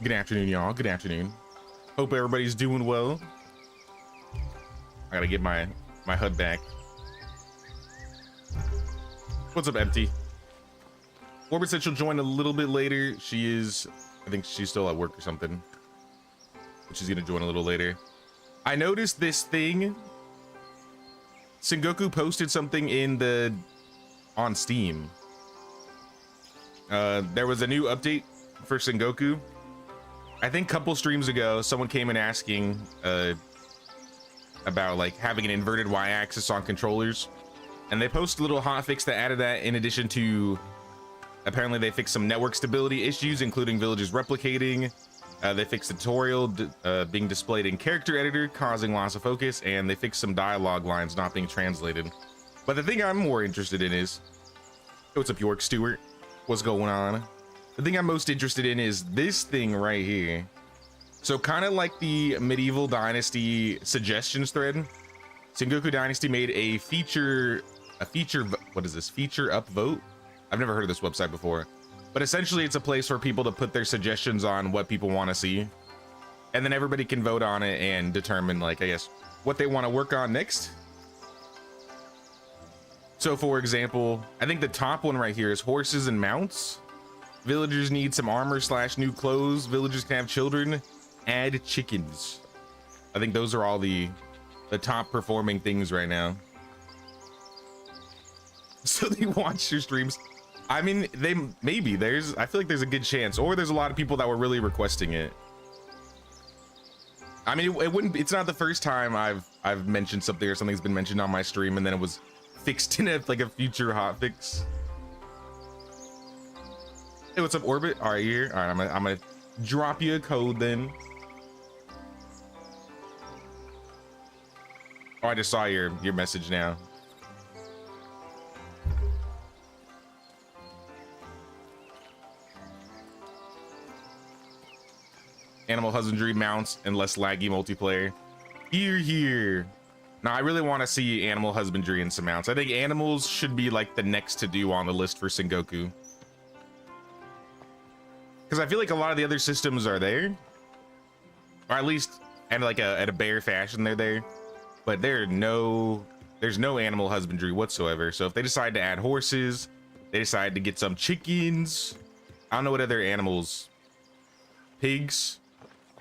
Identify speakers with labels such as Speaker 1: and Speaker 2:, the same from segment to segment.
Speaker 1: Good afternoon, y'all. Good afternoon. Hope everybody's doing well. I gotta get my HUD back. What's up, Empty? Orbit said she'll join a little bit later. I think she's still at work or something. But she's gonna join a little later. I noticed this thing. Sengoku posted something on Steam. There was a new update for Sengoku. I think a couple streams ago, someone came in asking about like having an inverted y-axis on controllers, and they posted a little hotfix that added that. In addition to, apparently they fixed some network stability issues, including villagers replicating. They fixed the tutorial being displayed in character editor, causing loss of focus, and they fixed some dialogue lines not being translated. But the thing I'm more interested in is, hey, what's up, York Stewart? What's going on? The thing I'm most interested in is this thing right here. So kind of like the Medieval Dynasty suggestions thread, Sengoku Dynasty made a feature upvote. I've never heard of this website before, but essentially it's a place for people to put their suggestions on what people want to see, and then everybody can vote on it and determine, like, I guess, what they want to work on next. So for example, I think the top one right here is horses and mounts. Villagers need some armor / new clothes. Villagers can have children. Add chickens. I think those are all the top performing things right now. So they watch your streams. I mean, I feel like there's a good chance, or there's a lot of people that were really requesting it. I mean, it's not the first time I've mentioned something, or something's been mentioned on my stream and then it was fixed in like a future hotfix. Hey, what's up, Orbit? All right, here. All right, I'm gonna drop you a code then. Oh, I just saw your message now. Animal husbandry, mounts, and less laggy multiplayer. Here. Now, I really want to see animal husbandry and some mounts. I think animals should be like the next to do on the list for Sengoku. Because I feel like a lot of the other systems are there, or at least at a bare fashion they're there, but there's no animal husbandry whatsoever. So if they decide to add horses, they decide to get some chickens, I don't know what other animals, pigs.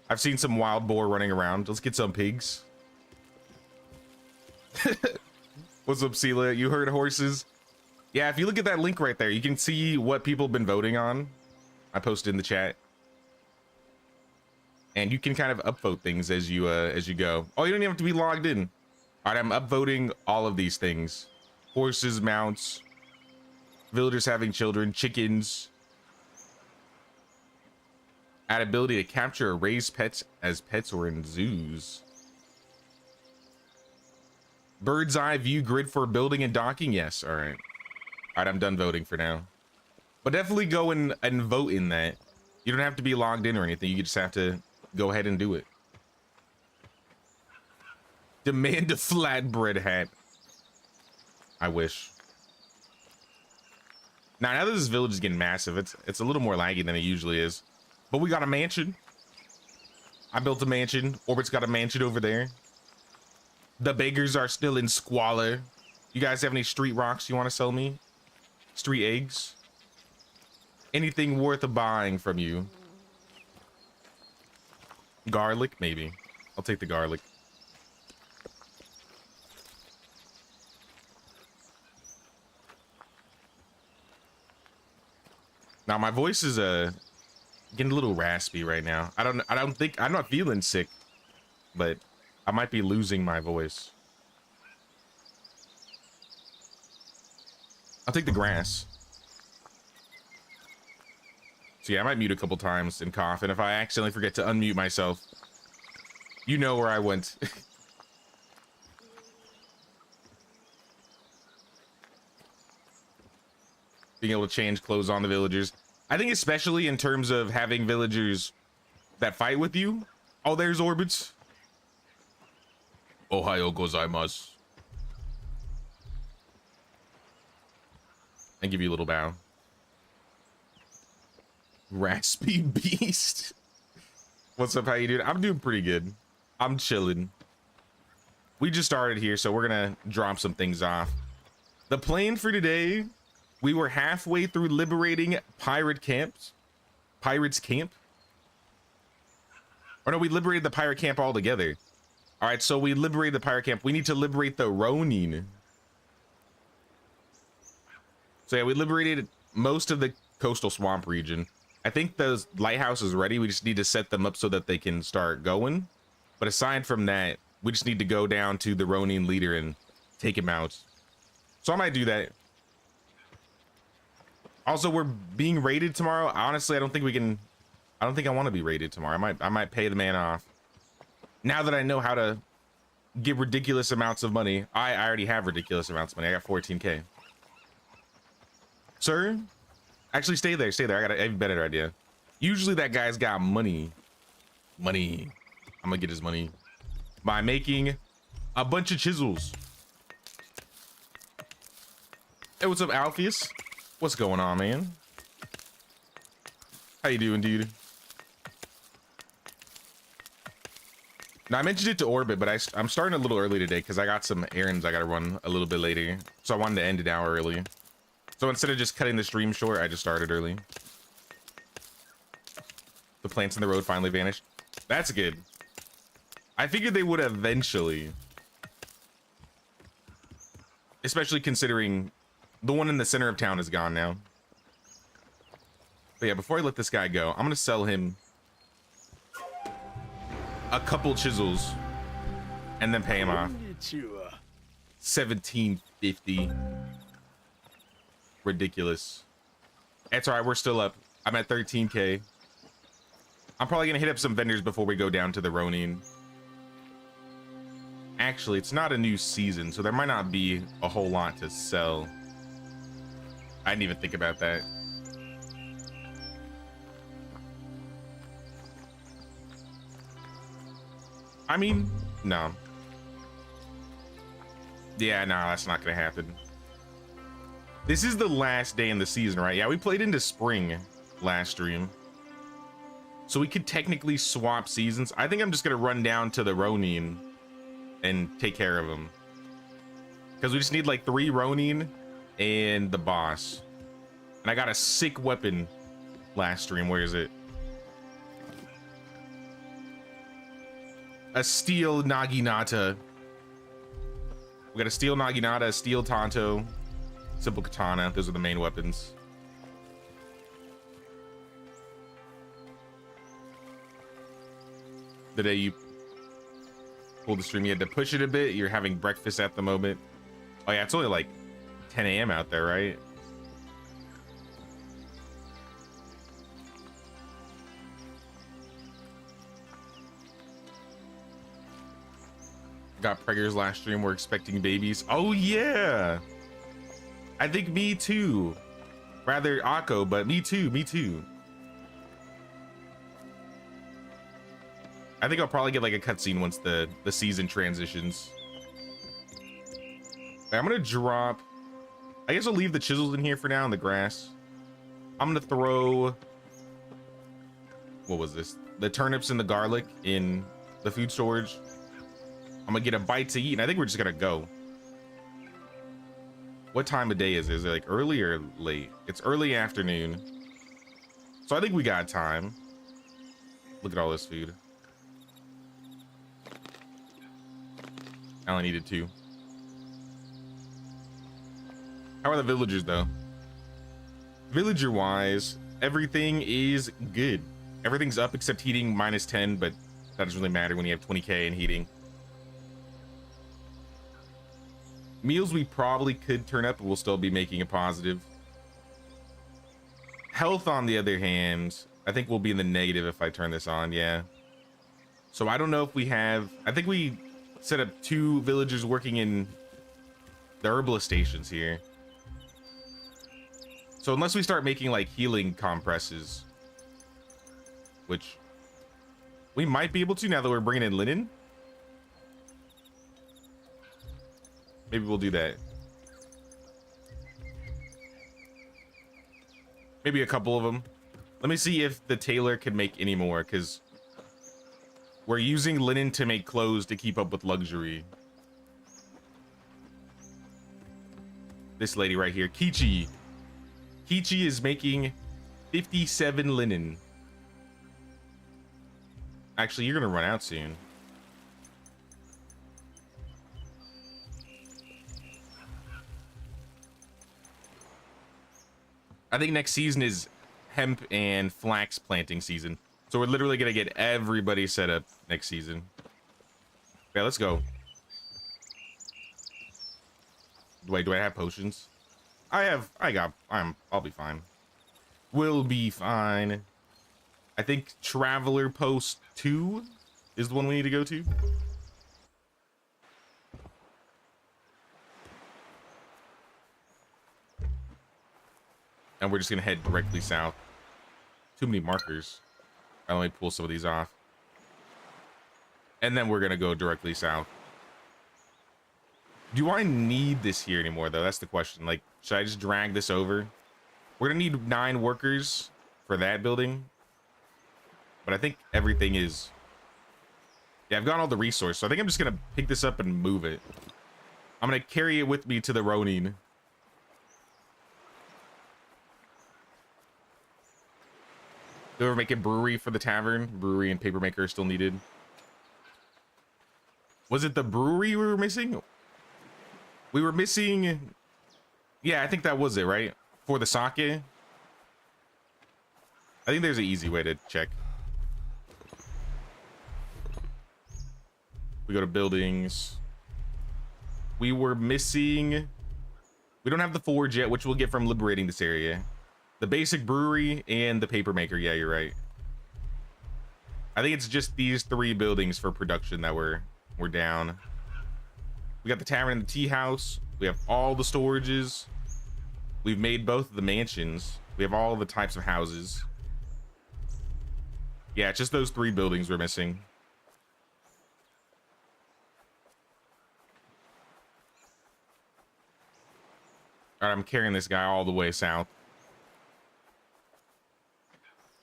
Speaker 1: I've seen some wild boar running around. Let's get some pigs. What's up, Sela? You heard horses? Yeah, if you look at that link right there, you can see what people have been voting on. I posted in the chat, and you can kind of upvote things as you go. Oh, you don't even have to be logged in. All right, I'm upvoting all of these things: horses, mounts, villagers having children, chickens. Add ability to capture or raise pets as pets or in zoos. Bird's eye view grid for building and docking. Yes. All right. All right, I'm done voting for now. But definitely go and vote in that. You don't have to be logged in or anything. You just have to go ahead and do it. Demand a flatbread hat. I wish. Now that this village is getting massive, it's a little more laggy than it usually is. But we got a mansion. I built a mansion. Orbit's got a mansion over there. The beggars are still in squalor. You guys have any street rocks you want to sell me? Street eggs? Anything worth buying from you? Garlic, maybe. I'll take the garlic. Now my voice is getting a little raspy right now. I don't think I'm not feeling sick, but I might be losing my voice. I'll take the grass. So yeah, I might mute a couple times and cough, and if I accidentally forget to unmute myself, you know where I went. Being able to change clothes on the villagers. I think especially in terms of having villagers that fight with you. Oh, there's Orbits. Ohayo gozaimasu. And give you a little bow. Raspy beast. What's up? How you doing? I'm doing pretty good. I'm chilling. We just started here, so we're gonna drop some things off. The plan for today, we were halfway through liberating Pirates Camp. Or no, we liberated the pirate camp altogether. All right, so we liberated the pirate camp. We need to liberate the Ronin. So yeah, we liberated most of the coastal swamp region. I think those lighthouses ready. We just need to set them up so that they can start going. But aside from that, we just need to go down to the Ronin leader and take him out. So I might do that. Also, we're being raided tomorrow. Honestly, I don't think we can. I don't think I want to be raided tomorrow. I might pay the man off. Now that I know how to get ridiculous amounts of money. I already have ridiculous amounts of money. I got 14K. Sir, actually stay there. Stay there. I have a better idea. Usually that guy's got money. Money. I'm gonna get his money by making a bunch of chisels. Hey, what's up, Alpheus? What's going on, man? How you doing, dude? Now, I mentioned it to Orbit, but I'm starting a little early today because I got some errands I got to run a little bit later. So I wanted to end it now early. So instead of just cutting the stream short, I just started early. The plants in the road finally vanished. That's good. I figured they would eventually. Especially considering the one in the center of town is gone now. But yeah, before I let this guy go, I'm going to sell him a couple chisels and then pay him off. 1750. Ridiculous. That's all right. We're still up. I'm at 13K. I'm probably going to hit up some vendors before we go down to the Ronin. Actually, it's not a new season, so there might not be a whole lot to sell. I didn't even think about that. I mean, no. Yeah, no, that's not gonna happen. This is the last day in the season, right? Yeah, we played into spring last stream. So we could technically swap seasons. I think I'm just gonna run down to the Ronin and take care of him. Because we just need like 3 Ronin and the boss. And I got a sick weapon last stream. Where is it? A steel Naginata. We got a steel Naginata, a steel Tanto, simple katana. Those are the main weapons. The day you pulled the stream, you had to push it a bit. You're having breakfast at the moment. Oh yeah, it's only like 10 a.m. out there, right? Got preggers last stream. We're expecting babies. Oh yeah, I think me too. Rather Akko, but me too. I think I'll probably get like a cutscene once the season transitions. I'm gonna drop. I guess I'll leave the chisels in here for now in the grass. I'm gonna throw. What was this? The turnips and the garlic in the food storage. I'm gonna get a bite to eat, and I think we're just gonna go. What time of day is it? Is it like early or late? It's early afternoon. So I think we got time. Look at all this food. I only needed 2. How are the villagers though? Villager wise, everything is good. Everything's up except heating -10, but that doesn't really matter when you have 20K in heating. Meals we probably could turn up, but we'll still be making a positive. Health, on the other hand, I think we'll be in the negative if I turn this on, yeah. So I don't know if we have... I think we set up 2 villagers working in the herbalist stations here. So unless we start making like healing compresses, which we might be able to now that we're bringing in linen. Maybe we'll do that. Maybe a couple of them. Let me see if the tailor can make any more, because We're using linen to make clothes to keep up with luxury. This lady right here, Kichi. Kichi is making 57 linen. Actually, you're gonna run out soon. I think next season is hemp and flax planting season. So we're literally gonna get everybody set up next season. Okay, let's go. Wait, do I have potions? I'll be fine. We'll be fine. I think Traveler Post 2 is the one we need to go to. And we're just gonna head directly south. Too many markers. Let me pull some of these off. And then we're gonna go directly south. Do I need this here anymore though? That's the question. Like, should I just drag this over? We're gonna need 9 workers for that building. But I think everything is... Yeah, I've got all the resources. So I think I'm just gonna pick this up and move it. I'm gonna carry it with me to the Ronin. Do we ever make a brewery for the tavern? Brewery and paper maker are still needed. Was it the brewery we were missing? We were missing... Yeah, I think that was it, right? For the sake? I think there's an easy way to check. We go to buildings. We were missing... We don't have the forge yet, which we'll get from liberating this area. The basic brewery and the paper maker. Yeah, you're right. I think it's just these 3 buildings for production that we're down. We got the tavern and the tea house. We have all the storages. We've made both of the mansions. We have all the types of houses. Yeah, it's just those 3 buildings we're missing. All right, I'm carrying this guy all the way south.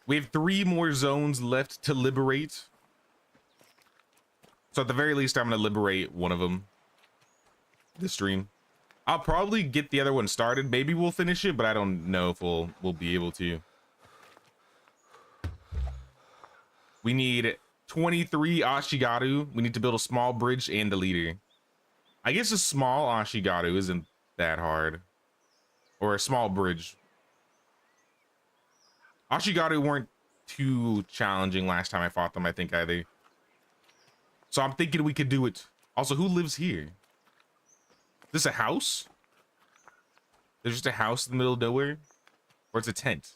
Speaker 1: We have 3 more zones left to liberate. So at the very least, I'm going to liberate one of them this stream. I'll probably get the other one started. Maybe we'll finish it, but I don't know if we'll be able to. We need 23 Ashigaru. We need to build a small bridge and a leader. I guess a small Ashigaru isn't that hard. Or a small bridge. Ashigaru weren't too challenging last time I fought them, I think, either. So I'm thinking we could do it. Also, who lives here? Is this a house? There's just a house in the middle of nowhere? Or it's a tent?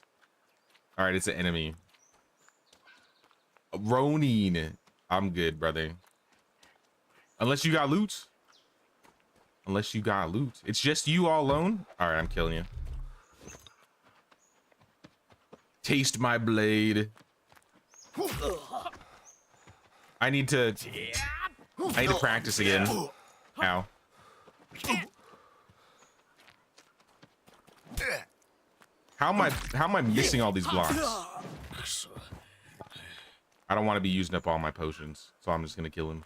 Speaker 1: Alright, it's an enemy. Ronin. I'm good, brother. Unless you got loot. Unless you got loot. It's just you all alone? Alright, I'm killing you. Taste my blade. I need to practice again. Ow. How am I missing all these blocks? I don't want to be using up all my potions, so I'm just gonna kill him.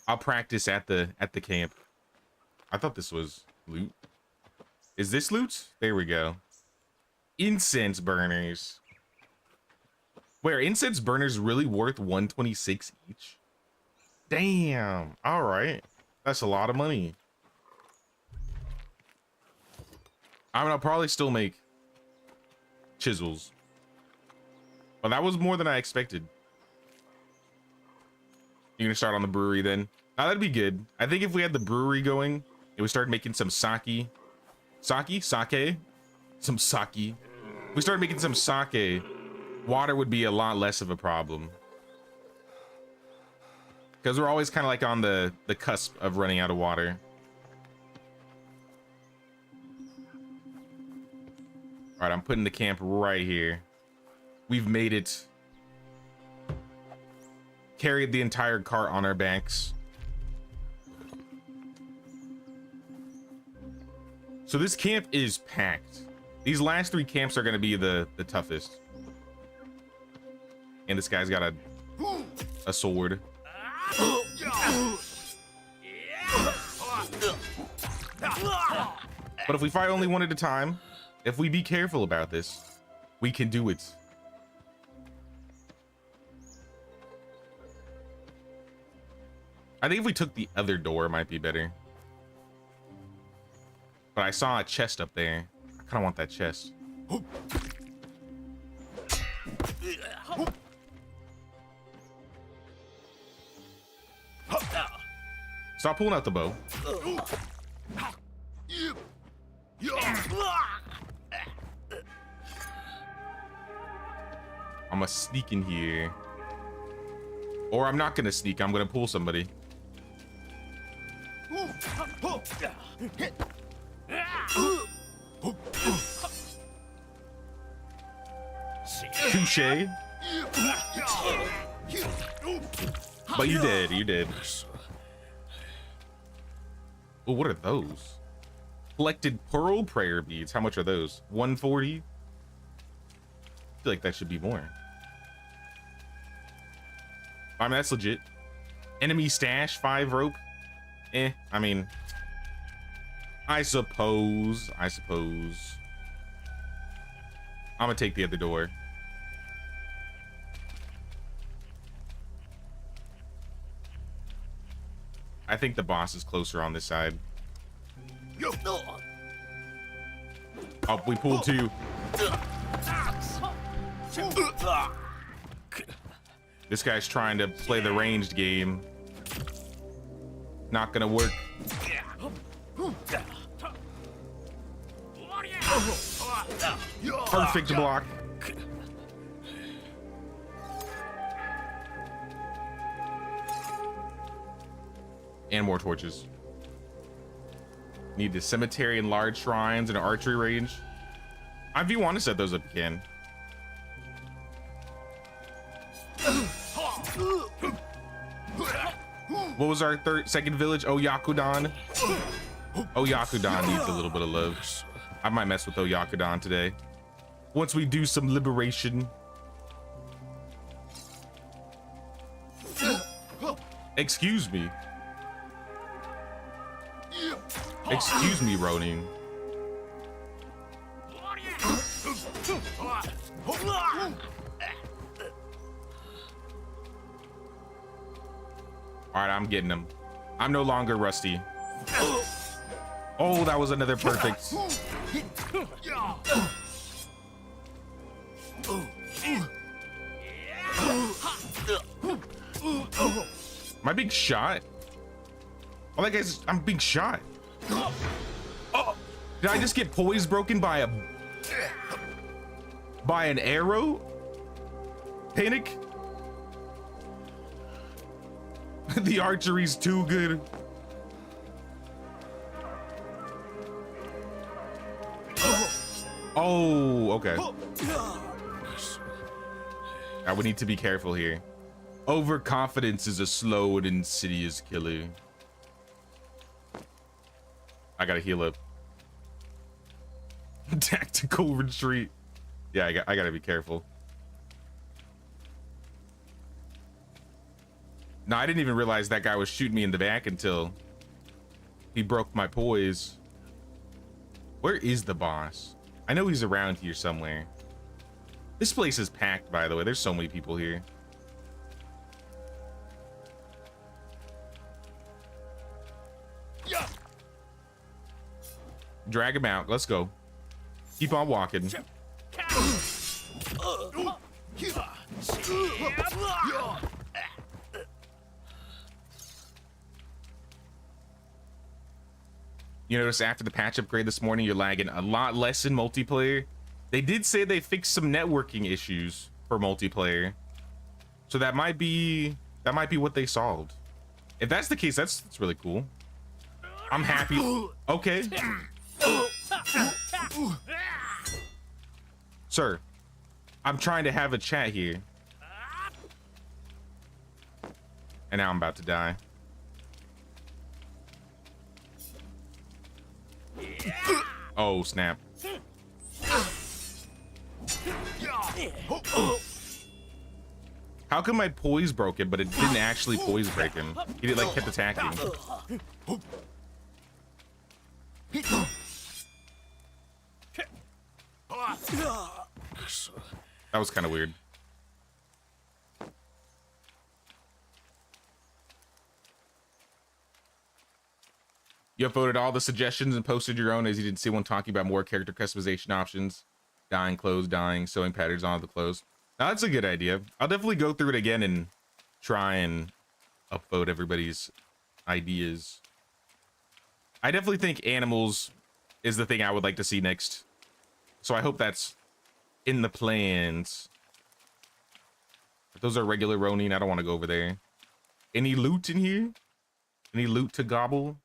Speaker 1: I'll practice at the camp. I thought this was loot. Is this loot? There we go. Incense burners. Wait, are incense burners really worth 126 each? Damn. All right. That's a lot of money. I mean, I'll probably still make chisels. Well, that was more than I expected. You're gonna start on the brewery then? Oh, that'd be good. I think if we had the brewery going and we started making some sake. Sake? Some sake. If we started making some sake, water would be a lot less of a problem. Because we're always kind of like on the cusp of running out of water. All right, I'm putting the camp right here. We've made it. Carried the entire cart on our backs. So this camp is packed. These last 3 camps are going to be the toughest. And this guy's got a a sword. But if we fight only one at a time, if we be careful about this, we can do it. I think if we took the other door, it might be better. But I saw a chest up there. I kind of want that chest. Stop pulling out the bow. I'm gonna sneak in here. Or I'm not gonna sneak, I'm gonna pull somebody. Touche. But you did, you did. Oh, what are those? Collected pearl prayer beads. How much are those? 140? I feel like that should be more. I mean, that's legit. Enemy stash, 5 rope. I mean, I suppose. I'm gonna take the other door. I think the boss is closer on this side. Oh, we pulled 2. This guy's trying to play the ranged game. Not gonna work. Perfect block. And more torches. Need the cemetery and large shrines and archery range. If you want to set those up, you can. What was our second village? O Yakodan. O Yakodan needs a little bit of love. I might mess with O Yakodan today. Once we do some liberation. Excuse me. Excuse me, Ronin. All right, I'm getting him. I'm no longer rusty. Oh, that was another perfect. Am I being shot? Oh, that guy's, I'm being shot. Oh, did I just get poise broken by an arrow? Panic? The archery's too good. Oh, okay. Now we need to be careful here. Overconfidence is a slow and insidious killer. I gotta heal up. Tactical retreat. Yeah, I gotta be careful. No, I didn't even realize that guy was shooting me in the back until he broke my poise. Where is the boss? I know he's around here somewhere. This place is packed, by the way. There's so many people here. Drag him out. Let's go. Keep on walking. You notice after the patch upgrade this morning, you're lagging a lot less in multiplayer. They did say they fixed some networking issues for multiplayer. So that might be what they solved. If that's the case, that's really cool. I'm happy. Okay. Sir, I'm trying to have a chat here. And now I'm about to die. Oh, snap. How come my poise broke him, but it didn't actually poise break him? He did, like, kept attacking. That was kind of weird. You upvoted all the suggestions and posted your own, as you didn't see one talking about more character customization options. Dyeing clothes, dyeing, sewing patterns on the clothes. Now, that's a good idea. I'll definitely go through it again and try and upvote everybody's ideas. I definitely think animals is the thing I would like to see next. So I hope that's in the plans. If those are regular Ronin, I don't want to go over there. Any loot in here? Any loot to gobble?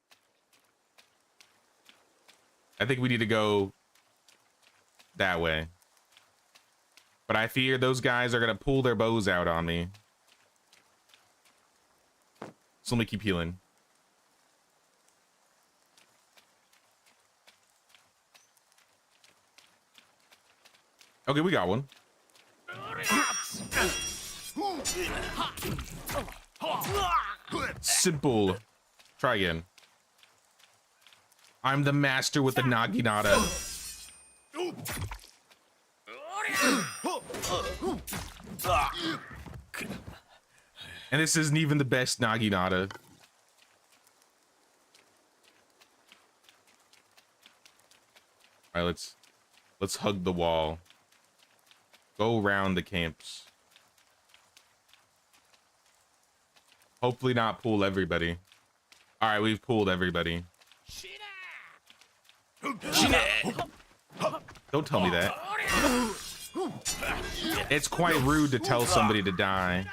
Speaker 1: I think we need to go that way. But I fear those guys are going to pull their bows out on me. So let me keep healing. Okay, we got one. Simple. Try again. I'm the master with the Naginata. And this isn't even the best Naginata. All right, let's hug the wall. Go around the camps. Hopefully not pull everybody. All right, we've pulled everybody. Don't tell me that. It's quite rude to tell somebody to die.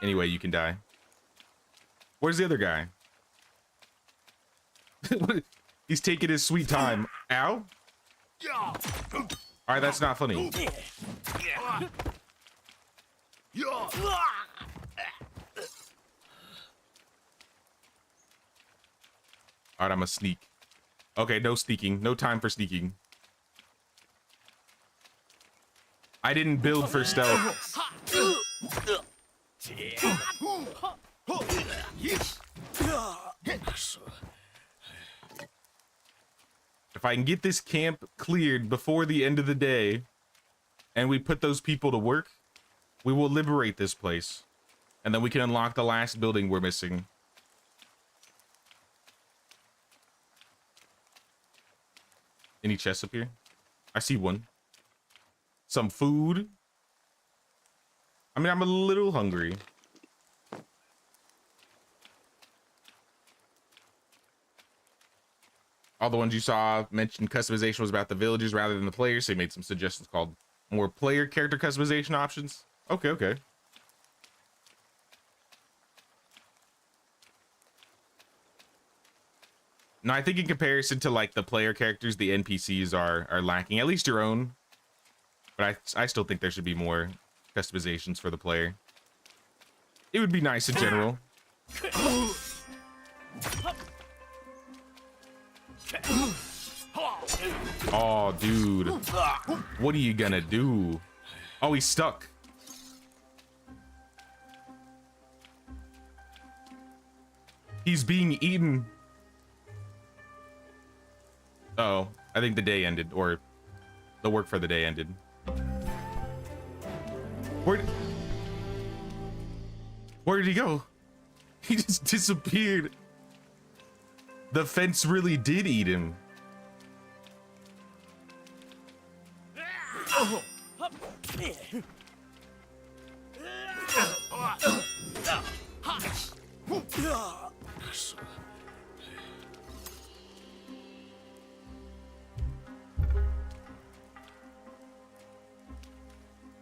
Speaker 1: Anyway, you can die. Where's the other guy? He's taking his sweet time. Ow. All right, that's not funny. All right, I'm a sneak. Okay, no sneaking. No time for sneaking. I didn't build for stealth. If I can get this camp cleared before the end of the day, and we put those people to work, we will liberate this place. And then we can unlock the last building we're missing. Any chests up here? I see one. Some food. I mean, I'm a little hungry. All the ones you saw mentioned customization was about the villagers rather than the players. So they made some suggestions called more player character customization options. Okay, okay. No, I think in comparison to like the player characters, the NPCs are lacking, at least your own. But I still think there should be more customizations for the player. It would be nice in general. Oh, dude. What are you gonna do? Oh, he's stuck. He's being eaten. Uh-oh, I think the day ended, or the work for the day ended. Where did he go? He just disappeared. The fence really did eat him.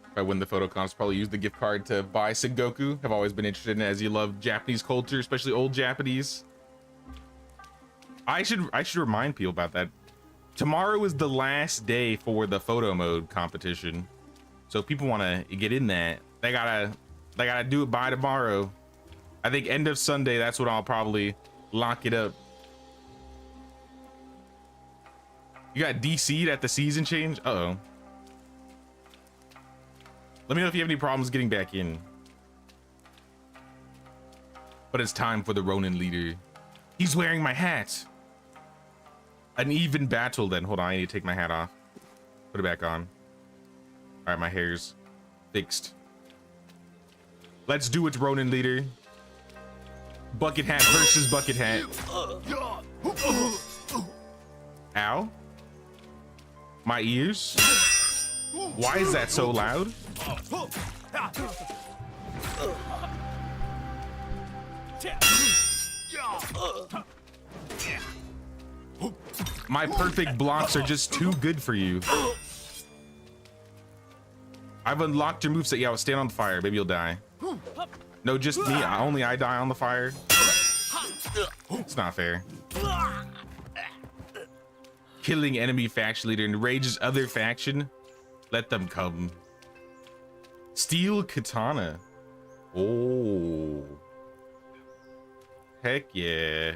Speaker 1: If I win the photocons, probably use the gift card to buy Sengoku. I've always been interested in it, as you love Japanese culture, especially old Japanese. I should remind people about that. Tomorrow is the last day for the photo mode competition, so if people want to get in that, they gotta do it by tomorrow. I think end of Sunday, that's when I'll probably lock it up. You got DC'd at the season change? Uh-oh. Let me know if you have any problems getting back in. But it's time for the Ronin leader. He's wearing my hat. An even battle then. Hold on, I need to take my hat off. Put it back on. All right, my hair's fixed. Let's do it, Ronin leader. Bucket hat versus bucket hat. Ow. My ears. Why is that so loud? My perfect blocks are just too good for you. I've unlocked your moveset. Yeah, I'll stand on fire. Maybe you'll die. No, just me. Only I die on the fire. It's not fair. Killing enemy faction leader enrages other faction. Let them come. Steel katana. Oh. Heck yeah.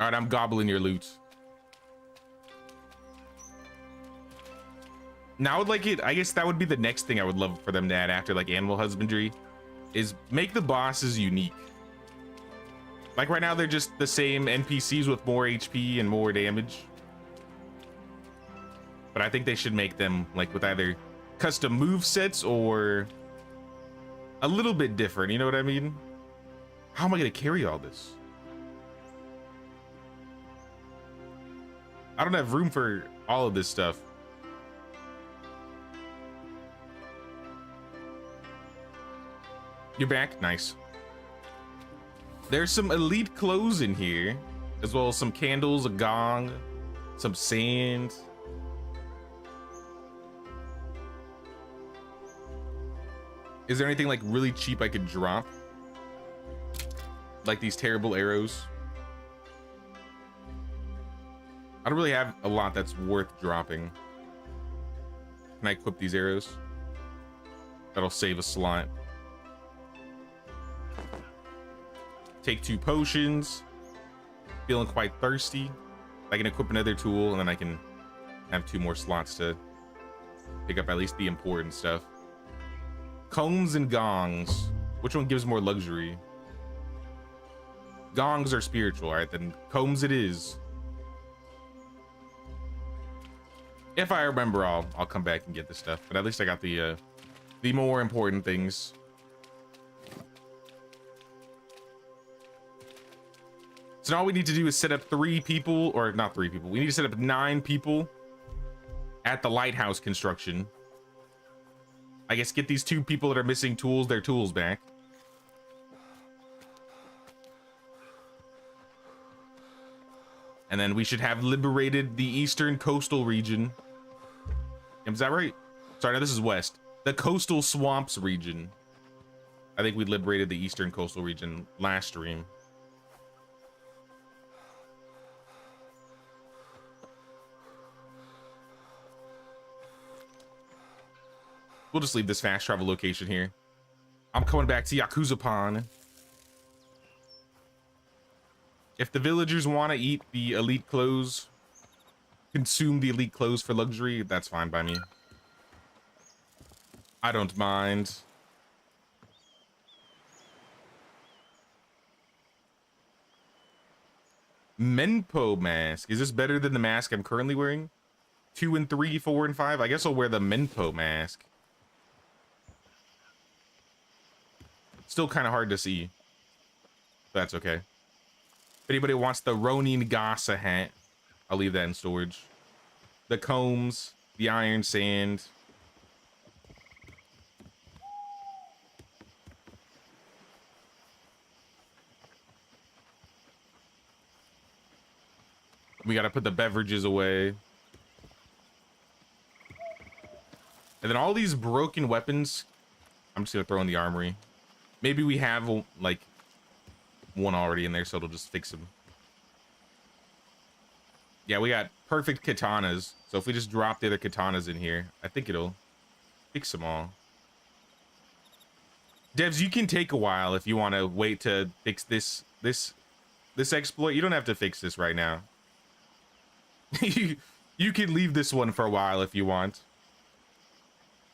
Speaker 1: All right, I'm gobbling your loot. Now I would like it. I guess that would be the next thing I would love for them to add after like animal husbandry, is make the bosses unique. Like right now, they're just the same NPCs with more HP and more damage. But I think they should make them like with either custom move sets or a little bit different. You know what I mean? How am I gonna carry all this? I don't have room for all of this stuff. You're back? Nice. There's some elite clothes in here, as well as some candles, a gong, some sand. Is there anything like really cheap I could drop? Like these terrible arrows? I don't really have a lot that's worth dropping. Can I equip these arrows? That'll save a slot. Take 2 potions. Feeling quite thirsty. I can equip another tool and then I can have 2 more slots to pick up at least the important stuff. Combs and gongs. Which one gives more luxury? Gongs are spiritual. All right, then combs it is. If I remember, I'll come back and get this stuff. But at least I got the more important things. So now all we need to do is set up 3 people, or not 3 people. We need to set up 9 people at the lighthouse construction. I guess get these 2 people that are missing tools, their tools back. And then we should have liberated the eastern coastal region. Is that right? Sorry, no, this is west. The coastal swamps region. I think we liberated the eastern coastal region last stream. We'll just leave this fast travel location here. I'm coming back to Yakuzapan. If the villagers want to eat the elite clothes, consume the elite clothes for luxury, that's fine by me. I don't mind. Menpo mask. Is this better than the mask I'm currently wearing? 2 and 3, 4 and 5. I guess I'll wear the Menpo mask. Still kind of hard to see. But that's okay. If anybody wants the Ronin Gasa hat, I'll leave that in storage. The combs, the iron sand. We gotta put the beverages away. And then all these broken weapons, I'm just gonna throw in the armory. Maybe we have like one already in there, so it'll just fix them. Yeah, we got perfect katanas. So if we just drop the other katanas in here, I think it'll fix them all. Devs, you can take a while if you want to wait to fix this exploit. You don't have to fix this right now. You can leave this one for a while if you want.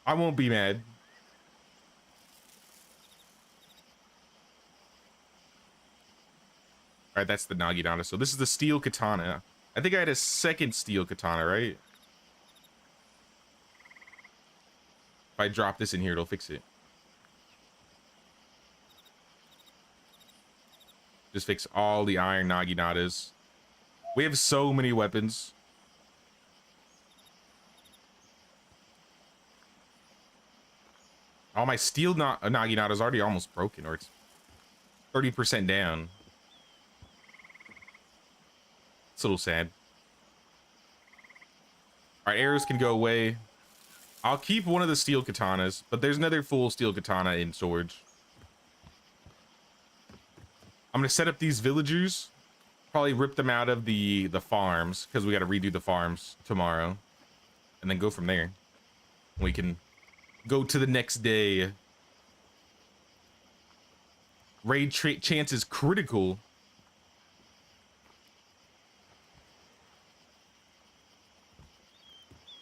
Speaker 1: I won't be mad. All right, that's the Naginata. So this is the steel katana. I think I had a second steel katana, right? If I drop this in here, it'll fix it. Just fix all the iron Naginatas. We have so many weapons. All my steel Naginata is already almost broken, or it's 30% down. It's a little sad. All right, arrows can go away. I'll keep one of the steel katanas, but there's another full steel katana in storage. I'm gonna set up these villagers. Probably rip them out of the farms, because we got to redo the farms tomorrow, and then go from there. We can go to the next day. Raid chance is critical.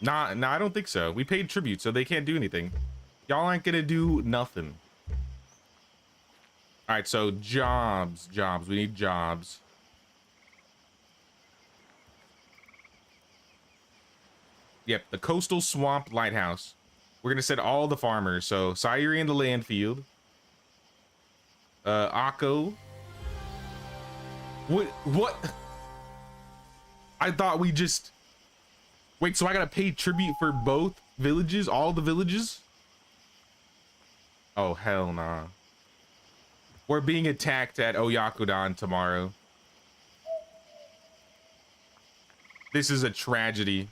Speaker 1: Nah, I don't think so. We paid tribute, so they can't do anything. Y'all aren't gonna do nothing. All right, so jobs. We need jobs. Yep, the Coastal Swamp Lighthouse. We're gonna set all the farmers. So Sayuri in the land field. Akko. What? I thought we just... Wait, so I gotta pay tribute for both villages? All the villages? Oh, hell nah. We're being attacked at O Yakodan tomorrow. This is a tragedy.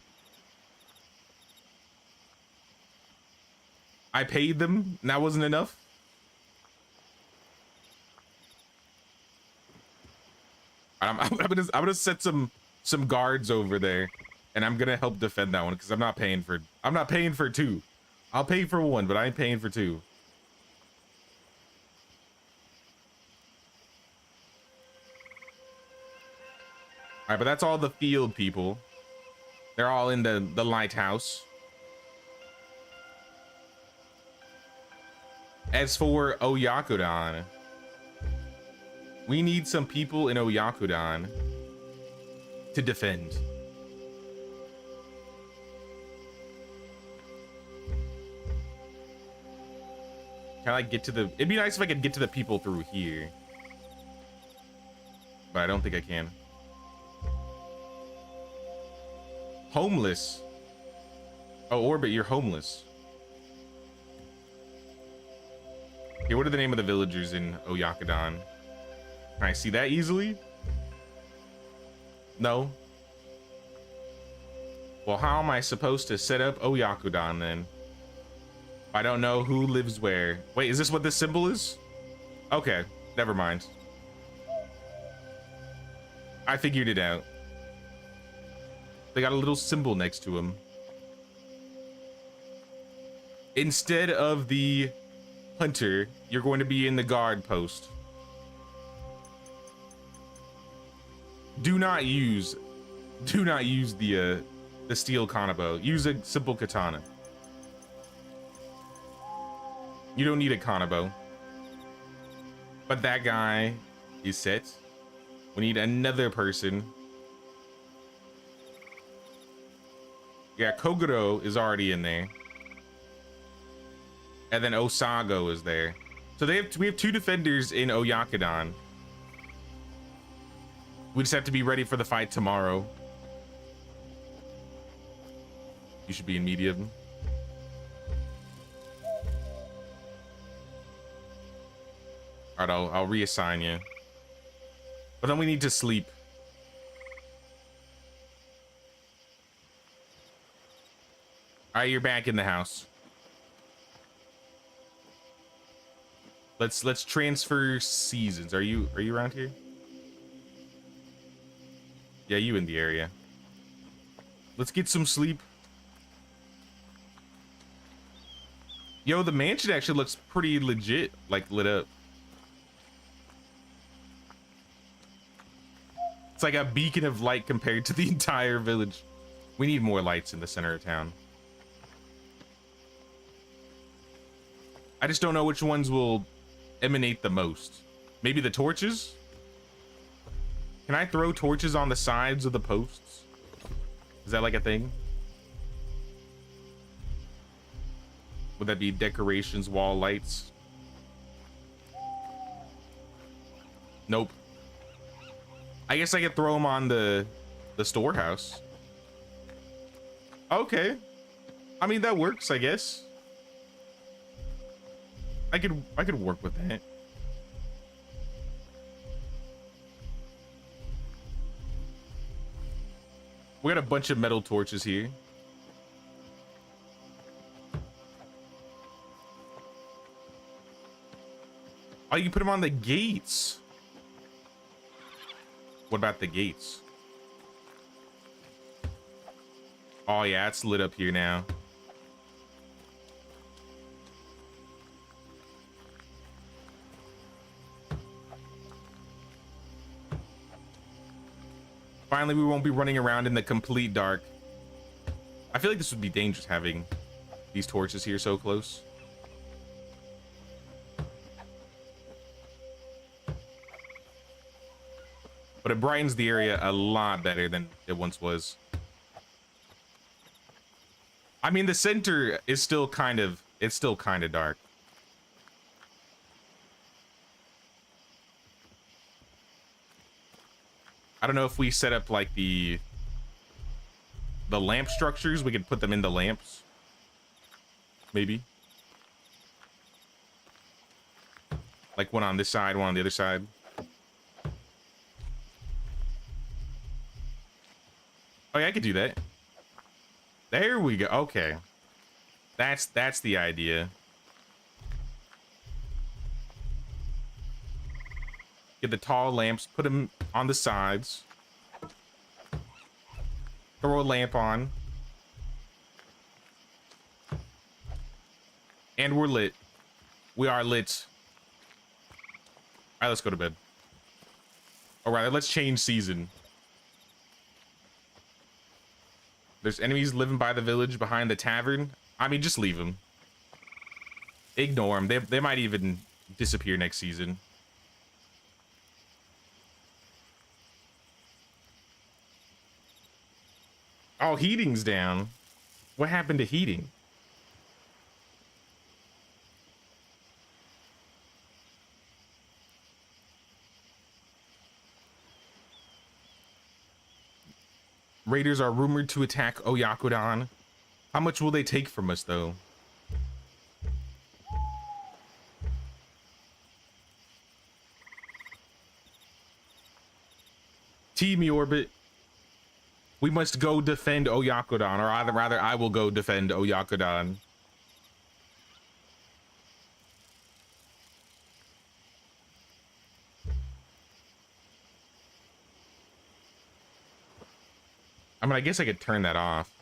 Speaker 1: I paid them, and that wasn't enough? I'm gonna set some guards over there, and I'm gonna help defend that one because I'm not paying for two. I'll pay for one, but I ain't paying for two. All right, but that's all the field people. They're all in the lighthouse. As for O Yakodan, we need some people in O Yakodan to defend. Can I like get to the... It'd be nice if I could get to the people through here. But I don't think I can. Homeless. Oh, Orbit, you're homeless. Okay, what are the name of the villagers in O Yakodan? Can I see that easily? No. Well, how am I supposed to set up O Yakodan then? I don't know who lives where. Wait, is this what this symbol is? Okay, never mind. I figured it out. They got a little symbol next to him. Instead of the hunter, you're going to be in the guard post. Do not use the steel kanabo. Use a simple katana. You don't need a kanabo. But that guy is set. We need another person. Yeah, Kogoro is already in there. And then Osago is there. So we have two defenders in O Yakodan. We just have to be ready for the fight tomorrow. You should be in medium. All right, I'll reassign you. But then we need to sleep. All right, you're back in the house. Let's transfer seasons. Are you around here? Yeah, you in the area. Let's get some sleep. Yo, the mansion actually looks pretty legit, like lit up. It's like a beacon of light compared to the entire village. We need more lights in the center of town. I just don't know which ones will emanate the most. Maybe the torches? Can I throw torches on the sides of the posts? Is that like a thing? Would that be decorations, wall lights? Nope. I guess I could throw them on the storehouse. Okay. I mean, that works, I guess. I could work with that. We got a bunch of metal torches here. Oh, you can put them on the gates. What about the gates? Oh yeah, it's lit up here now. Finally, we won't be running around in the complete dark. I feel like this would be dangerous having these torches here so close. But it brightens the area a lot better than it once was. I mean, the center is still kind of, it's still kind of dark. I don't know if we set up like the lamp structures, we could put them in the lamps. Maybe. Like one on this side, one on the other side. Oh yeah, I could do that. There we go. Okay. That's the idea. Get the tall lamps, put them on the sides. Throw a lamp on. And we're lit. We are lit. All right, let's go to bed. All right, let's change season. There's enemies living by the village behind the tavern. I mean, just leave them. Ignore them. They might even disappear next season. Oh, heating's down. What happened to heating? Raiders are rumored to attack O Yakodan. How much will they take from us, though? Team Orbit. We must go defend O Yakodan, or rather, I will go defend O Yakodan. I mean, I guess I could turn that off.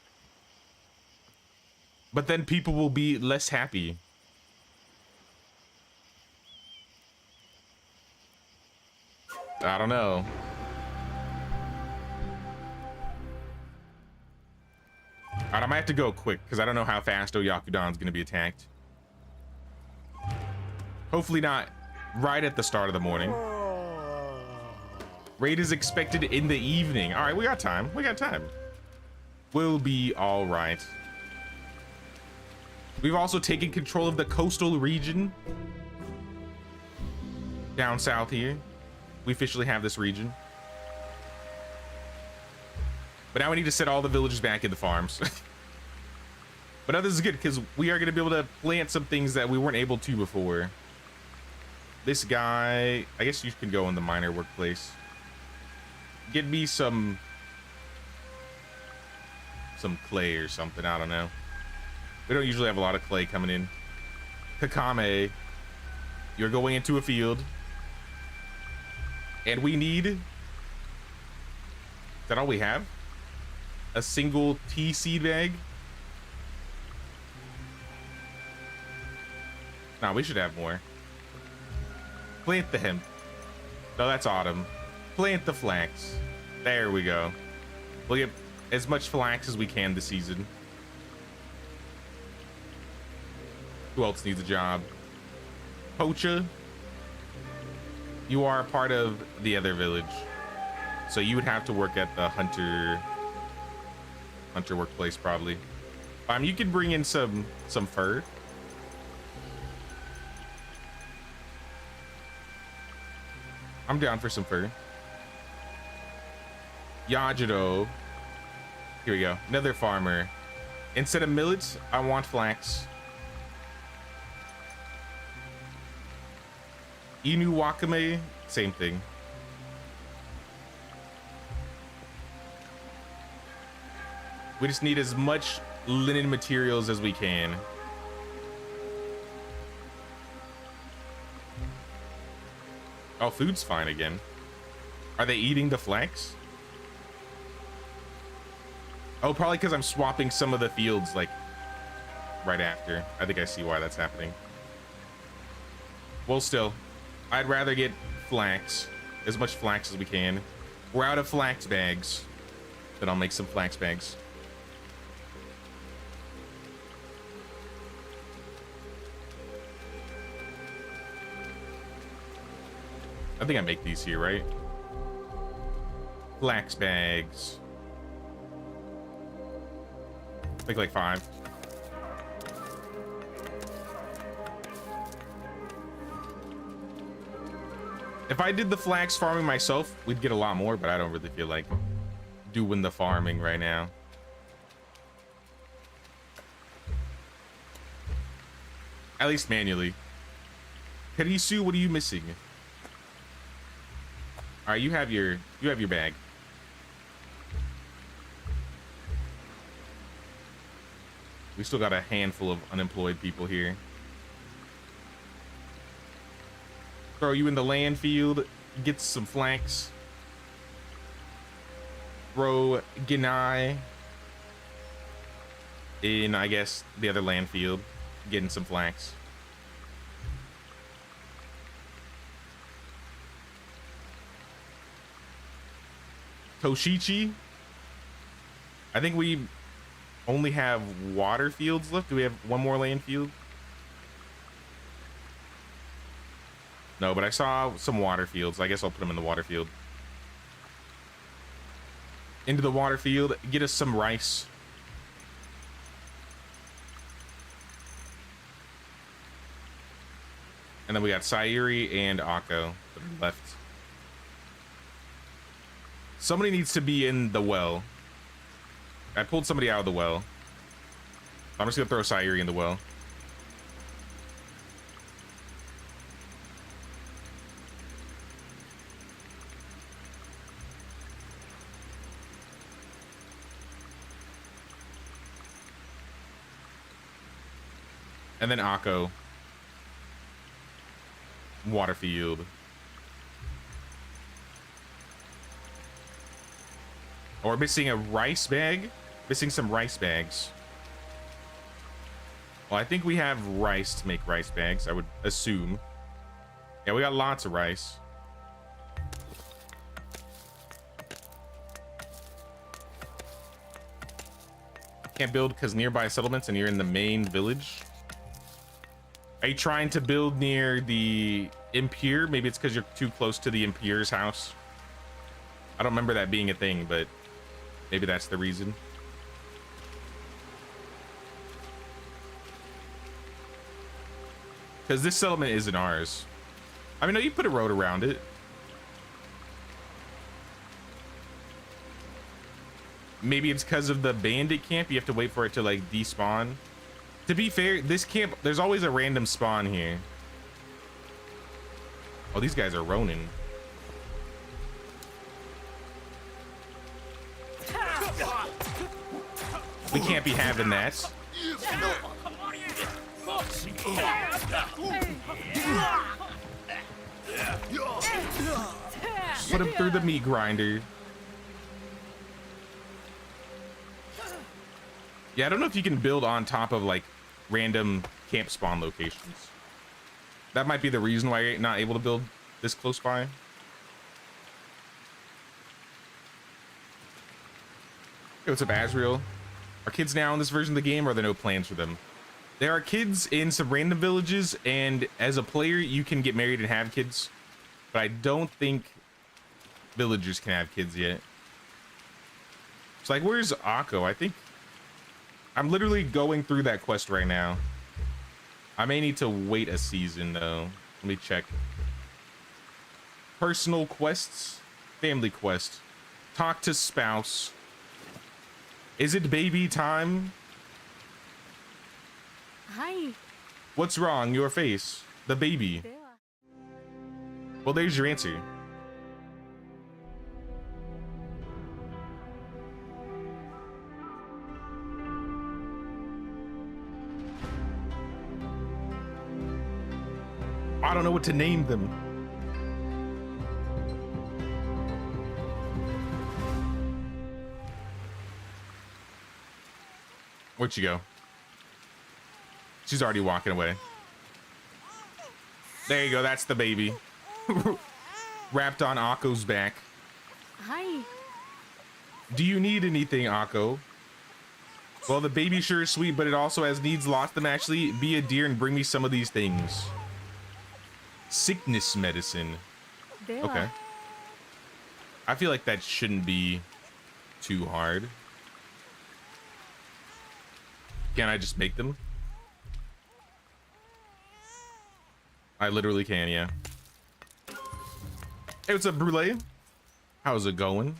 Speaker 1: But then people will be less happy. I don't know. Alright, I might have to go quick, because I don't know how fast O Yakudan's going to be attacked. Hopefully not right at the start of the morning. Raid is expected in the evening. All right, we got time. We got time. We'll be all right. We've also taken control of the coastal region. Down south here. We officially have this region. But now we need to set all the villagers back in the farms. But now this is good, because we are going to be able to plant some things that we weren't able to before. This guy, I guess you can go in the miner workplace. Get me some clay or something. I don't know. We don't usually have a lot of clay coming in. Kakame, you're going into a field. And we need... Is that all we have? A single tea seed bag? Nah, we should have more. Plant the hemp. No, that's autumn. Plant the flax. There we go. We'll get as much flax as we can this season. Who else needs a job? Pocha, you are a part of the other village, so you would have to work at the hunter workplace probably. You could bring in some fur. I'm down for some fur. Yajiro. Here we go. Another farmer. Instead of millets, I want flax. Inu Wakame, same thing. We just need as much linen materials as we can. Oh, food's fine again. Are they eating the flax? Oh, probably because I'm swapping some of the fields like right after. I think I see why that's happening. Well, still, I'd rather get flax, as much flax as we can. We're out of flax bags, then I'll make some flax bags. I think I make these here, right? Flax bags. Make like 5. If I did the flax farming myself, we'd get a lot more, but I don't really feel like doing the farming right now. At least manually. Karisu, what are you missing? All right, you have your bag. We still got a handful of unemployed people here. Throw you in the land field, get some flax. Throw Ginai in, I guess, the other land field, getting some flax. Toshichi, I think we only have water fields left. Do we have one more land field? No, but I saw some water fields. I guess I'll put them in the water field. Into the water field, get us some rice. And then we got Sayuri and Akko that are left. Somebody needs to be in the well. I pulled somebody out of the well. I'm just gonna throw Sayuri in the well. And then Akko. Water field. Oh, we're missing a rice bag. Missing some rice bags. Well, I think we have rice to make rice bags, I would assume. Yeah, we got lots of rice. Can't build because nearby settlements and you're in the main village. Are you trying to build near the Impure? Maybe it's because you're too close to the Impure's house. I don't remember that being a thing, but maybe that's the reason. Because this settlement isn't ours. I mean, no, you put a road around it. Maybe it's because of the bandit camp. You have to wait for it to like despawn. To be fair, this camp, there's always a random spawn here. Oh, these guys are Ronin. We can't be having that. Put him through the meat grinder. Yeah, I don't know if you can build on top of like random camp spawn locations. That might be the reason why you're not able to build this close by. Hey, what's up, Azriel? Are kids now in this version of the game, or are there no plans for them? There are kids in some random villages, and as a player, you can get married and have kids. But I don't think villagers can have kids yet. It's like, where's Akko? I think I'm literally going through that quest right now. I may need to wait a season, though. Let me check. Personal quests, family quest, talk to spouse. Is it baby time?
Speaker 2: Hi.
Speaker 1: What's wrong? Your face. The baby. Well, there's your answer. I don't know what to name them. Where'd she go? She's already walking away. There you go. That's the baby. Wrapped on Akko's back.
Speaker 2: Hi.
Speaker 1: Do you need anything, Akko? Well, the baby sure is sweet, but it also has needs. Lost them. Actually, be a dear and bring me some of these things. Sickness medicine. Okay. I feel like that shouldn't be too hard. Can I just make them? I literally can, yeah. Hey, what's up, Brule? How's it going?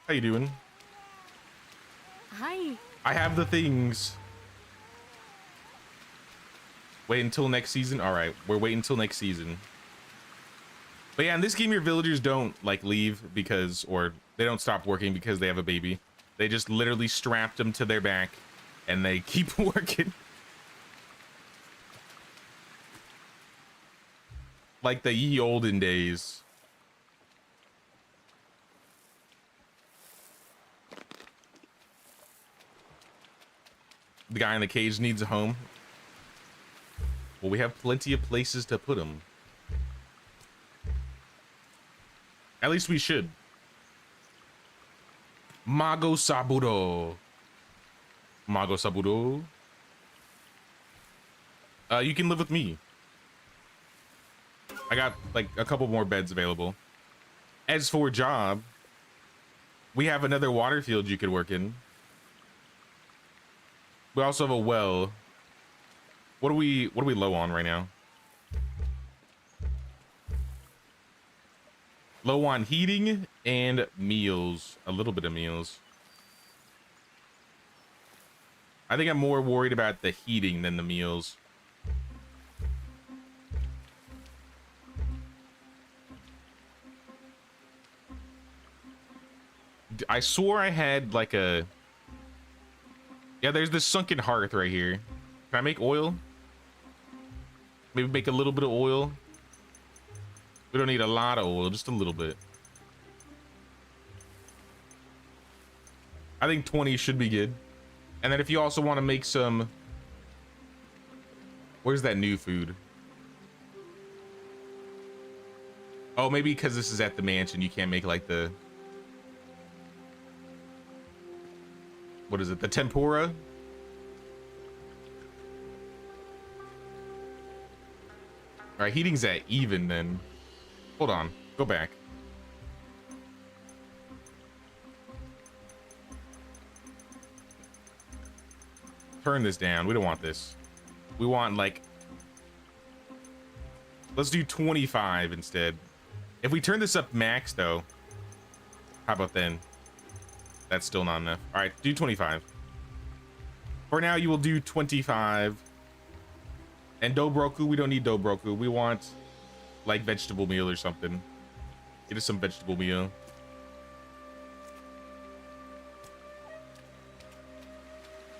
Speaker 1: How you doing?
Speaker 2: Hi.
Speaker 1: I have the things. Wait until next season? All right, we're waiting until next season. But yeah, in this game, your villagers don't like leave because, or they don't stop working because they have a baby. They just literally strapped them to their back and they keep working. Like the ye olden days. The guy in the cage needs a home. Well, we have plenty of places to put him. At least we should. Mago Saburo. Mago Saburo. You can live with me. I got like a couple more beds available. As for job, we have another water field you could work in. We also have a well. What are we low on right now? Low on heating and meals. A little bit of meals. I think I'm more worried about the heating than the meals. I swore I had like a... Yeah, there's this sunken hearth right here. Can I make oil? Maybe make a little bit of oil. We don't need a lot of oil, just a little bit. I think 20 should be good. And then if you also want to make some... Where's that new food? Oh, maybe because this is at the mansion, you can't make like the... What is it? The tempura? All right, heating's at even then. Hold on, go back. Turn this down. We don't want this. We want like, let's do 25 instead. If we turn this up max though, how about then? That's still not enough. All right, do 25. For now, you will do 25. And Dobroku, we don't need Dobroku. We want like vegetable meal or something. Get us some vegetable meal.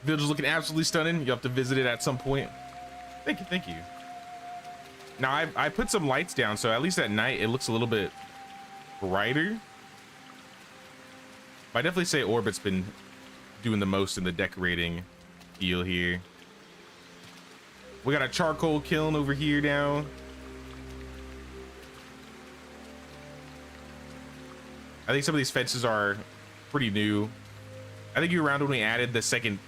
Speaker 1: Village is looking absolutely stunning. You have to visit it at some point. Thank you, thank you. Now I put some lights down, so at least at night it looks a little bit brighter. But I definitely say Orbit's been doing the most in the decorating deal here. We got a charcoal kiln over here now. I think some of these fences are pretty new. I think you were around when we added the second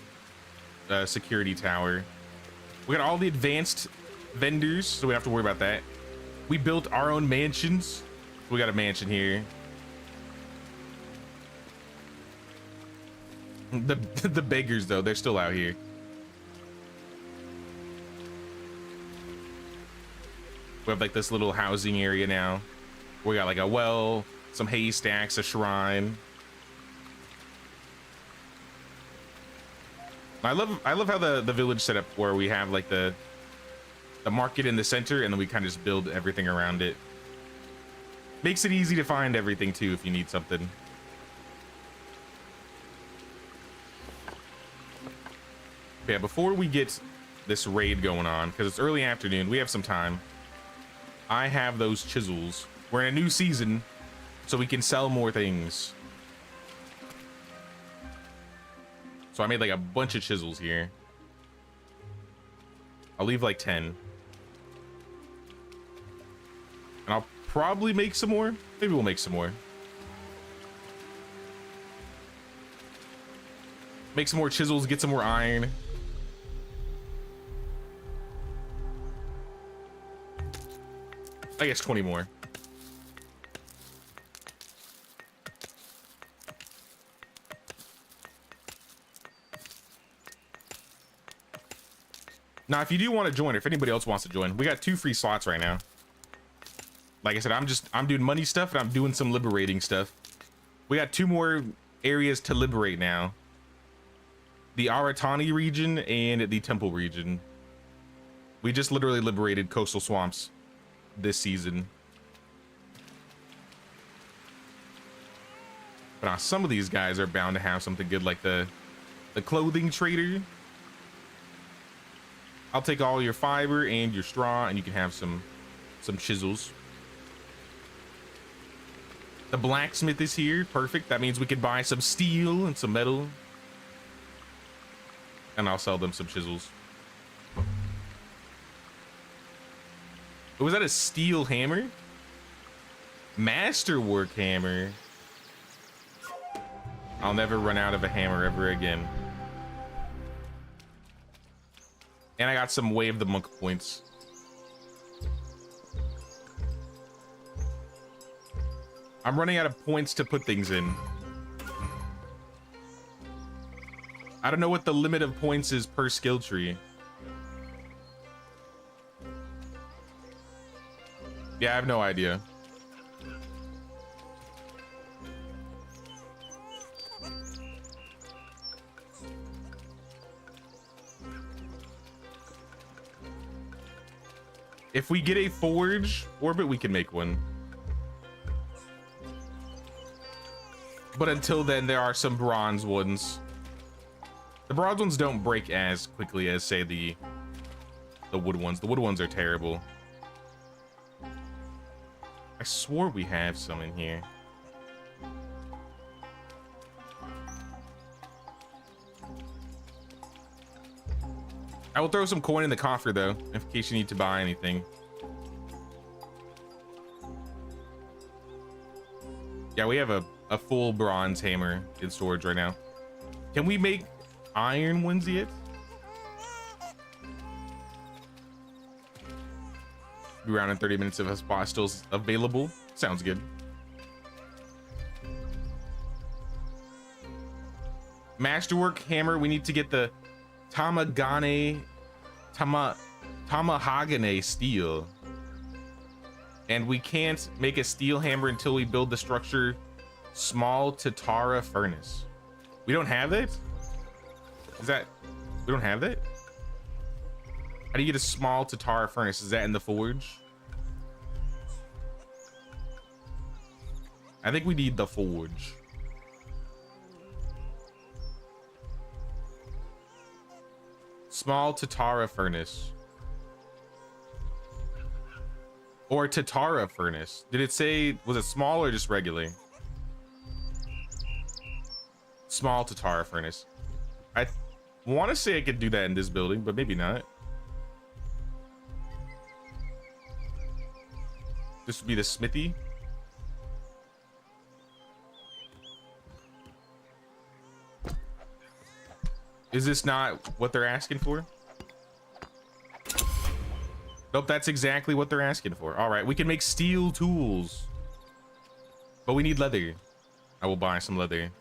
Speaker 1: security tower. We got all the advanced vendors, so we don't have to worry about that. We built our own mansions. We got a mansion here. The beggars, though, they're still out here. We have like this little housing area now. We got like a well, some haystacks, a shrine. I love how the village set up where we have like the market in the center, and then we kind of just build everything around it. Makes it easy to find everything too if you need something. Yeah, before we get this raid going on, because it's early afternoon, we have some time. I have those chisels. We're in a new season, so we can sell more things. So I made like a bunch of chisels here. I'll leave like 10. And I'll probably make some more. Maybe we'll make some more. Make some more chisels, get some more iron. I guess 20 more. Now, if you do want to join, if anybody else wants to join, we got 2 free slots right now. Like I said, I'm doing money stuff and I'm doing some liberating stuff. We got 2 more areas to liberate now. The Aratani region and the Temple region. We just literally liberated coastal swamps this season. But now some of these guys are bound to have something good, like the clothing trader. I'll take all your fiber and your straw, and you can have some chisels. The blacksmith is here. Perfect. That means we can buy some steel and some metal. And I'll sell them some chisels. Was that a steel hammer? Masterwork hammer. I'll never run out of a hammer ever again. And I got some Way of the Monk points. I'm running out of points to put things in. I don't know what the limit of points is per skill tree. Yeah, I have no idea. If we get a forge orbit, we can make one. But until then, there are some bronze ones. The bronze ones don't break as quickly as, say, the wood ones. The wood ones are terrible. I swore we have some in here. I will throw some coin in the coffer, though, in case you need to buy anything. Yeah, we have a full bronze hammer in storage right now. Can we make iron ones yet? Be around in 30 minutes if a spot still available. Sounds good. Masterwork hammer. We need to get the Tamahagane steel. And we can't make a steel hammer until we build the structure small Tatara furnace. We don't have it? We don't have that? How do you get a small Tatara furnace? Is that in the forge? I think we need the forge. Small Tatara furnace. Or Tatara furnace. Did it say, was it small or just regular? Small Tatara furnace. I want to say I could do that in this building, but maybe not. This would be the smithy. Is this not what they're asking for? Nope, that's exactly what they're asking for. All right, we can make steel tools, but we need leather. I will buy some leather.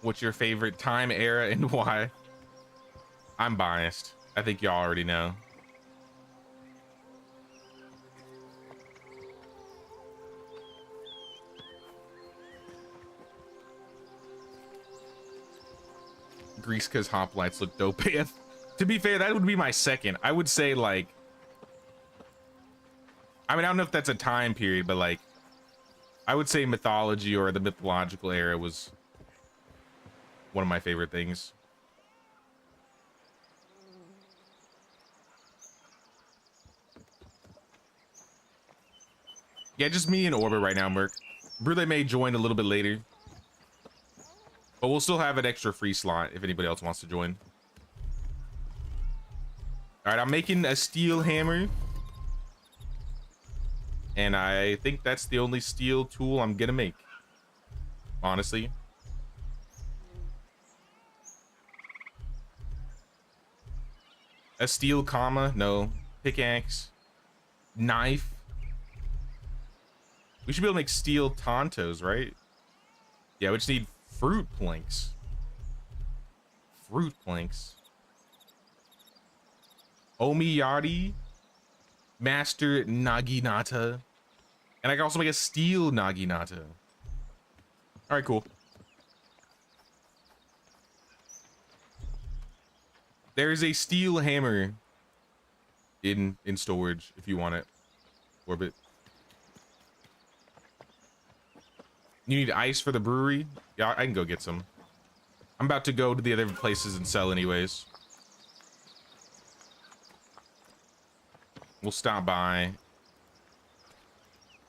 Speaker 1: What's your favorite time era and why? I'm biased. I think y'all already know. Grease because hoplites look dope. To be fair, that would be my second. I would say like, I mean, I don't know if that's a time period, but like, I would say mythology or the mythological era was one of my favorite things. Yeah, just me and Orbit right now, Merc. Brule may join a little bit later, but we'll still have an extra free slot if anybody else wants to join. All right, I'm making a steel hammer, and I think that's the only steel tool I'm gonna make, honestly. A steel comma, no. Pickaxe, knife. We should be able to make steel tontos, right? Yeah, we just need fruit planks. Fruit planks. Omiyari, master naginata, and I can also make a steel naginata. All right, cool. There is a steel hammer in storage if you want it. Orbit. You need ice for the brewery? Yeah, I can go get some. I'm about to go to the other places and sell anyways. We'll stop by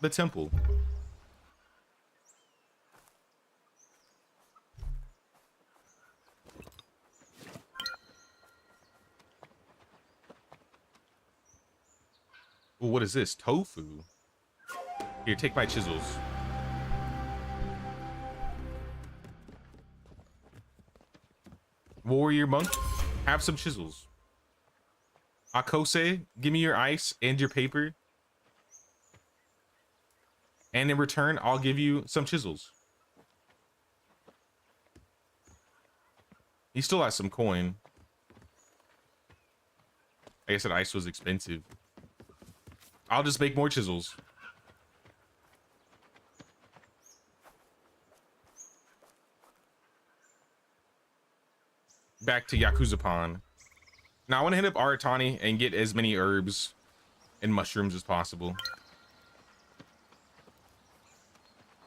Speaker 1: the temple. Ooh, what is this? Tofu? Here, take my chisels. Warrior monk, have some chisels. Akose, give me your ice and your paper. And in return, I'll give you some chisels. He still has some coin. I guess that ice was expensive. I'll just make more chisels. Back to Yakuzapan. Now I want to hit up Aratani and get as many herbs and mushrooms as possible.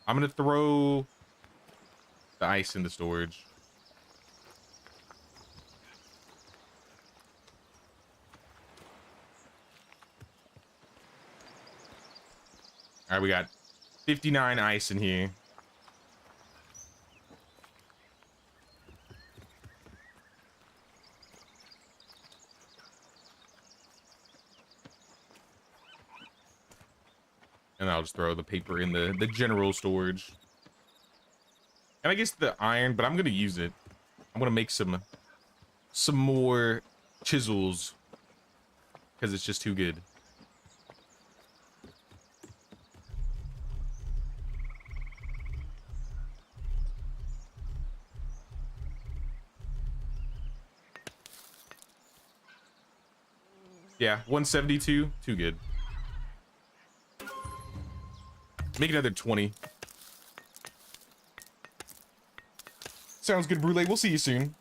Speaker 1: I'm gonna throw the ice into storage. All right, we got 59 ice in here. And I'll just throw the paper in the general storage. And I guess the iron, but I'm gonna use it. I'm gonna make some more chisels because it's just too good. Yeah, 172, too good. Make another 20. Sounds good, Brule. We'll see you soon.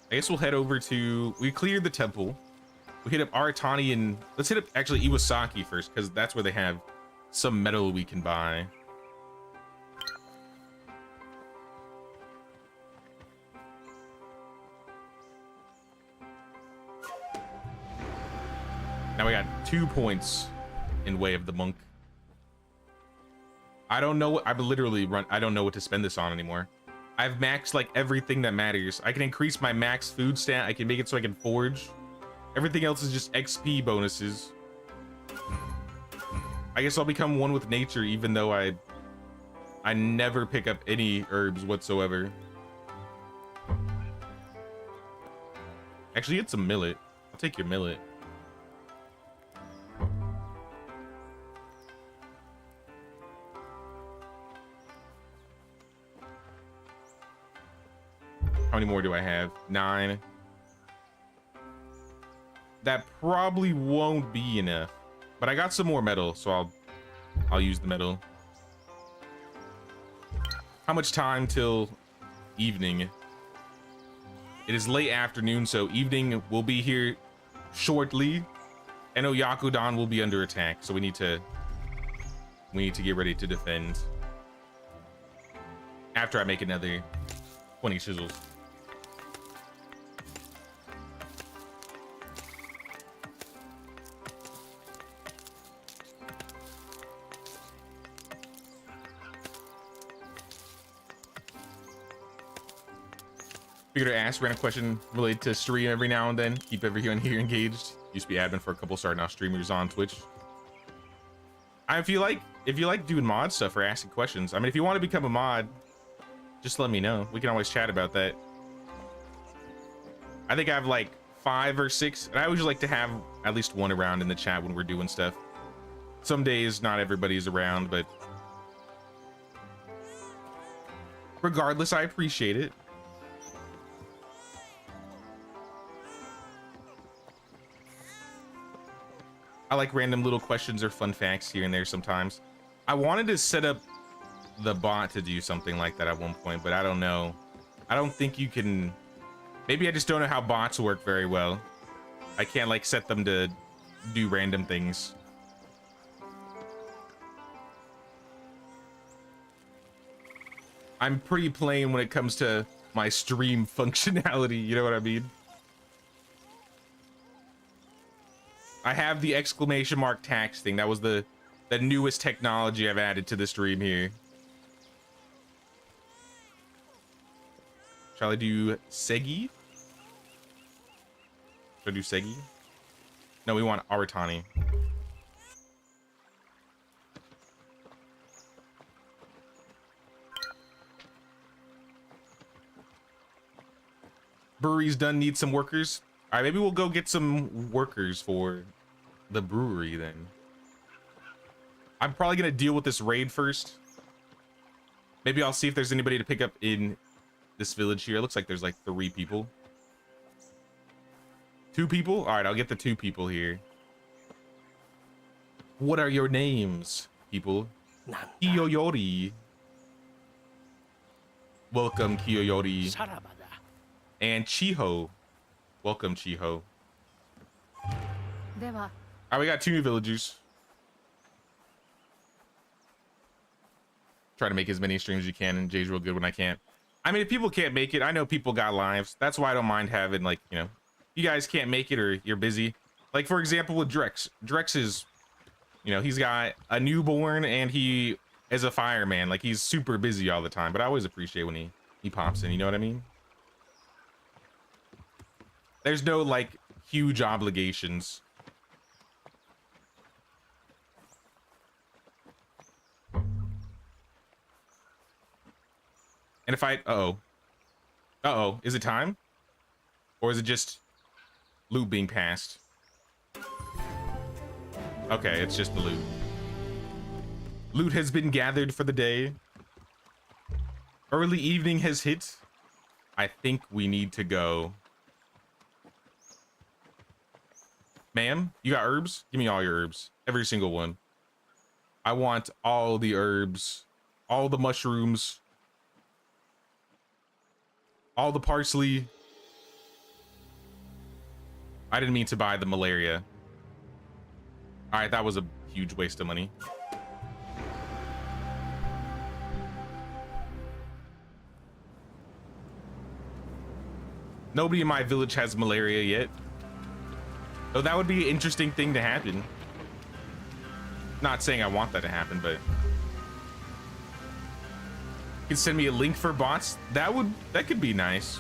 Speaker 1: I guess we'll head over to, we cleared the temple. We hit up Aratani and let's hit up actually Iwasaki first, because that's where they have some metal we can buy. Now we got 2 points in way of the monk. I don't know what I don't know what to spend this on anymore. I've maxed like everything that matters. I can increase my max food stat. I can make it so I can forge. Everything else is just XP bonuses. I guess I'll become one with nature, even though I never pick up any herbs whatsoever. Actually, it's a millet. I'll take your millet. How many more do I have? 9. That probably won't be enough, but I got some more metal, so I'll use the metal. How much time till evening? It is late afternoon, so evening will be here shortly, and O Yakodan will be under attack, so we need to get ready to defend after I make another 20 chisels. Figured to ask random question related to stream every now and then. Keep everyone here engaged. Used to be admin for a couple, starting now streamers on Twitch. If you like doing mod stuff or asking questions, I mean, if you want to become a mod, just let me know. We can always chat about that. I think I have like 5 or 6, and I always like to have at least one around in the chat when we're doing stuff. Some days not everybody's around, but regardless, I appreciate it. I like random little questions or fun facts here and there sometimes. I wanted to set up the bot to do something like that at one point, but I don't know. I don't think you can. Maybe I just don't know how bots work very well. I can't like set them to do random things. I'm pretty plain when it comes to my stream functionality, you know what I mean? I have the exclamation mark tax thing. That was the newest technology I've added to the stream here. Shall I do Segi? Should I do Segi? No, we want Aratani. Brewery's done, need some workers. All right, maybe we'll go get some workers for the brewery then. I'm probably gonna deal with this raid first. Maybe I'll see if there's anybody to pick up in this village here. It looks like there's like 3 people. 2 people? All right, I'll get the 2 people here. What are your names, people? Kiyoyori. Welcome, Kiyoyori. And Chiho. Welcome, Chiho. All right, we got 2 new villagers. Try to make as many streams as you can, and Jay's real good when I can't. I mean, if people can't make it, I know people got lives. That's why I don't mind having, like, you know, you guys can't make it or you're busy. Like, for example, with Drex. Drex is, you know, he's got a newborn and he is a fireman. Like, he's super busy all the time, but I always appreciate when he pops in, you know what I mean? There's no, like, huge obligations. And if I, uh-oh, is it time? Or is it just loot being passed? Okay, it's just the loot. Loot has been gathered for the day. Early evening has hit. I think we need to go. Ma'am, you got herbs? Give me all your herbs. Every single one. I want all the herbs, all the mushrooms, all the parsley. I didn't mean to buy the malaria. All right, that was a huge waste of money. Nobody in my village has malaria yet. So that would be an interesting thing to happen. Not saying I want that to happen, but you can send me a link for bots. That could be nice.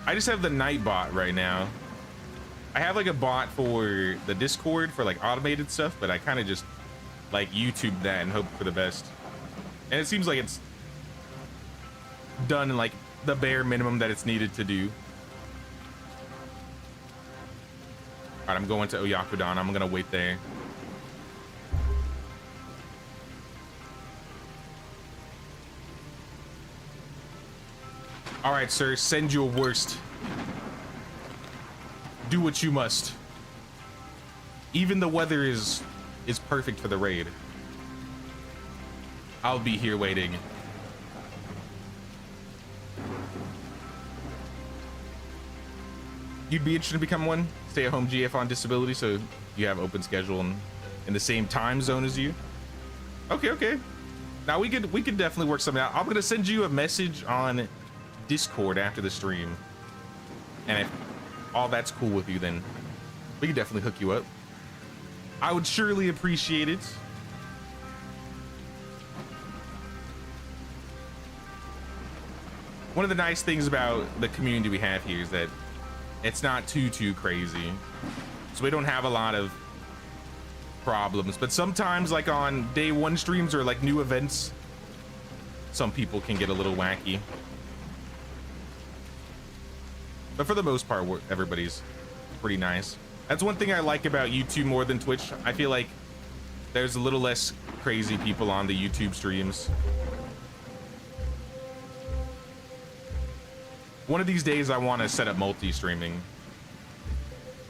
Speaker 1: I just have the night bot right now. I have like a bot for the Discord for like automated stuff, but I kind of just like YouTube that and hope for the best. And it seems like it's done in like the bare minimum that it's needed to do. All right, I'm going to O Yakodan. I'm gonna wait there. All right, sir, send your worst. Do what you must. Even the weather is perfect for the raid. I'll be here waiting. You'd be interested to become one? Stay at home GF on disability, so you have open schedule and in the same time zone as you. Okay. Now we could definitely work something out. I'm gonna send you a message on Discord after the stream, and if all that's cool with you, then we can definitely hook you up. I would surely appreciate it. One of the nice things about the community we have here is that it's not too crazy, so we don't have a lot of problems. But sometimes, like on day one streams or like new events, some people can get a little wacky. But for the most part, everybody's pretty nice. That's one thing I like about YouTube more than Twitch. I feel like there's a little less crazy people on the YouTube streams. One of these days I want to set up multi-streaming,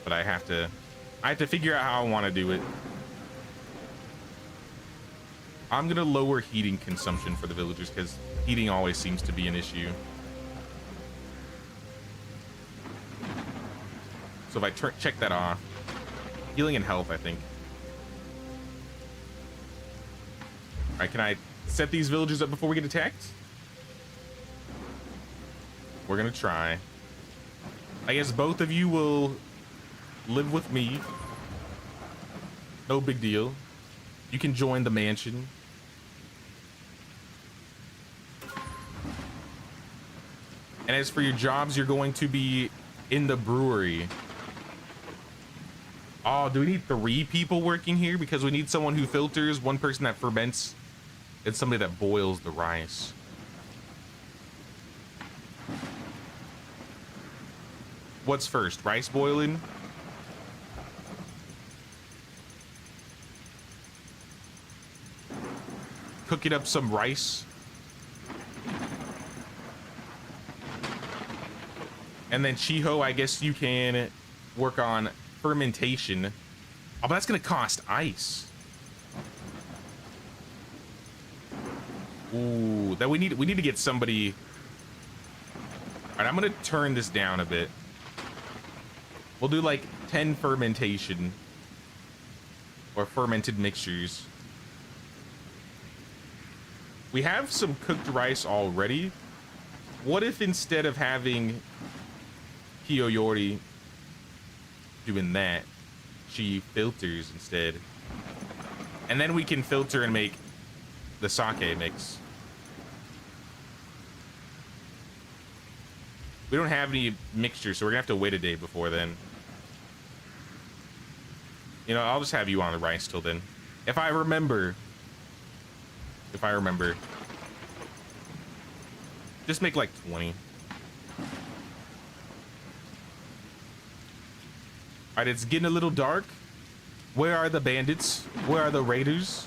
Speaker 1: but I have to figure out how I want to do it. I'm gonna lower heating consumption for the villagers because heating always seems to be an issue. So if I check that off, healing and health, I think. All right, can I set these villagers up before we get attacked? We're gonna try. I guess both of you will live with me. No big deal. You can join the mansion. And as for your jobs, you're going to be in the brewery. Oh, do we need 3 people working here? Because we need someone who filters, one person that ferments, and somebody that boils the rice. What's first? Rice boiling? Cooking up some rice. And then Chiho, I guess you can work on fermentation. Oh, but that's gonna cost ice. Ooh, that we need to get somebody. All right, I'm gonna turn this down a bit. We'll do like 10 fermentation or fermented mixtures. We have some cooked rice already. What if instead of having Kiyoyori doing that, she filters instead? And then we can filter and make the sake mix. We don't have any mixture, so we're gonna have to wait a day before then. You know, I'll just have you on the rice till then. If I remember. Just make like 20. All right, it's getting a little dark. Where are the bandits? Where are the raiders?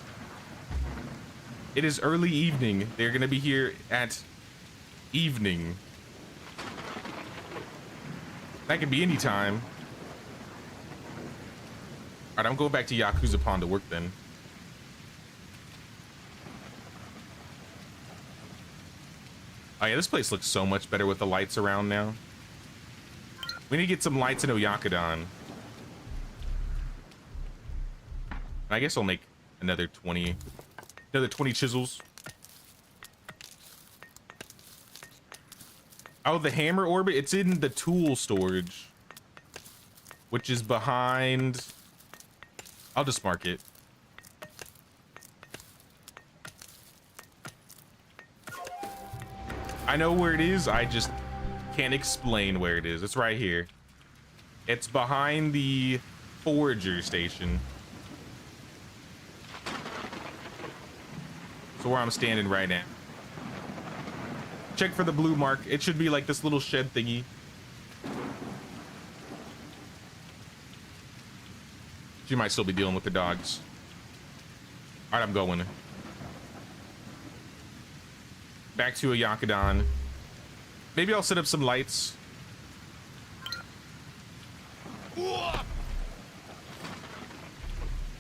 Speaker 1: It is early evening. They're gonna be here at evening. That could be any time. All right, I'm going back to Yakuza Pond to work then. Oh yeah, this place looks so much better with the lights around now. We need to get some lights in O Yakodan. I guess I'll make another 20 chisels. Oh, the hammer orbit, it's in the tool storage, which is behind. I'll just mark it. I know where it is. I just can't explain where it is. It's right here. It's behind the Forager station. So where I'm standing right now. Check for the blue mark. It should be like this little shed thingy. She might still be dealing with the dogs. All right, I'm going. Back to O Yakodan. Maybe I'll set up some lights.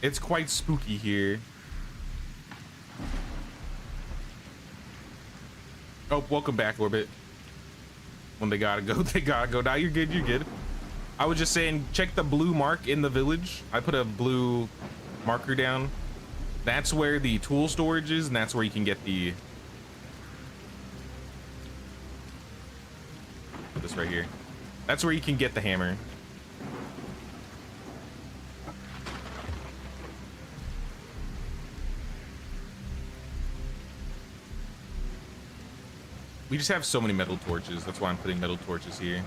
Speaker 1: It's quite spooky here. Oh, welcome back, Orbit. When they gotta go, they gotta go. Now you're good, you're good. I was just saying, check the blue mark in the village. I put a blue marker down. That's where the tool storage is, and that's where you can get the... Put this right here. That's where you can get the hammer. We just have so many metal torches. That's why I'm putting metal torches here.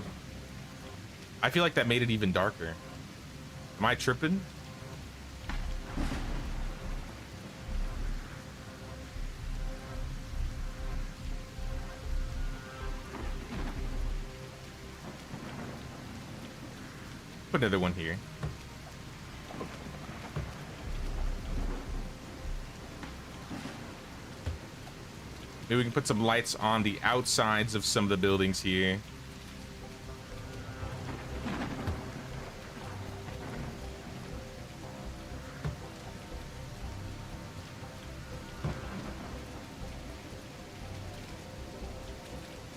Speaker 1: I feel like that made it even darker. Am I tripping? Put another one here. Maybe we can put some lights on the outsides of some of the buildings here.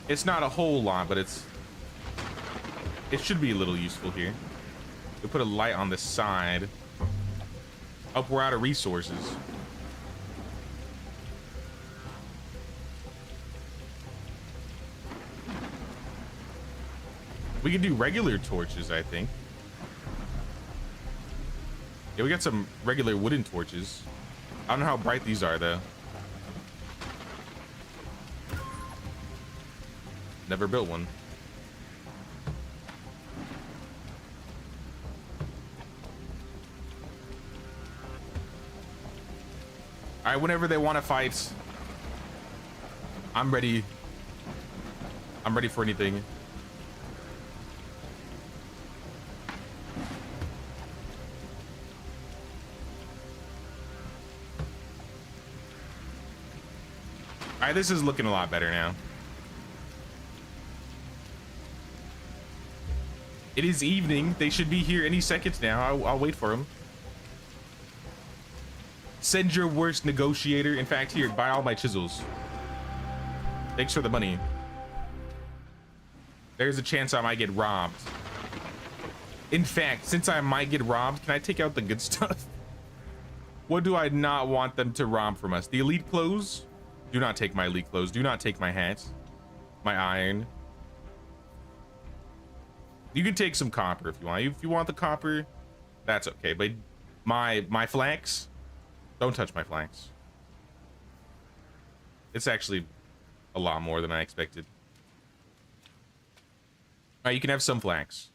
Speaker 1: It's not a whole lot, but it should be a little useful here. We put a light on the side. Oh, we're out of resources. We can do regular torches, I think. Yeah, we got some regular wooden torches. I don't know how bright these are, though. Never built one. All right, whenever they want to fight, I'm ready. I'm ready for anything. All right, this is looking a lot better now. It is evening. They should be here any seconds now. I'll wait for them. Send your worst negotiator. In fact, here, buy all my chisels. Thanks for the money. There's a chance I might get robbed. In fact, since I might get robbed, can I take out the good stuff? What do I not want them to rob from us? The elite clothes? Do not take my elite clothes. Do not take my hat. My iron. You can take some copper if you want. If you want the copper, that's okay. But my flax, don't touch my flax. It's actually a lot more than I expected. All right, you can have some flax,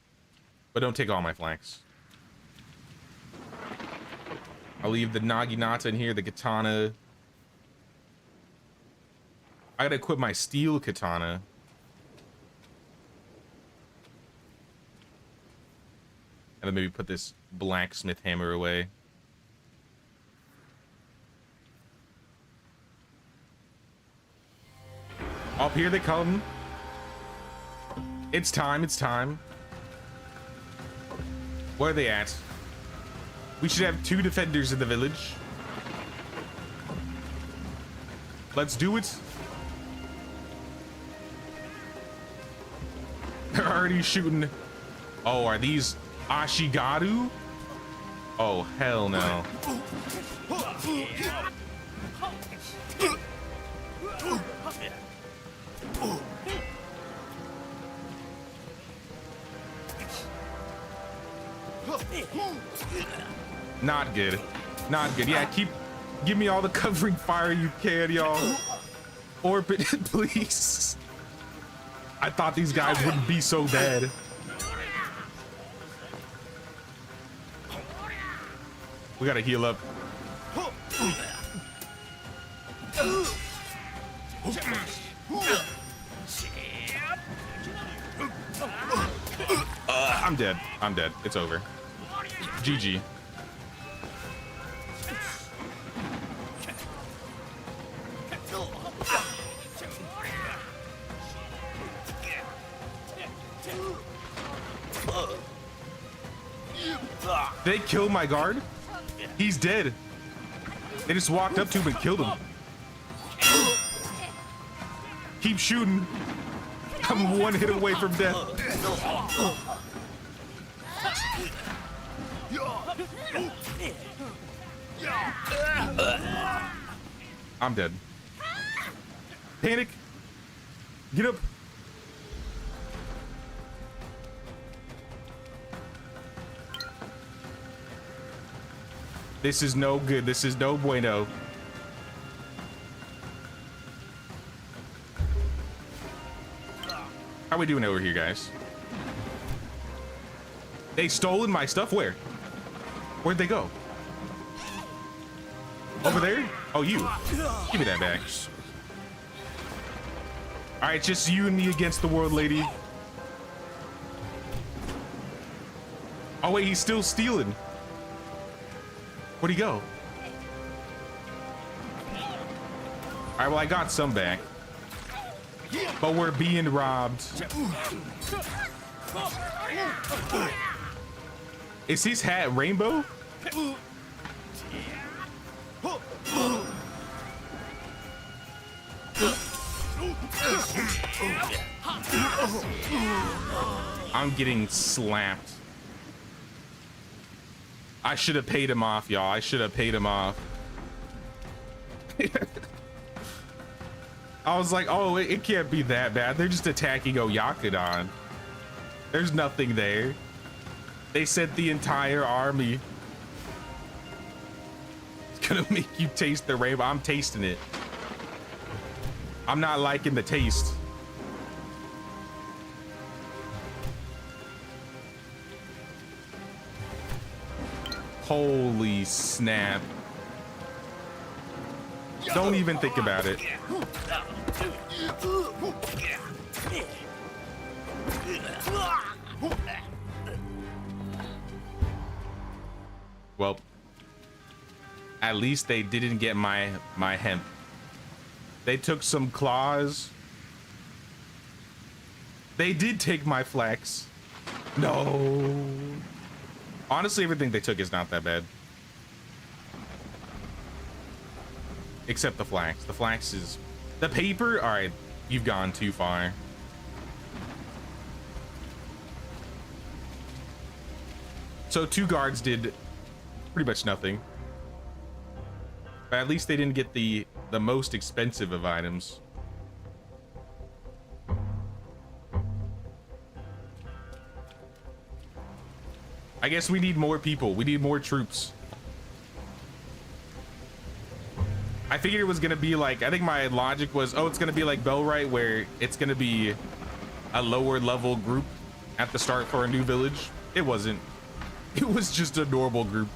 Speaker 1: but don't take all my flax. I'll leave the naginata in here, the katana. I gotta equip my steel katana. And then maybe put this blacksmith hammer away. Up here they come. It's time, it's time. Where are they at? We should have 2 defenders in the village. Let's do it. They're already shooting. Oh, are these Ashigaru? Oh, hell no. Not good. Not good. Yeah, give me all the covering fire you can, y'all. Orbit, please. I thought these guys wouldn't be so bad. We gotta heal up. I'm dead. I'm dead. It's over. GG. They killed my guard? He's dead. They just walked up to him and killed him. Keep shooting. I'm one hit away from death. I'm dead. Panic. Get up. This is no good. This is no bueno. How are we doing over here, guys? They stolen my stuff? Where? Where'd they go? Over there? Oh, you. Give me that back. All right, just you and me against the world, lady. Oh, wait, he's still stealing. Where'd he go? All right, well, I got some back. But we're being robbed. Is his hat rainbow? I'm getting slapped. I should have paid him off, y'all. I should have paid him off. I was like, oh, it can't be that bad. They're just attacking O Yakodan. There's nothing there. They sent the entire army. It's gonna make you taste the rainbow. I'm tasting it. I'm not liking the taste. Holy snap. Don't even think about it. Well, at least they didn't get my hemp. They took some claws. They did take my flax. No. Honestly, everything they took is not that bad. Except the flax. The flax is... The paper? Alright, you've gone too far. So 2 guards did pretty much nothing. But at least they didn't get the most expensive of items. I guess we need more people. We need more troops. I figured it was gonna be like, I think my logic was, oh, it's gonna be like Bellwright, where it's gonna be a lower level group at the start for a new village. It wasn't. It was just a normal group.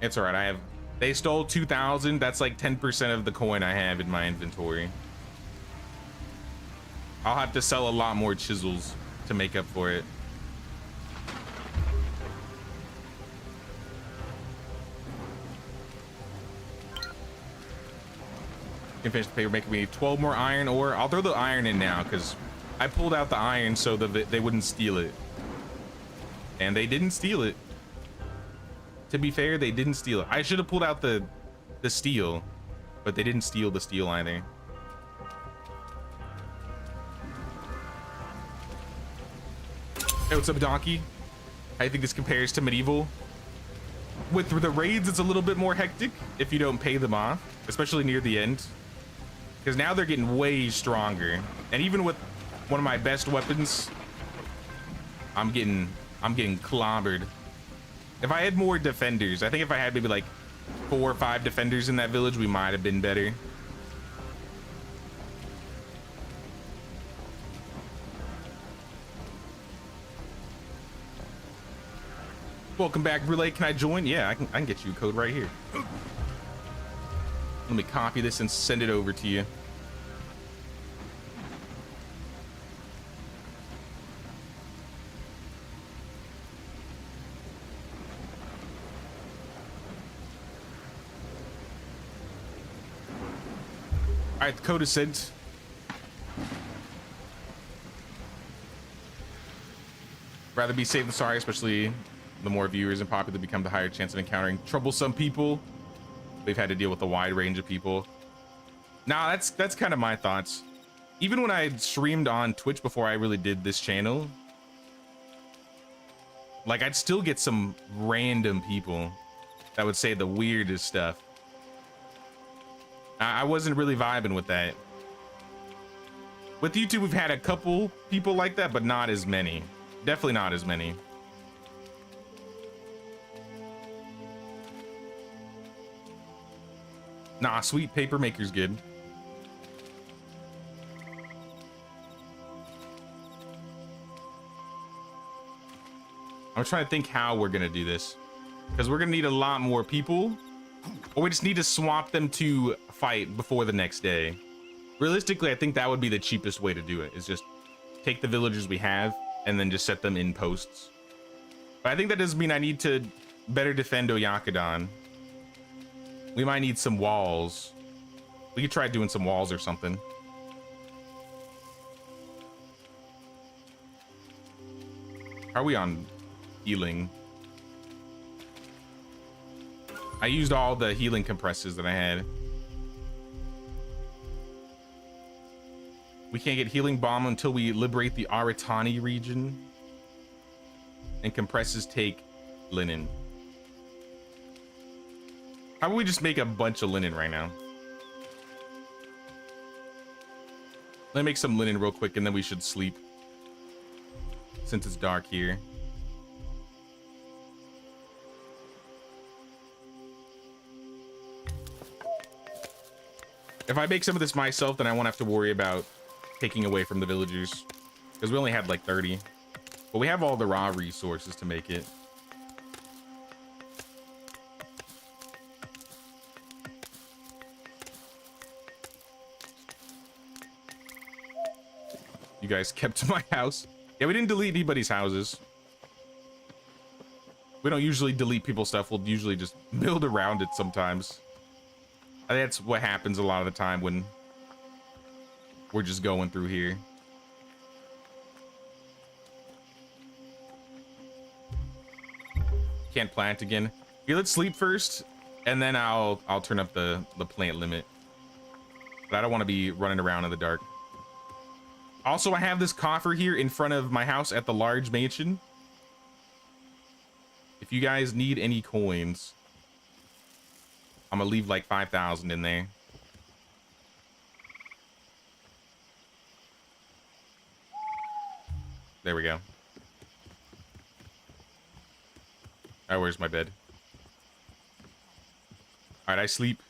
Speaker 1: It's all right. They stole 2,000. That's like 10% of the coin I have in my inventory. I'll have to sell a lot more chisels to make up for it. Can finish the paper, making me 12 more iron ore. I'll throw the iron in now because I pulled out the iron so that they wouldn't steal it. And they didn't steal it. To be fair, they didn't steal it. I should have pulled out the steel, but they didn't steal the steel either. Hey, what's up, Donkey? I think this compares to medieval. With the raids, it's a little bit more hectic if you don't pay them off, especially near the end. Because now they're getting way stronger. And even with one of my best weapons, I'm getting clobbered. If I had more defenders, I think if I had maybe like 4 or 5 defenders in that village, we might have been better. Welcome back, Relay. Can I join? Yeah, I can get you a code right here. Let me copy this and send it over to you. All right, the code is sent. Rather be safe than sorry, especially the more viewers and popular become, the higher chance of encountering troublesome people. We've had to deal with a wide range of people. Nah, that's kind of my thoughts. Even when I streamed on Twitch before I really did this channel, like I'd still get some random people that would say the weirdest stuff. I wasn't really vibing with that. With YouTube, we've had a couple people like that, but not as many. Definitely not as many. Nah, sweet paper maker's good. I'm trying to think how we're gonna do this, because we're gonna need a lot more people, or we just need to swap them to fight before the next day. Realistically, I think that would be the cheapest way to do it, is just take the villagers we have and then just set them in posts. But I think that does mean I need to better defend O Yakodan. We might need some walls. We could try doing some walls or something. How are we on healing? I used all the healing compresses that I had. We can't get healing bomb until we liberate the Aratani region. And compresses take linen. How about we just make a bunch of linen right now? Let me make some linen real quick and then we should sleep, since it's dark here. If I make some of this myself, then I won't have to worry about taking away from the villagers, because we only had like 30, but we have all the raw resources to make it. You guys kept my house. Yeah, we didn't delete anybody's houses. We don't usually delete people's stuff. We'll usually just build around it sometimes. I think that's what happens a lot of the time when we're just going through here. Can't plant again. Here, let's sleep first, and then I'll turn up the plant limit. But I don't want to be running around in the dark. Also, I have this coffer here in front of my house at the large mansion. If you guys need any coins, I'm gonna leave like 5,000 in there. There we go. All right, where's my bed? All right, I sleep.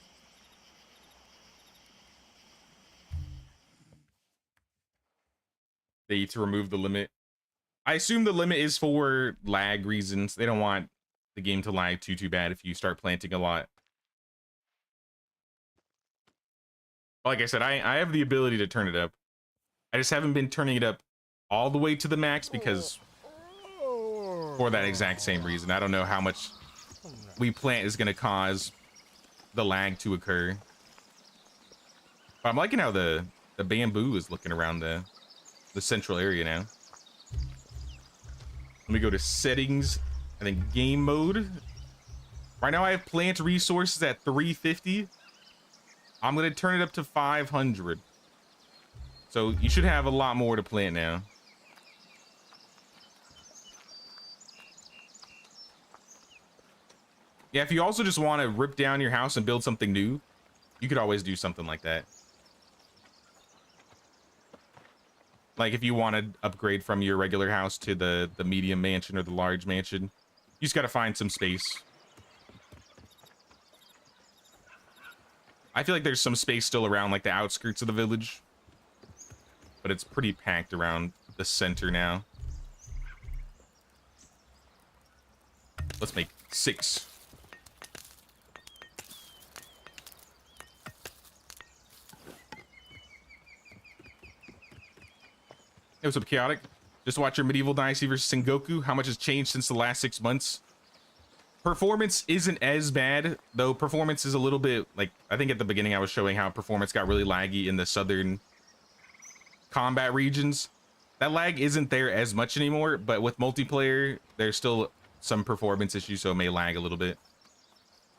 Speaker 1: They need to remove the limit. I assume the limit is for lag reasons. They don't want the game to lag too bad if you start planting a lot. Like I said, I have the ability to turn it up. I just haven't been turning it up all the way to the max because for that exact same reason. I don't know how much we plant is going to cause the lag to occur. But I'm liking how the bamboo is looking around the central area now. Let me go to settings and then game mode. Right now I have plant resources at 350. I'm going to turn it up to 500. So you should have a lot more to plant now. Yeah, if you also just want to rip down your house and build something new, you could always do something like that. Like if you want to upgrade from your regular house to the medium mansion or the large mansion, you just got to find some space. I feel like there's some space still around like the outskirts of the village, but it's pretty packed around the center now. Let's make 6. Hey, what's up, Chaotic? Just watch your Medieval Dynasty versus Sengoku. How much has changed since the last 6 months? Performance isn't as bad, though. Performance is a little bit, like, I think at the beginning I was showing how performance got really laggy in the southern combat regions. That lag isn't there as much anymore, but with multiplayer, there's still some performance issues, so it may lag a little bit.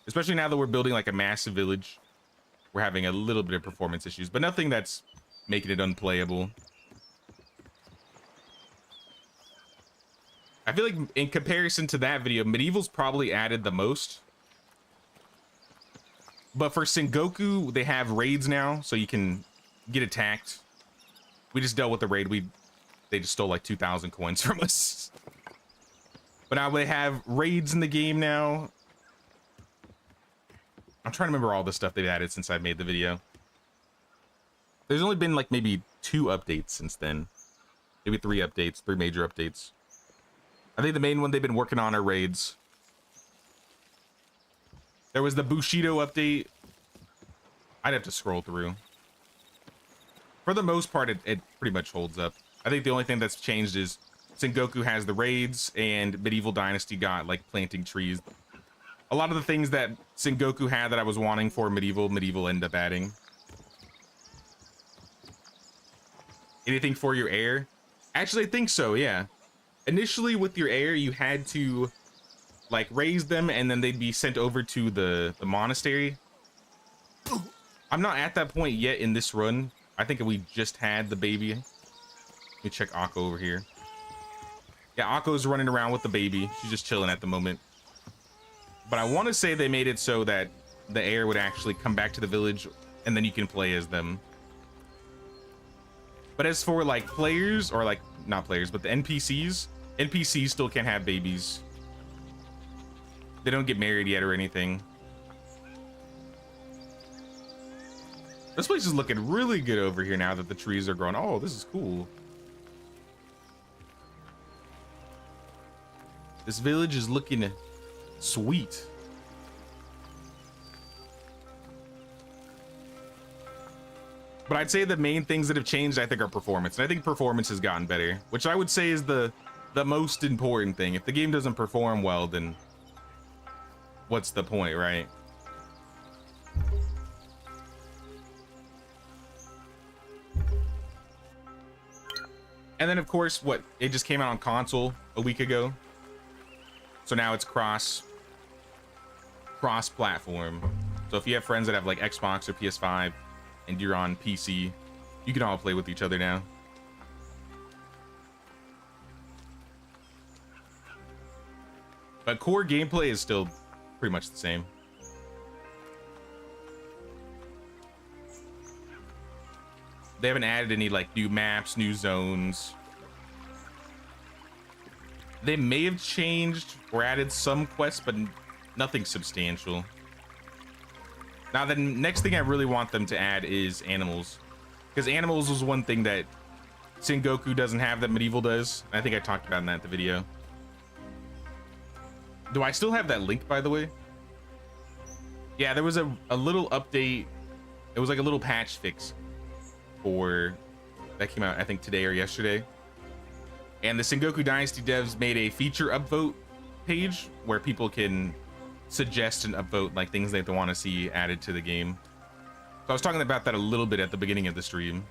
Speaker 1: Especially now that we're building like a massive village, we're having a little bit of performance issues, but nothing that's making it unplayable. I feel like in comparison to that video, Medieval's probably added the most. But for Sengoku, they have raids now, so you can get attacked. We just dealt with the raid. They just stole like 2,000 coins from us. But now they have raids in the game now. I'm trying to remember all the stuff they've added since I made the video. There's only been like maybe 2 updates since then. Maybe 3 updates, 3 major updates. I think the main one they've been working on are raids. There was the Bushido update. I'd have to scroll through. For the most part, it pretty much holds up. I think the only thing that's changed is Sengoku has the raids and Medieval Dynasty got like planting trees. A lot of the things that Sengoku had that I was wanting for Medieval ended up adding. Anything for your heir? Actually, I think so, yeah. Initially with your heir, you had to like raise them and then they'd be sent over to the monastery. I'm not at that point yet in this run. I think we just had the baby. Let me check Akko over here. Yeah, Akko's running around with the baby. She's just chilling at the moment. But I want to say they made it so that the heir would actually come back to the village and then you can play as them. But as for like players, or like not players, but the NPCs still can't have babies. They don't get married yet or anything. This place is looking really good over here now that the trees are growing. Oh, this is cool. This village is looking sweet. But I'd say the main things that have changed, I think, are performance. And I think performance has gotten better, which I would say is the most important thing. If the game doesn't perform well, then what's the point, right? And then, of course, it just came out on console a week ago. So now it's cross-platform. So if you have friends that have like Xbox or PS5 and you're on PC, you can all play with each other now. But core gameplay is still pretty much the same. They haven't added any like new maps, new zones. They may have changed or added some quests, but nothing substantial. Now, the next thing I really want them to add is animals, because animals was one thing that Sengoku doesn't have that Medieval does. I think I talked about in that in the video. Do I still have that link, by the way? Yeah, there was a little update. It was like a little patch fix that came out, I think, today or yesterday. And the Sengoku Dynasty devs made a feature upvote page where people can suggest and upvote like things that they want to see added to the game. So I was talking about that a little bit at the beginning of the stream.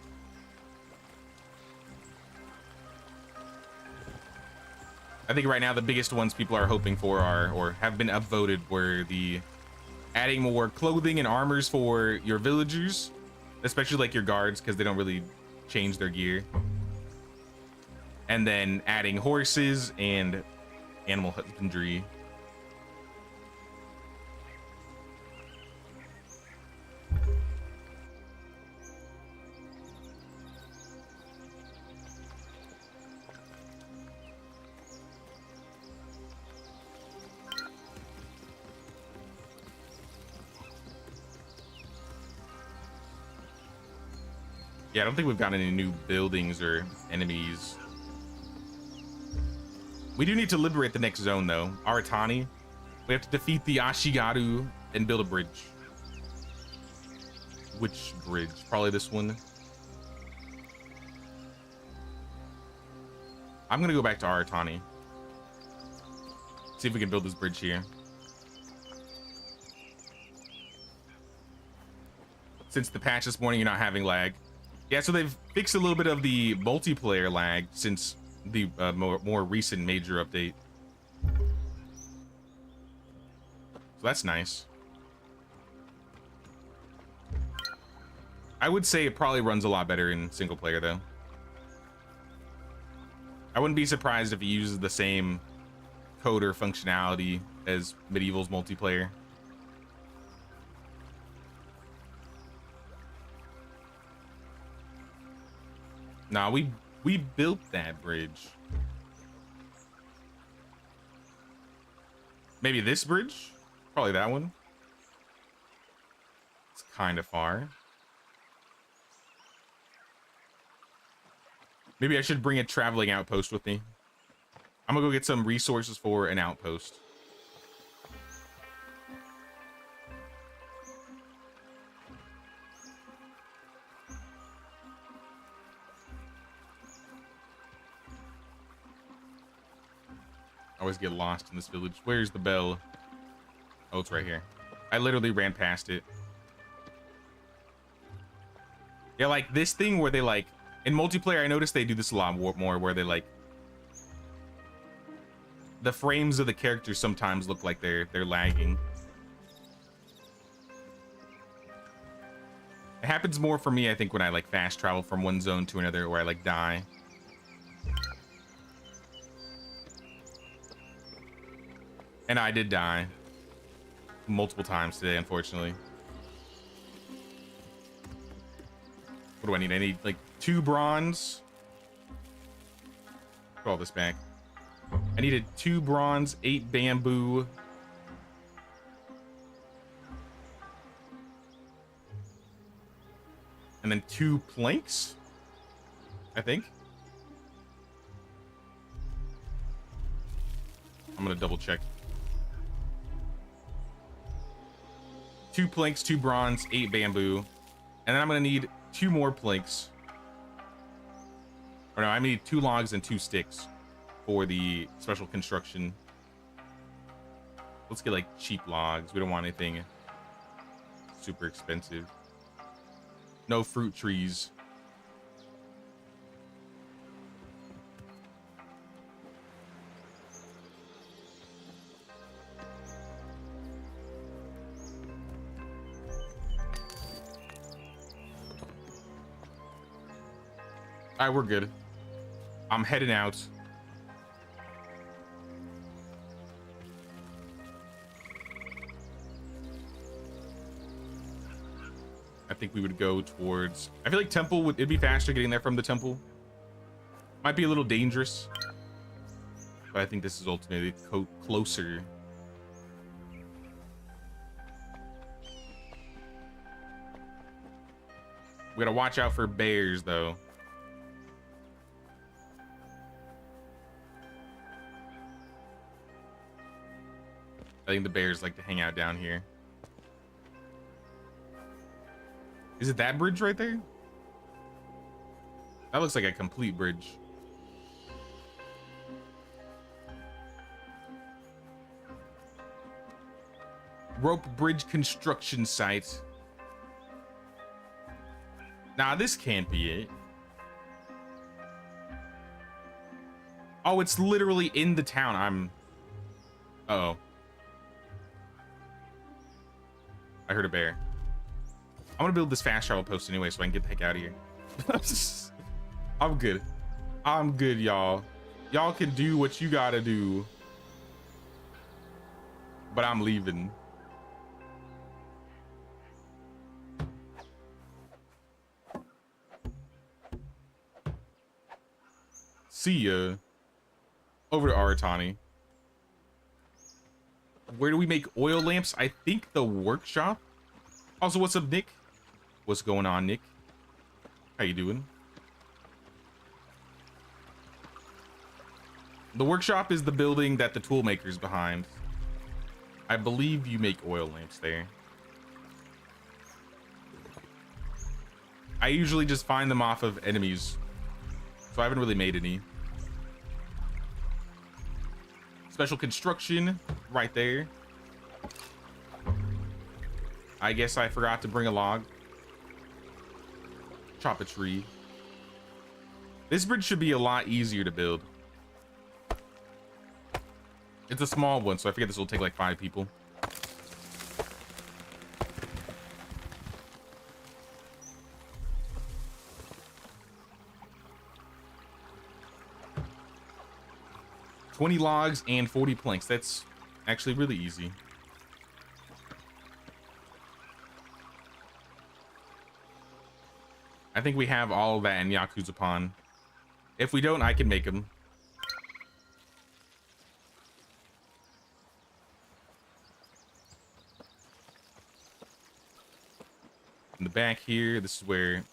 Speaker 1: I think right now the biggest ones people are hoping for are, or have been upvoted, were the adding more clothing and armors for your villagers, especially like your guards, because they don't really change their gear. And then adding horses and animal husbandry. Yeah, I don't think we've got any new buildings or enemies. We do need to liberate the next zone, though. Aratani. We have to defeat the Ashigaru and build a bridge. Which bridge? Probably this one. I'm gonna go back to Aratani. See if we can build this bridge here. Since the patch this morning, you're not having lag. Yeah, so they've fixed a little bit of the multiplayer lag since the more recent major update. So that's nice. I would say it probably runs a lot better in single player, though. I wouldn't be surprised if it uses the same code or functionality as Medieval's multiplayer. Nah, we built that bridge. Maybe this bridge? Probably that one. It's kind of far. Maybe I should bring a traveling outpost with me. I'm gonna go get some resources for an outpost. I always get lost in this village. Where's the bell? Oh, it's right here. I literally ran past it. Yeah, like this thing where they like, in multiplayer, I noticed they do this a lot more where they like, the frames of the characters sometimes look like they're lagging. It happens more for me, I think, when I like fast travel from one zone to another, or I like die. And I did die multiple times today, unfortunately. What do I need? I need like 2 bronze. Put all this back. I needed 2 bronze, 8 bamboo. And then 2 planks, I think. I'm gonna double check. 2 planks, 2 bronze, 8 bamboo. And then I'm gonna need 2 more planks. Or no, I need 2 logs and 2 sticks for the special construction. Let's get like cheap logs. We don't want anything super expensive. No fruit trees. All right, we're good. I'm heading out. I think we would go towards, I feel like temple would, it'd be faster getting there from the temple. Might be a little dangerous, but I think this is ultimately closer. We gotta watch out for bears, though. I think the bears like to hang out down here. Is it that bridge right there? That looks like a complete bridge. Rope bridge construction site. Nah, this can't be it. Oh, it's literally in the town. Uh-oh. I heard a bear. I'm gonna build this fast travel post anyway so I can get the heck out of here. I'm good. I'm good, y'all. Y'all can do what you gotta do. But I'm leaving. See ya. Over to Aratani. Where do we make oil lamps? I think the workshop. Also, what's up, Nick? What's going on, Nick? How you doing? The workshop is the building that the tool maker's behind. I believe you make oil lamps there. I usually just find them off of enemies, so I haven't really made any. Special construction right there. I guess I forgot to bring a log. Chop a tree. This bridge should be a lot easier to build. It's a small one, so I figure this will take like 5 people. $20 logs and 40 planks. That's actually really easy. I think we have all of that in Yakuza Pond. If we don't, I can make them. In the back here, this is where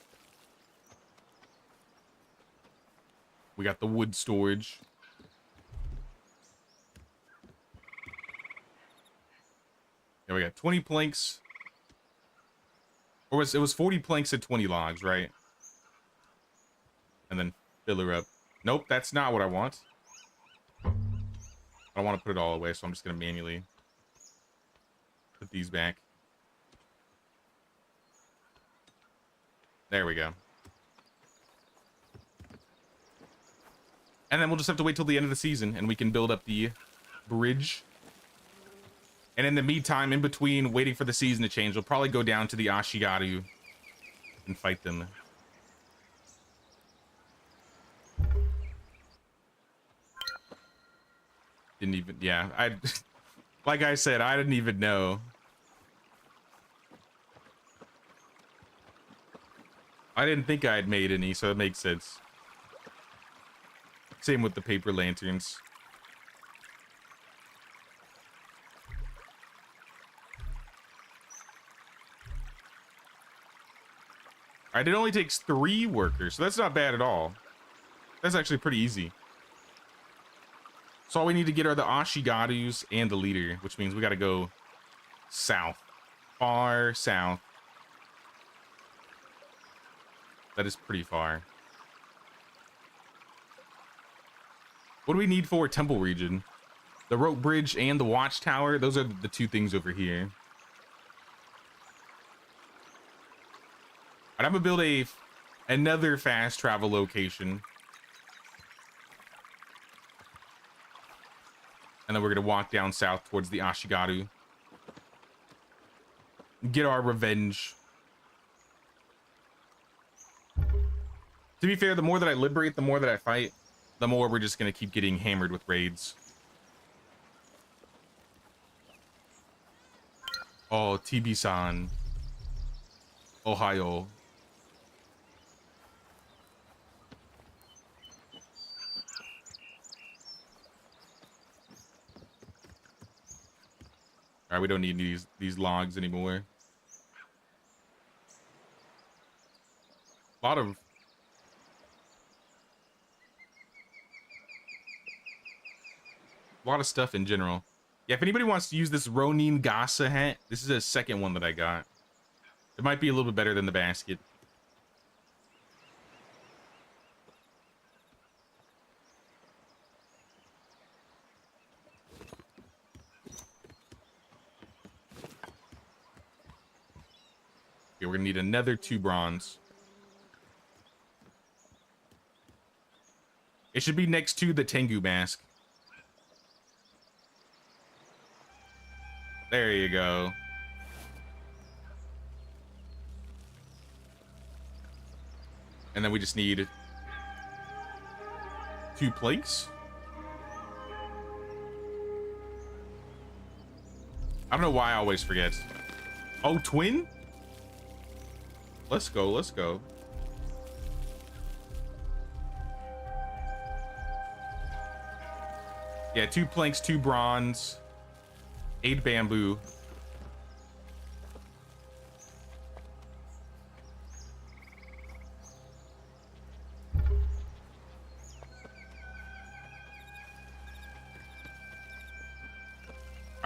Speaker 1: we got the wood storage. Yeah, we got 20 planks. Or it was 40 planks and 20 logs, right? And then fill her up. Nope, that's not what I want. I don't want to put it all away, so I'm just going to manually put these back. There we go. And then we'll just have to wait till the end of the season, and we can build up the bridge. And in the meantime, in between waiting for the season to change, we'll probably go down to the Ashigaru and fight them. Didn't even, yeah, like I said, I didn't even know. I didn't think I had made any, so it makes sense. Same with the paper lanterns. Alright, it only takes 3 workers, so that's not bad at all. That's actually pretty easy. So all we need to get are the Ashigarus and the leader, which means we gotta go south. Far south. That is pretty far. What do we need for Temple region? The rope bridge and the watchtower, those are the 2 things over here. And I'm gonna build another fast travel location. And then we're gonna walk down south towards the Ashigaru. Get our revenge. To be fair, the more that I liberate, the more that I fight, the more we're just gonna keep getting hammered with raids. Oh, TB-san. Ohio. Alright, we don't need these logs anymore. A lot of stuff in general. Yeah, if anybody wants to use this Ronin Gasa hat, this is a second one that I got. It might be a little bit better than the basket. Okay, we're gonna need another 2 bronze. It should be next to the Tengu mask. There you go. And then we just need 2 planks. I don't know why I always forget. Oh, twin? Let's go, let's go. Yeah, 2 planks, 2 bronze, 8 bamboo.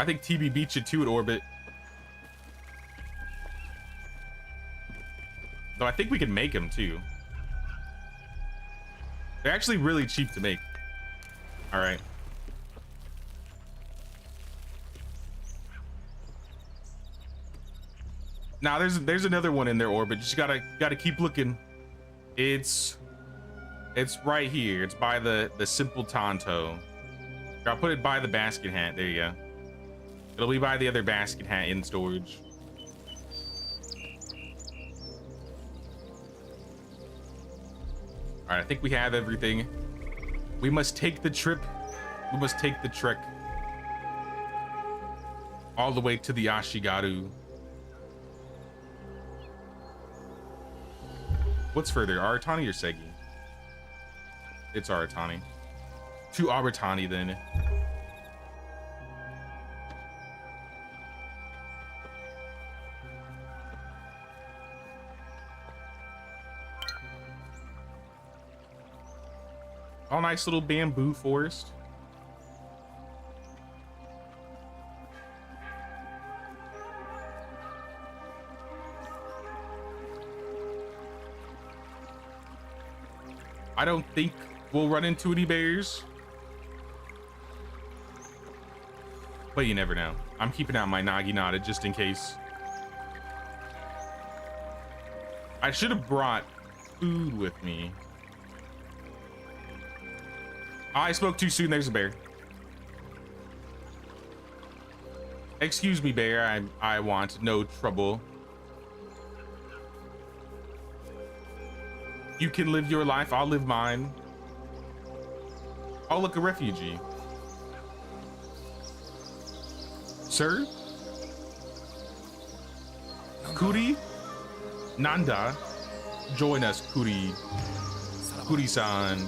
Speaker 1: I think TB beats you to an orbit. Though I think we can make them too. They're actually really cheap to make. All right. Now there's another one in their orbit. Just gotta keep looking. It's right here. It's by the simple Tonto. I'll put it by the basket hat. There you go. It'll be by the other basket hat in storage. All right, I think we have everything. We must take the trip. We must take the trek all the way to the Ashigaru. What's further, Aratani or Segi? It's Aratani. To Aratani then. Oh, nice little bamboo forest. I don't think we'll run into any bears, but you never know. I'm keeping out my Naginata just in case. I should have brought food with me. I spoke too soon. There's a bear. Excuse me, bear. I want no trouble. You can live your life, I'll live mine. Oh, look, a refugee. Sir? Kuri? Nanda? Join us, Kuri. Kuri-san.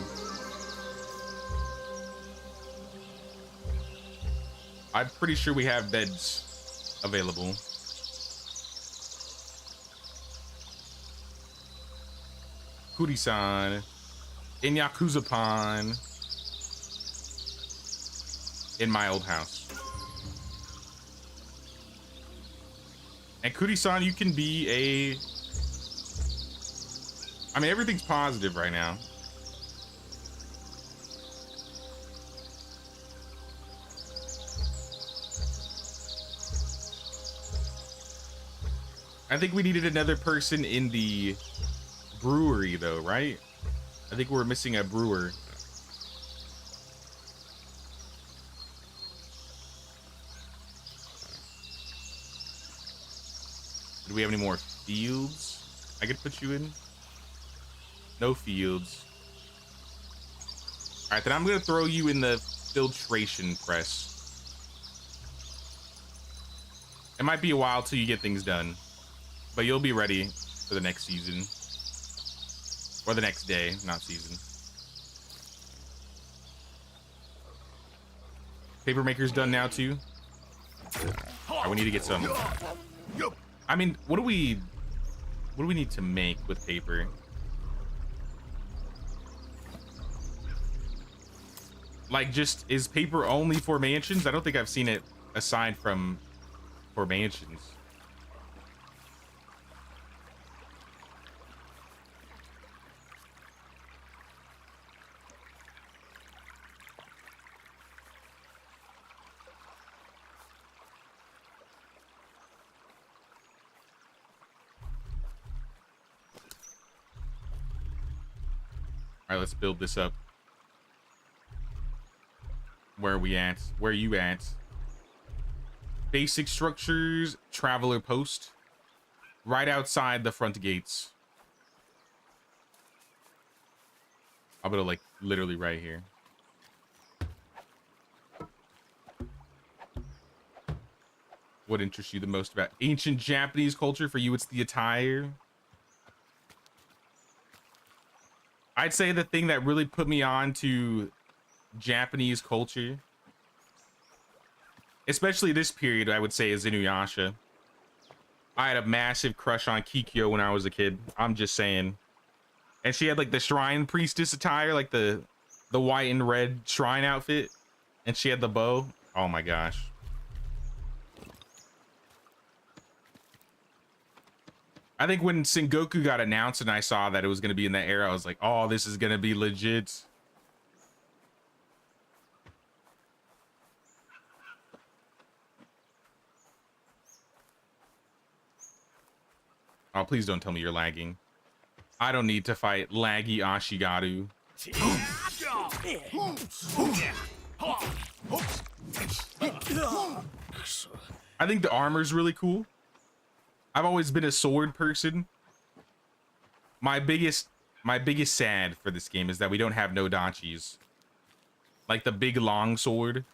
Speaker 1: I'm pretty sure we have beds available. Kuri-san, in Yakuza-pan, in my old house. And Kuri-san, you can be a... I mean, everything's positive right now. I think we needed another person in the brewery though, right? I think we're missing a brewer. Do we have any more fields I could put you in? No fields. All right, then I'm gonna throw you in the filtration press. It might be a while till you get things done, but you'll be ready for the next season. Or the next day, not season. Papermaker's done now too. All right, we need to get some. I mean, what do we need to make with paper? Like, just is paper only for mansions? I don't think I've seen it aside from for mansions. All right, let's build this up. Where are we at? Where are you at? Basic structures, traveler post. Right outside the front gates. I'll put it like literally right here. What interests you the most about ancient Japanese culture? For you, it's the attire. I'd say the thing that really put me on to Japanese culture, especially this period, I would say, is Inuyasha. I had a massive crush on Kikyo when I was a kid. I'm just saying. And she had like the shrine priestess attire, like the white and red shrine outfit, and she had the bow. Oh my gosh. I think when Sengoku got announced and I saw that it was going to be in that era, I was like, oh, this is going to be legit. Oh, please don't tell me you're lagging. I don't need to fight laggy Ashigaru. I think the armor's really cool. I've always been a sword person. My biggest sad for this game is that we don't have no dachis. Like the big long sword.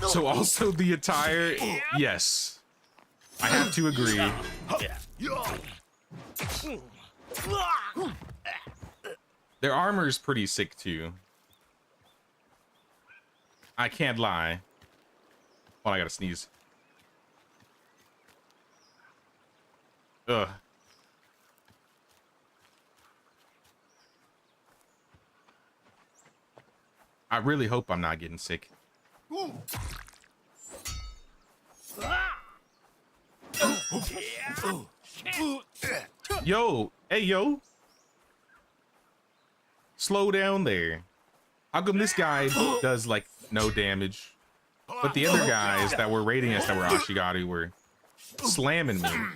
Speaker 1: So also the attire, yes. I have to agree. Their armor is pretty sick too. I can't lie. Oh, I gotta sneeze. Ugh. I really hope I'm not getting sick. Yo, hey, yo. Slow down there. How come this guy does like no damage? But the other guys that were raiding us that were Ashigaru were slamming me. Alright,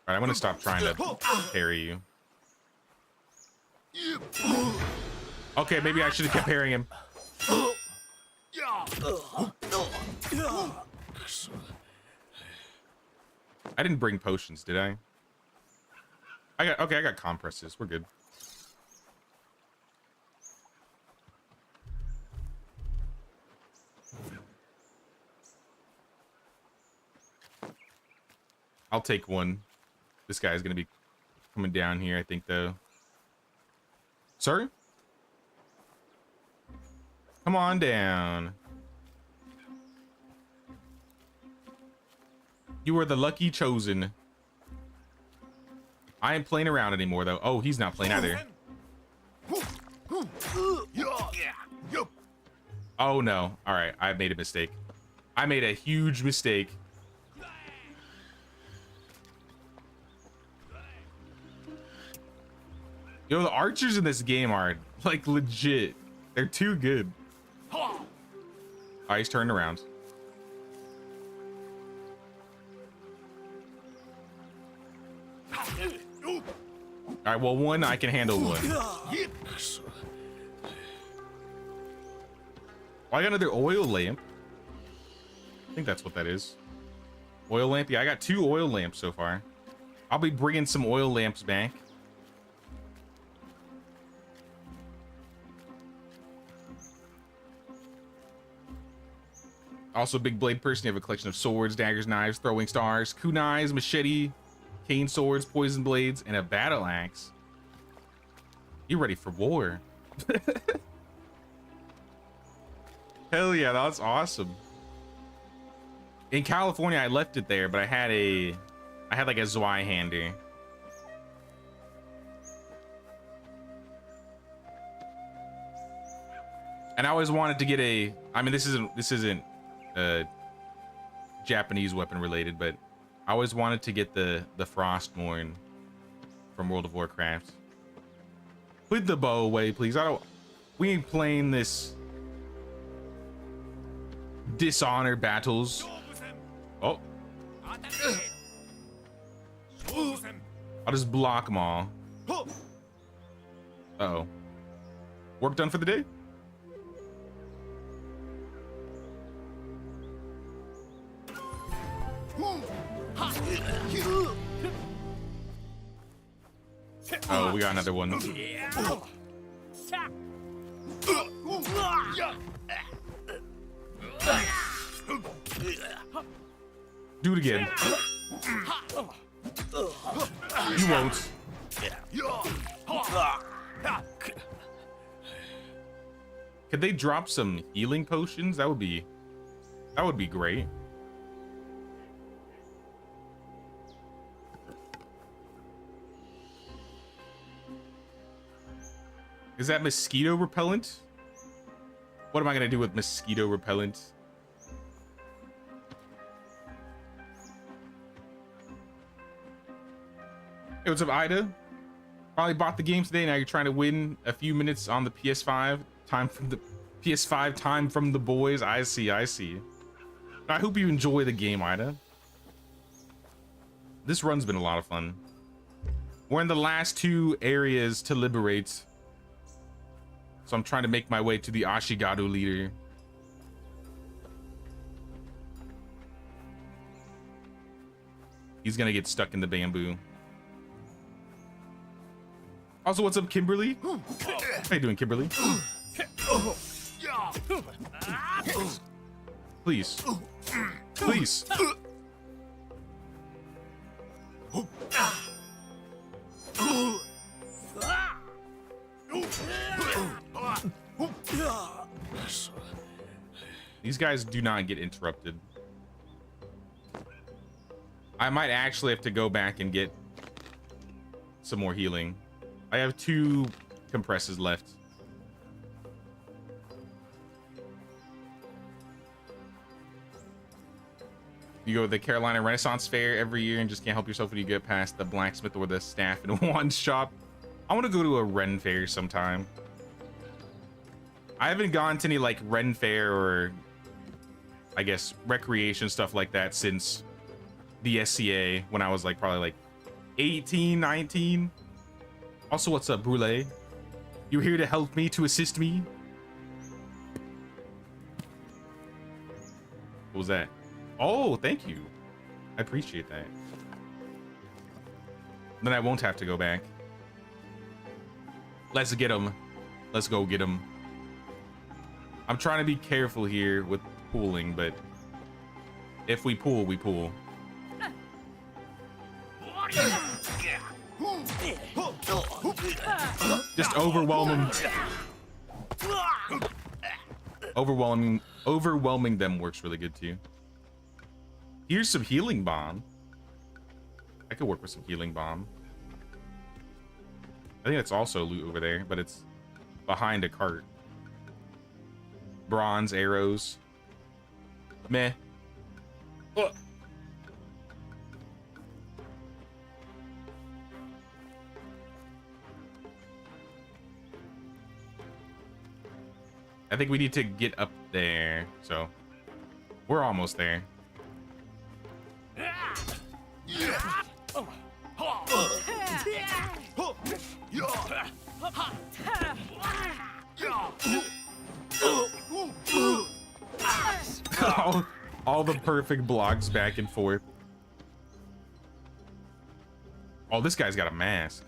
Speaker 1: I'm gonna stop trying to parry you. Okay, maybe I should have kept parrying him. I didn't bring potions, did I? I got compresses. We're good. I'll take one. This guy's gonna be coming down here, I think, though. Sir? Come on down. You are the lucky chosen. I ain't playing around anymore, though. Oh, he's not playing either. Oh, no. All right, I made a mistake. I made a huge mistake. Yo, the archers in this game are, like, legit. They're too good. Oh, he's turned around. All right, well, one, I can handle one. Oh, I got another oil lamp. I think that's what that is. Oil lamp? Yeah, I got 2 oil lamps so far. I'll be bringing some oil lamps back. Also, big blade person, you have a collection of swords, daggers, knives, throwing stars, kunais, machete, cane swords, poison blades, and a battle axe. You ready for war? Hell yeah, that's awesome. In California, I left it there, but I had like a Zweihander. And I always wanted to get a, I mean, this isn't Japanese weapon related, but I always wanted to get the Frostmourne from World of Warcraft. Put the bow away, please. We ain't playing this Dishonor battles. Oh. I'll just block them all. Uh-oh. Work done for the day? Oh, we got another one. Do it again. You won't. Could they drop some healing potions? That would be great. Is that mosquito repellent? What am I gonna do with mosquito repellent? Hey, what's up, Ida? Probably bought the game today. Now you're trying to win a few minutes on the PS5. Time from the PS5. Time from the boys. I see. I see. I hope you enjoy the game, Ida. This run's been a lot of fun. We're in the last 2 areas to liberate. So I'm trying to make my way to the Ashigaru leader. He's gonna get stuck in the bamboo. Also, what's up, Kimberly? How you doing, Kimberly? Please. Please. These guys do not get interrupted. I might actually have to go back and get some more healing. I have 2 compresses left. You go to the Carolina Renaissance Fair every year and just can't help yourself when you get past the blacksmith or the staff in one shop. I want to go to a Ren Fair sometime. I haven't gone to any like Ren Fair or I guess recreation stuff like that since the SCA when I was like probably like 18, 19. Also, what's up, Brule? You here to help me, to assist me? What was that? Oh, thank you. I appreciate that. Then I won't have to go back. Let's get him. Let's go get him. I'm trying to be careful here with pooling, but if we pool, we pool. Just overwhelm them. Overwhelming them works really good too. Here's some healing bomb. I could work with some healing bomb. I think that's also loot over there, but it's behind a cart. Bronze arrows. Meh. Ugh. I think we need to get up there, so we're almost there. all the perfect blocks back and forth. Oh, this guy's got a mask.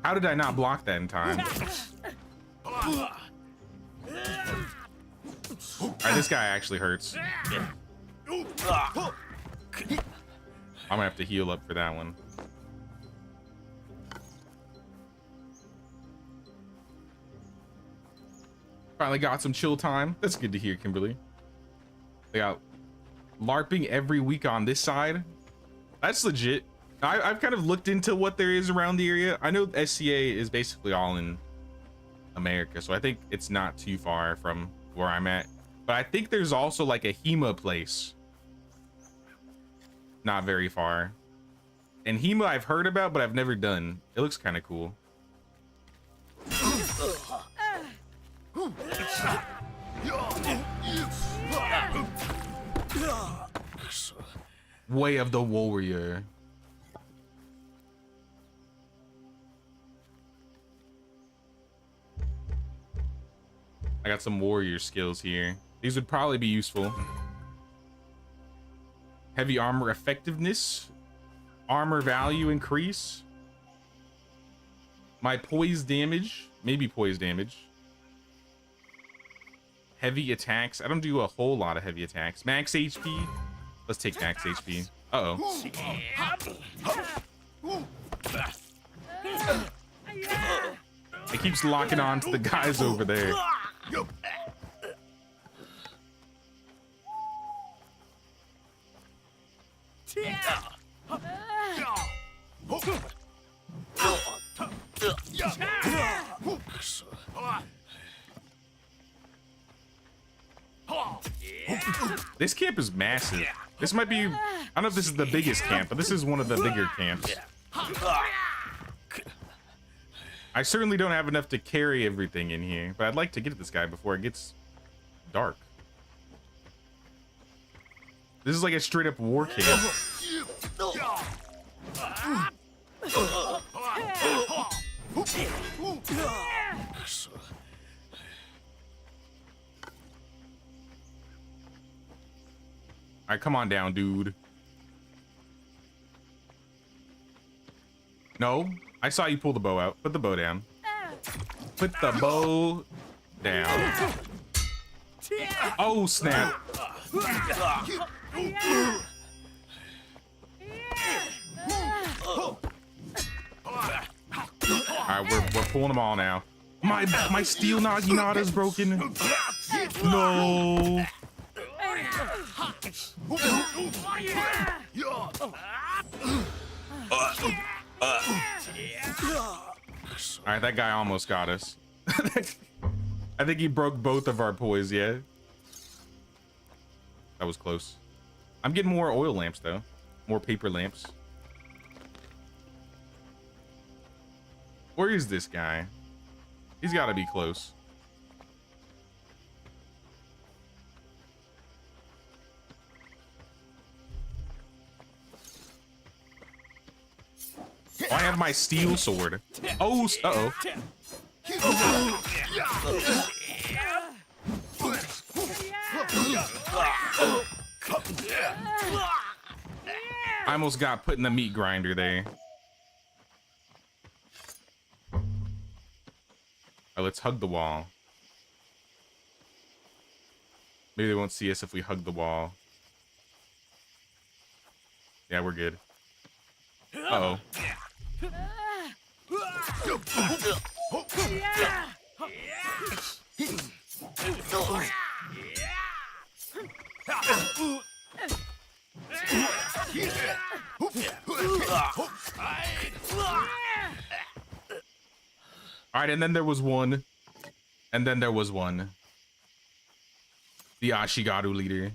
Speaker 1: How did I not block that in time? Alright, this guy actually hurts. I'm gonna have to heal up for that one. Finally got some chill time. That's good to hear, Kimberly. They got LARPing every week on this side. That's legit. I've kind of looked into what there is around the area. I know SCA is basically all in America, so I think it's not too far from where I'm at. But I think there's also like a HEMA place not very far. And HEMA I've heard about, but I've never done. It looks kind of cool. Way of the warrior. I got some warrior skills here. These would probably be useful. Heavy armor effectiveness. Armor value increase. My poise damage. Maybe poise damage. Heavy attacks. I don't do a whole lot of heavy attacks. Max HP. Let's take max HP. Uh-oh. It keeps locking on to the guys over there. This camp is massive. This might be, I don't know if this is the biggest camp, but this is one of the bigger camps. I certainly don't have enough to carry everything in here, but I'd like to get at this guy before it gets dark. This is like a straight up war camp. Alright, come on down, dude. No, I saw you pull the bow out. Put the bow down. Put the bow down. Oh, snap. Alright, we're pulling them all now. My steel naginata's broken. No. Alright, that guy almost got us. I think he broke both of our poise, yeah. That was close. I'm getting more oil lamps, though. More paper lamps. Where is this guy? He's got to be close. I have my steel sword. Oh, uh-oh. I almost got put in the meat grinder there. All right, let's hug the wall. Maybe they won't see us if we hug the wall. Yeah, we're good. Uh-oh. All right, and then there was one. And then there was one. The Ashigaru leader.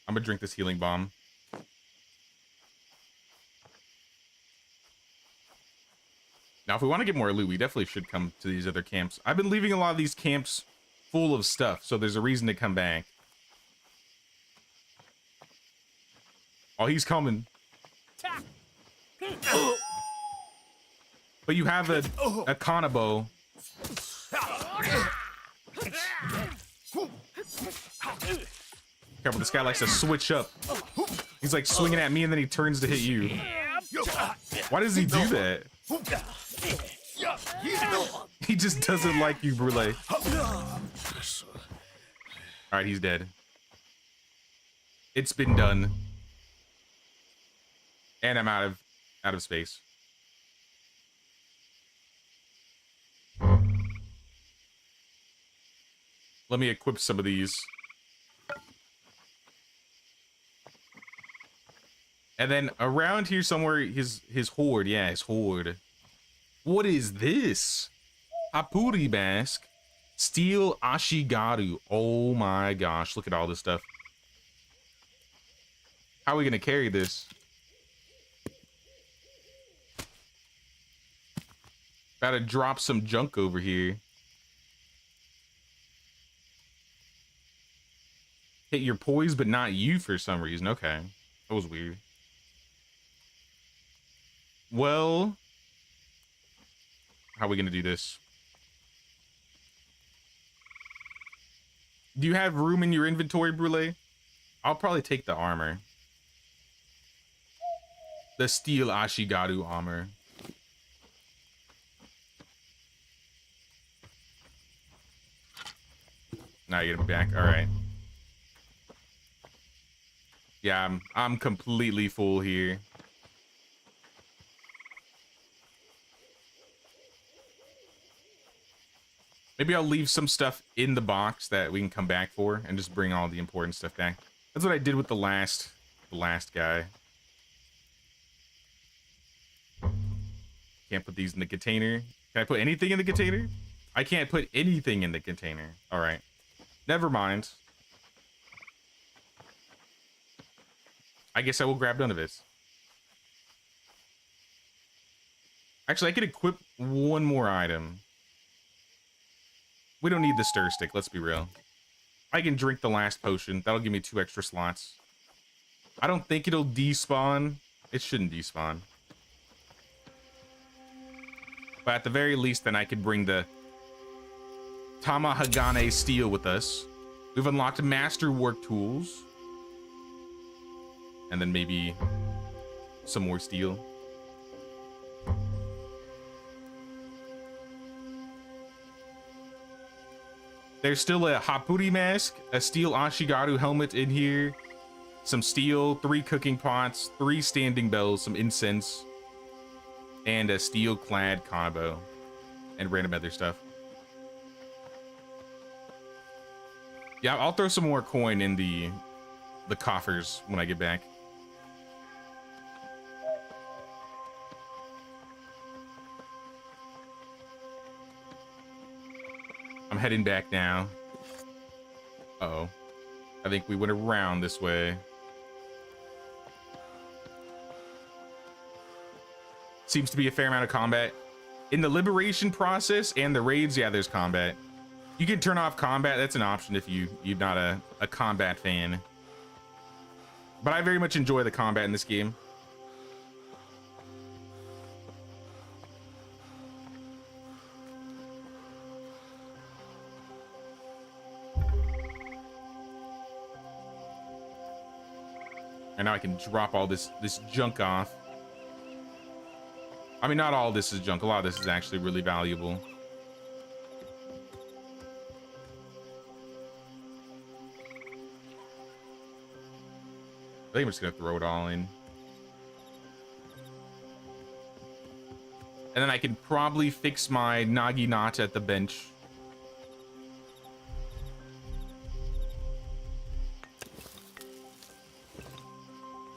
Speaker 1: I'm gonna drink this healing bomb. Now, if we want to get more loot, we definitely should come to these other camps. I've been leaving a lot of these camps full of stuff, so there's a reason to come back. Oh, he's coming. But you have a Kanabo. Careful, this guy likes to switch up. He's like swinging at me and then he turns to hit you. Why does he do that? He just doesn't like you, Brule. Alright, he's dead. It's been done. And I'm out of space. Let me equip some of these. And then around here somewhere, his horde. Yeah, his horde. What is this? Hapuri mask. Steel Ashigaru. Oh my gosh, look at all this stuff. How are we gonna carry this? Gotta drop some junk over here. Hit your poise, but not you for some reason. Okay, that was weird. Well, how are we gonna do this? Do you have room in your inventory, Brule? I'll probably take the armor. The steel Ashigaru armor. Now you get it back. All right. Yeah, I'm completely full here. Maybe I'll leave some stuff in the box that we can come back for and just bring all the important stuff back. That's what I did with the last guy. Can't put these in the container. Can I put anything in the container? I can't put anything in the container. All right. Never mind. I guess I will grab none of it. Actually, I could equip one more item. We don't need the stir stick, let's be real. I can drink the last potion. That'll give me 2 extra slots. I don't think it'll despawn. It shouldn't despawn. But at the very least, then I could bring the Tamahagane steel with us. We've unlocked master work tools. And then maybe some more steel. There's still a Hapuri mask, a steel Ashigaru helmet in here, some steel, 3 cooking pots, 3 standing bells, some incense, and a steel clad combo, and random other stuff. Yeah, I'll throw some more coin in the coffers when I get back. I'm heading back now. Uh-oh. I think we went around this way. Seems to be a fair amount of combat. In the liberation process and the raids, yeah, there's combat. You can turn off combat. That's an option if you're not a combat fan. But I very much enjoy the combat in this game. And now I can drop all this junk off. I mean, not all this is junk. A lot of this is actually really valuable. I think I'm just gonna throw it all in. And then I can probably fix my Naginata at the bench.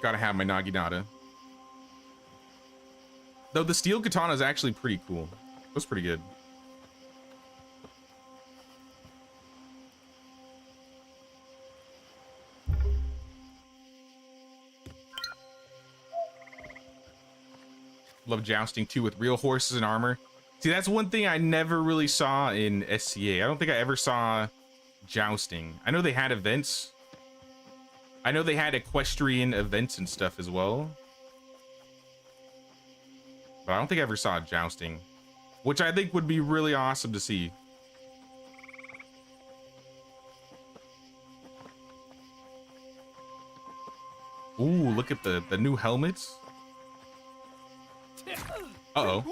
Speaker 1: Gotta have my Naginata. Though the steel katana is actually pretty cool. It was pretty good. Love jousting too with real horses and armor. See, that's one thing I never really saw in SCA. I don't think I ever saw jousting. I know they had events. I know they had equestrian events and stuff as well. But I don't think I ever saw jousting, which I think would be really awesome to see. Ooh, look at the new helmets. Uh-oh.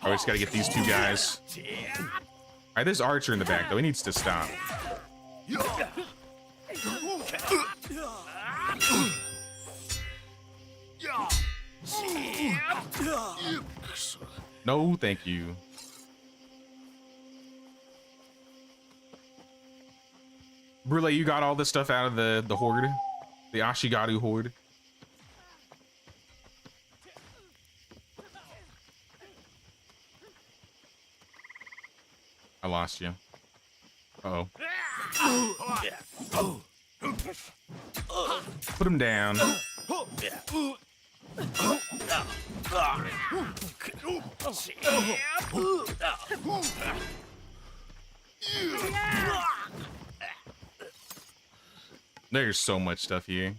Speaker 1: Oh, we just gotta get these 2 guys. Alright, there's Archer in the back, though. He needs to stop. No, thank you. Brule, you got all this stuff out of the horde? The Ashigaru horde? I lost you. Uh-oh. Put him down. There's so much stuff here.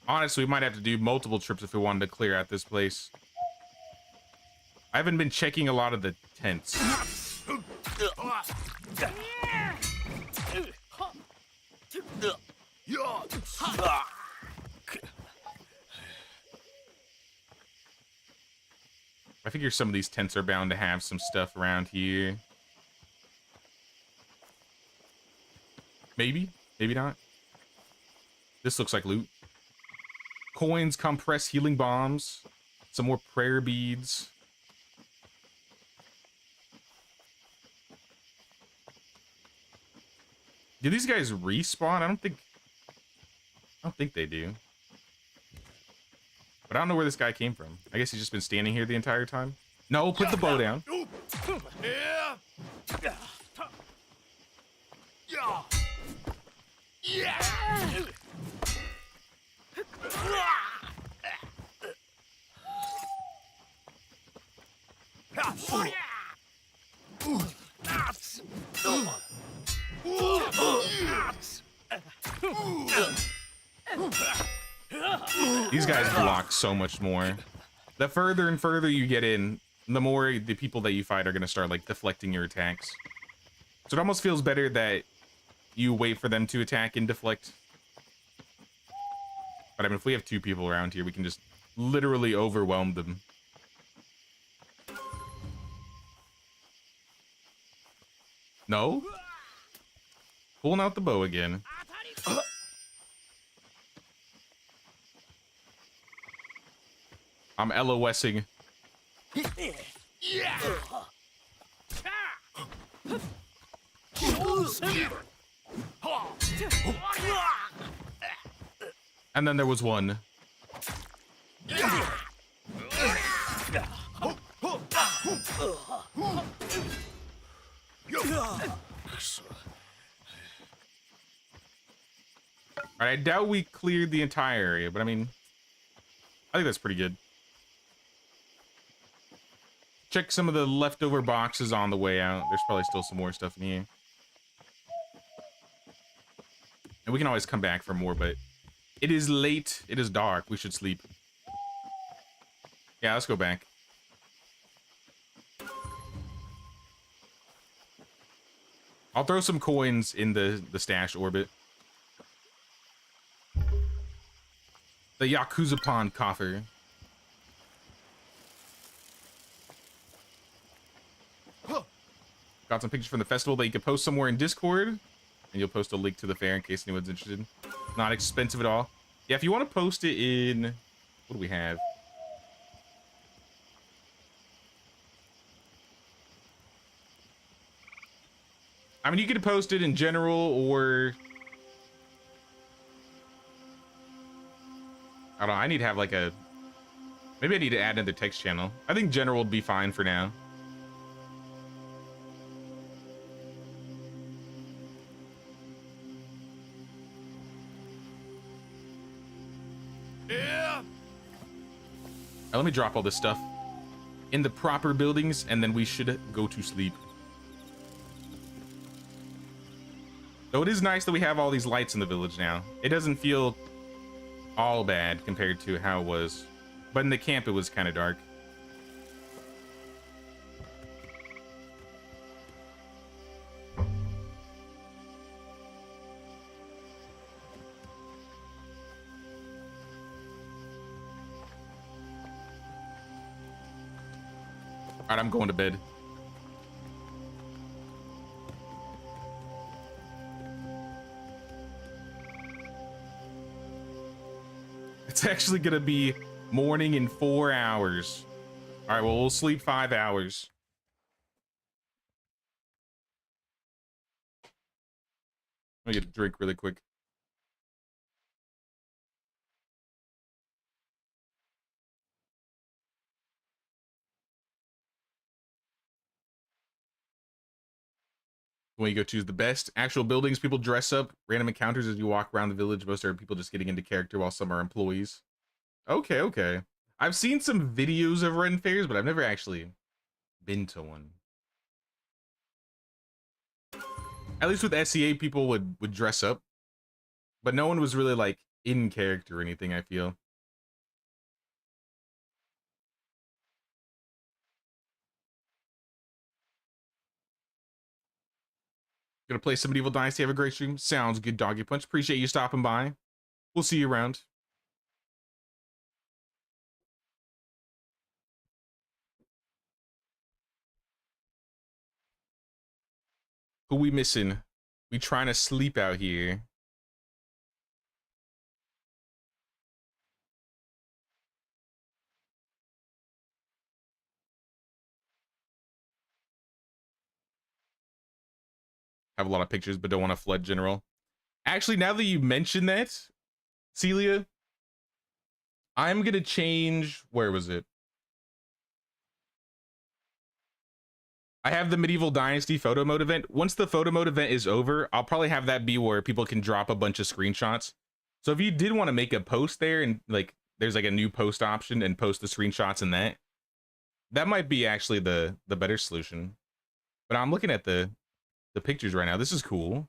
Speaker 1: Honestly, we might have to do multiple trips if we wanted to clear out this place. I haven't been checking a lot of the tents. I figure some of these tents are bound to have some stuff around here. Maybe, maybe not. This looks like loot. Coins, compressed healing bombs, some more prayer beads. Do these guys respawn? I don't think they do. But But I don't know where this guy came from. I guess he's just been standing here the entire time. No, put the bow down. These guys block so much more. The further and further you get in, the more the people that you fight are going to start like deflecting your attacks. So it almost feels better that you wait for them to attack and deflect. But I mean, if we have two people around here, we can just literally overwhelm them. No? Pulling out the bow again. I'm LOSing. And then there was one. Alright, I doubt we cleared the entire area, but I mean, I think that's pretty good. Check some of the leftover boxes on the way out. There's probably still some more stuff in here. And we can always come back for more, but it is late. It is dark. We should sleep. Yeah, let's go back. I'll throw some coins in the stash orbit. The Yakuza Pond coffer. Got some pictures from the festival that you can post somewhere in Discord, and you'll post a link to the fair in case anyone's interested. Not expensive at all. Yeah, if you want to post it in... What do we have? I mean, you could post it in general, or... I don't know, I need to have like a... Maybe I need to add another text channel. I think general would be fine for now. Now, let me drop all this stuff in the proper buildings, and then we should go to sleep. Though it is nice that we have all these lights in the village now. It doesn't feel all bad compared to how it was. But in the camp, it was kind of dark. All right, I'm going to bed. It's actually gonna be morning in 4 hours. All right, well, we'll sleep 5 hours. Let me get a drink really quick. When you go choose the best actual buildings, people dress up. Random encounters as you walk around the village. Most are people just getting into character, while some are employees. Okay, okay. I've seen some videos of Ren fairs, but I've never actually been to one. At least with SEA, people would dress up, but no one was really like in character or anything, I feel. Gonna play some Medieval Dynasty. Have a great stream. Sounds good, Doggy Punch. Appreciate you stopping by. We'll see you around. Who we missing? We trying to sleep out here. Have a lot of pictures, but don't want to flood general. Actually, now that you mention that, Celia, I'm gonna change, where was it? I have the Medieval Dynasty photo mode event. Once the photo mode event is over, I'll probably have that be where people can drop a bunch of screenshots. So if you did want to make a post there and like there's like a new post option and post the screenshots in that, that might be actually the better solution. But I'm looking at the pictures right now. This is cool.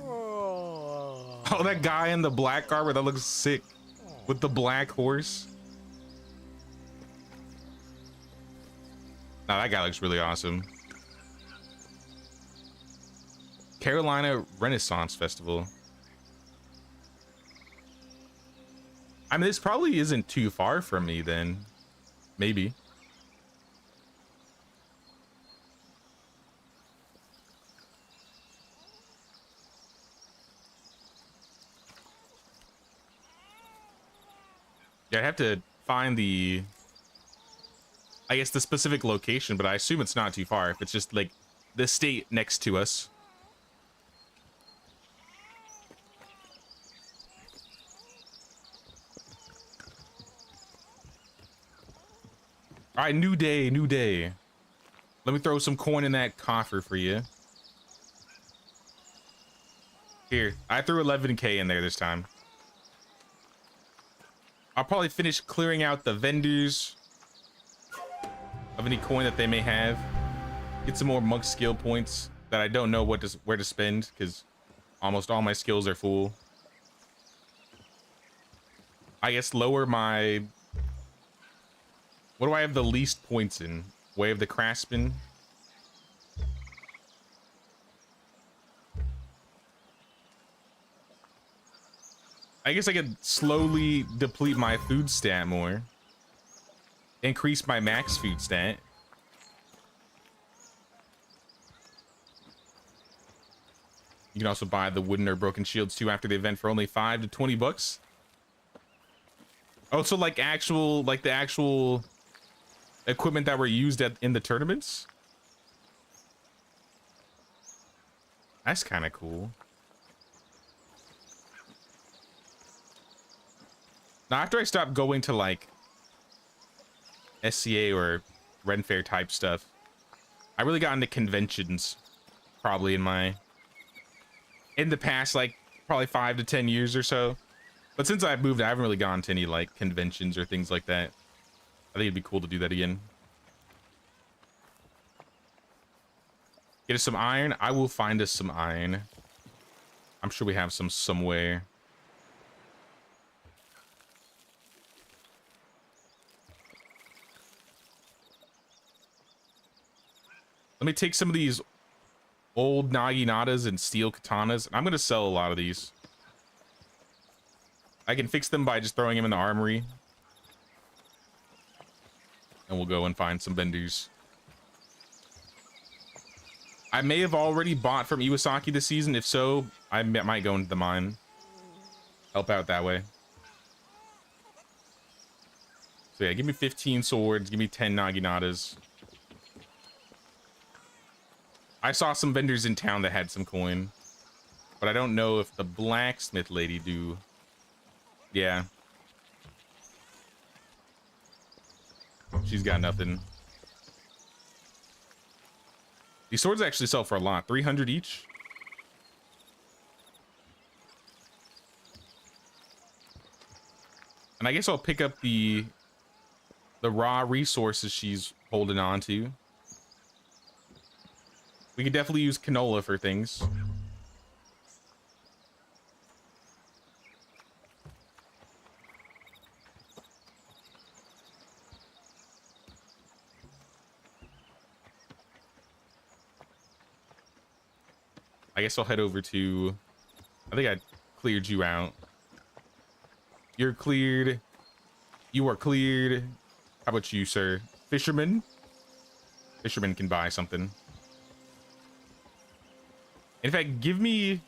Speaker 1: Oh, that guy in the black armor, that looks sick with the black horse. Now that guy looks really awesome. Carolina Renaissance Festival. I mean, this probably isn't too far from me then. Maybe. Yeah, I'd have to find the, I guess, the specific location, but I assume it's not too far if it's just like the state next to us. All right, new day, new day. Let me throw some coin in that coffer for you. Here, I threw 11K in there this time. I'll probably finish clearing out the vendors of any coin that they may have. Get some more monk skill points that I don't know where to spend because almost all my skills are full. I guess lower my... What do I have the least points in? Way of the Craftsman. I guess I could slowly deplete my food stat more. Increase my max food stat. You can also buy the wooden or broken shields too after the event for only 5 to 20 bucks. Oh, so like the actual equipment that were used in the tournaments? That's kind of cool. Now, after I stopped going to like SCA or Ren Fair type stuff, I really got into conventions probably in the past, like probably 5 to 10 years or so. But since I've moved, I haven't really gone to any like conventions or things like that. I think it'd be cool to do that again. Get us some iron. I will find us some iron. I'm sure we have some somewhere. Let me take some of these old naginatas and steel katanas. I'm going to sell a lot of these. I can fix them by just throwing them in the armory. And we'll go and find some vendors. I may have already bought from Iwasaki this season. If so, I might go into the mine. Help out that way. So yeah, give me 15 swords. Give me 10 naginatas. I saw some vendors in town that had some coin. But I don't know if the blacksmith lady do. Yeah. She's got nothing. These swords actually sell for a lot. 300 each. And I guess I'll pick up the raw resources she's holding on to. We could definitely use canola for things. I guess I'll head over to... I think I cleared you out. You're cleared. You are cleared. How about you, sir? Fisherman? Fisherman can buy something. In fact, give me...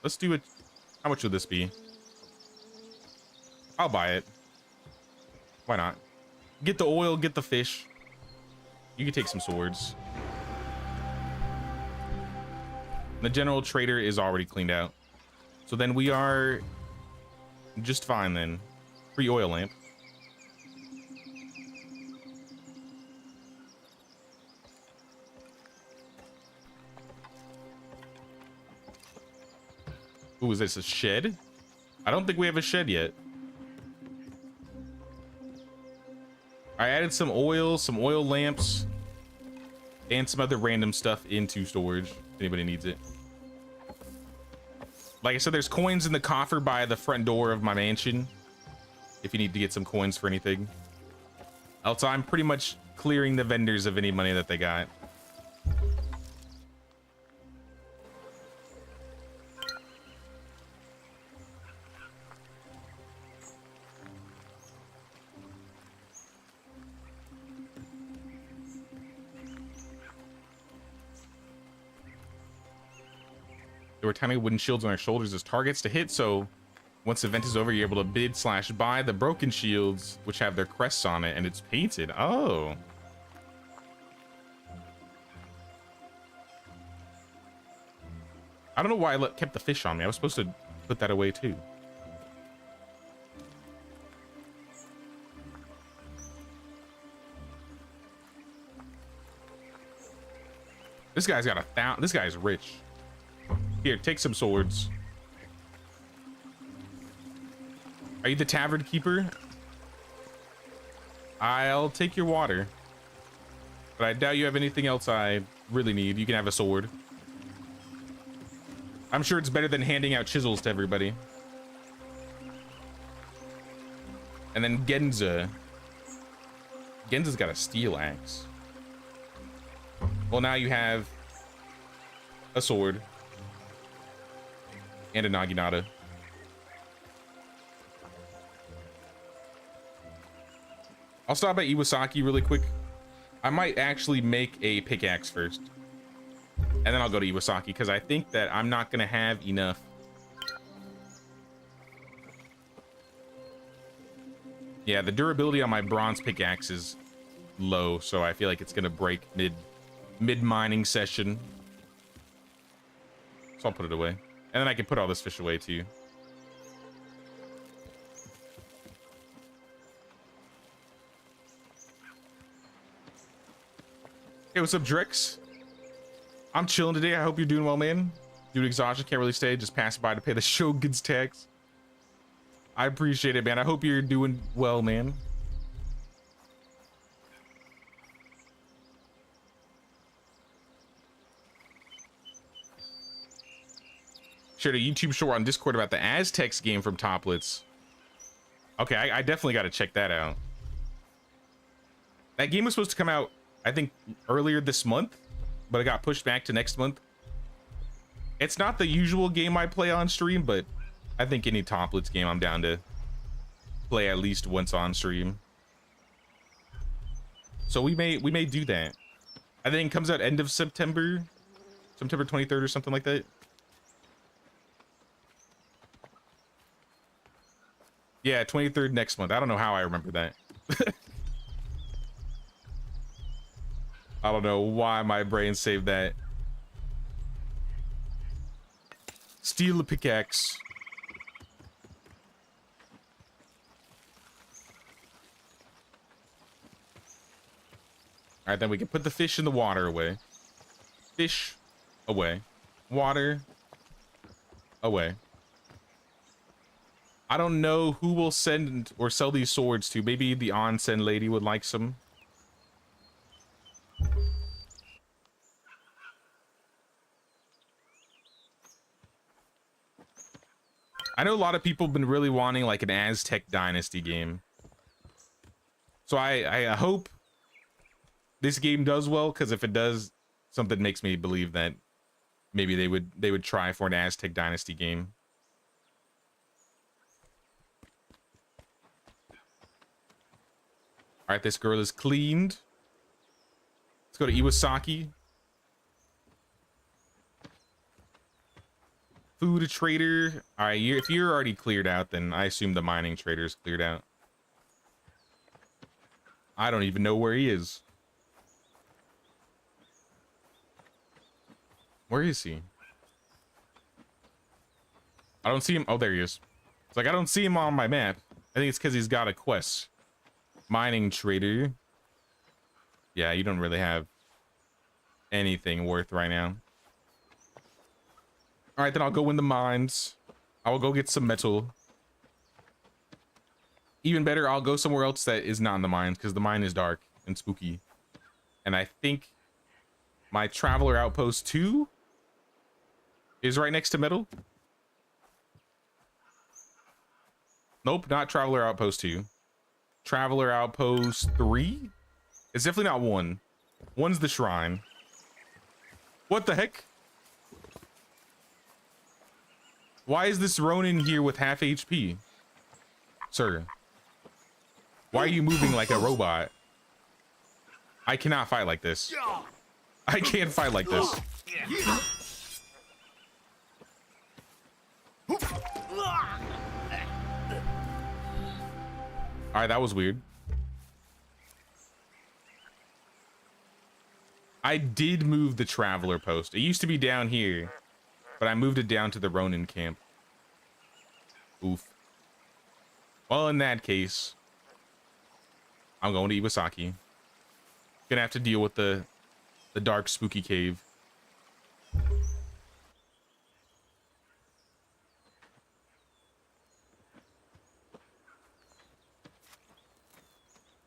Speaker 1: Let's do it. How much would this be? I'll buy it. Why not? Get the oil, get the fish. You can take some swords. The general trader is already cleaned out. So then we are just fine then. Free oil lamp. Ooh, is this a shed? I don't think we have a shed yet. I added some oil lamps, and some other random stuff into storage. If anybody needs it. Like I said, there's coins in the coffer by the front door of my mansion. If you need to get some coins for anything. Else I'm pretty much clearing the vendors of any money that they got. There were tiny wooden shields on our shoulders as targets to hit, so once the event is over, you're able to bid/buy the broken shields, which have their crests on it, and it's painted. Oh. I don't know why I kept the fish on me. I was supposed to put that away too. This guy's got this guy's rich. Here, take some swords. Are you the tavern keeper? I'll take your water. But I doubt you have anything else I really need. You can have a sword. I'm sure it's better than handing out chisels to everybody. And then Genza. Genza's got a steel axe. Well, now you have a sword. And a naginata. I'll stop at Iwasaki really quick. I might actually make a pickaxe first. And then I'll go to Iwasaki because I think that I'm not going to have enough. Yeah, the durability on my bronze pickaxe is low, so I feel like it's going to break mid mining session. So I'll put it away. And then I can put all this fish away too. Hey, what's up, Drix? I'm chilling today. I hope you're doing well, man. Due to exhaustion, can't really stay. Just pass by to pay the Shogun's tax. I appreciate it, man. I hope you're doing well, man. Shared a YouTube short on Discord about the Aztecs game from Toplets. Okay, I definitely got to check that out. That game was supposed to come out, I think, earlier this month, but it got pushed back to next month. It's not the usual game I play on stream, but I think any Toplets game I'm down to play at least once on stream. So we may do that. I think it comes out end of September, September 23rd or something like that. Yeah, 23rd next month. I don't know how I remember that. I don't know why my brain saved that. Steal a pickaxe. All right, then we can put the fish in the water away. Fish away. Water away. I don't know who will send or sell these swords to. Maybe the onsen lady would like some. I know a lot of people have been really wanting like an Aztec Dynasty game. So I hope this game does well, because if it does, something makes me believe that maybe they would try for an Aztec Dynasty game. All right, this girl is cleaned. Let's go to Iwasaki. Food trader. All right, if you're already cleared out, then I assume the mining trader is cleared out. I don't even know where he is. Where is he? I don't see him. Oh, there he is. It's like I don't see him on my map. think it's because he's got a quest. Mining trader. Yeah, you don't really have anything worth right now. All right, then I'll go in the mines. I will go get some metal. Even better, I'll go somewhere else that is not in the mines because the mine is dark and spooky. And I think my Traveler Outpost 2 is right next to metal. Nope, not Traveler Outpost 2. Traveler Outpost 3? It's definitely not 1. 1's the shrine. What the heck? Why is this Ronin here with half HP? Sir. Why are you moving like a robot? I cannot fight like this. I can't fight like this. All right, that was weird. I did move the Traveler post. It used to be down here, but I moved it down to the Ronin camp. Oof. Well, in that case, I'm going to Iwasaki. Gonna have to deal with the dark, spooky cave.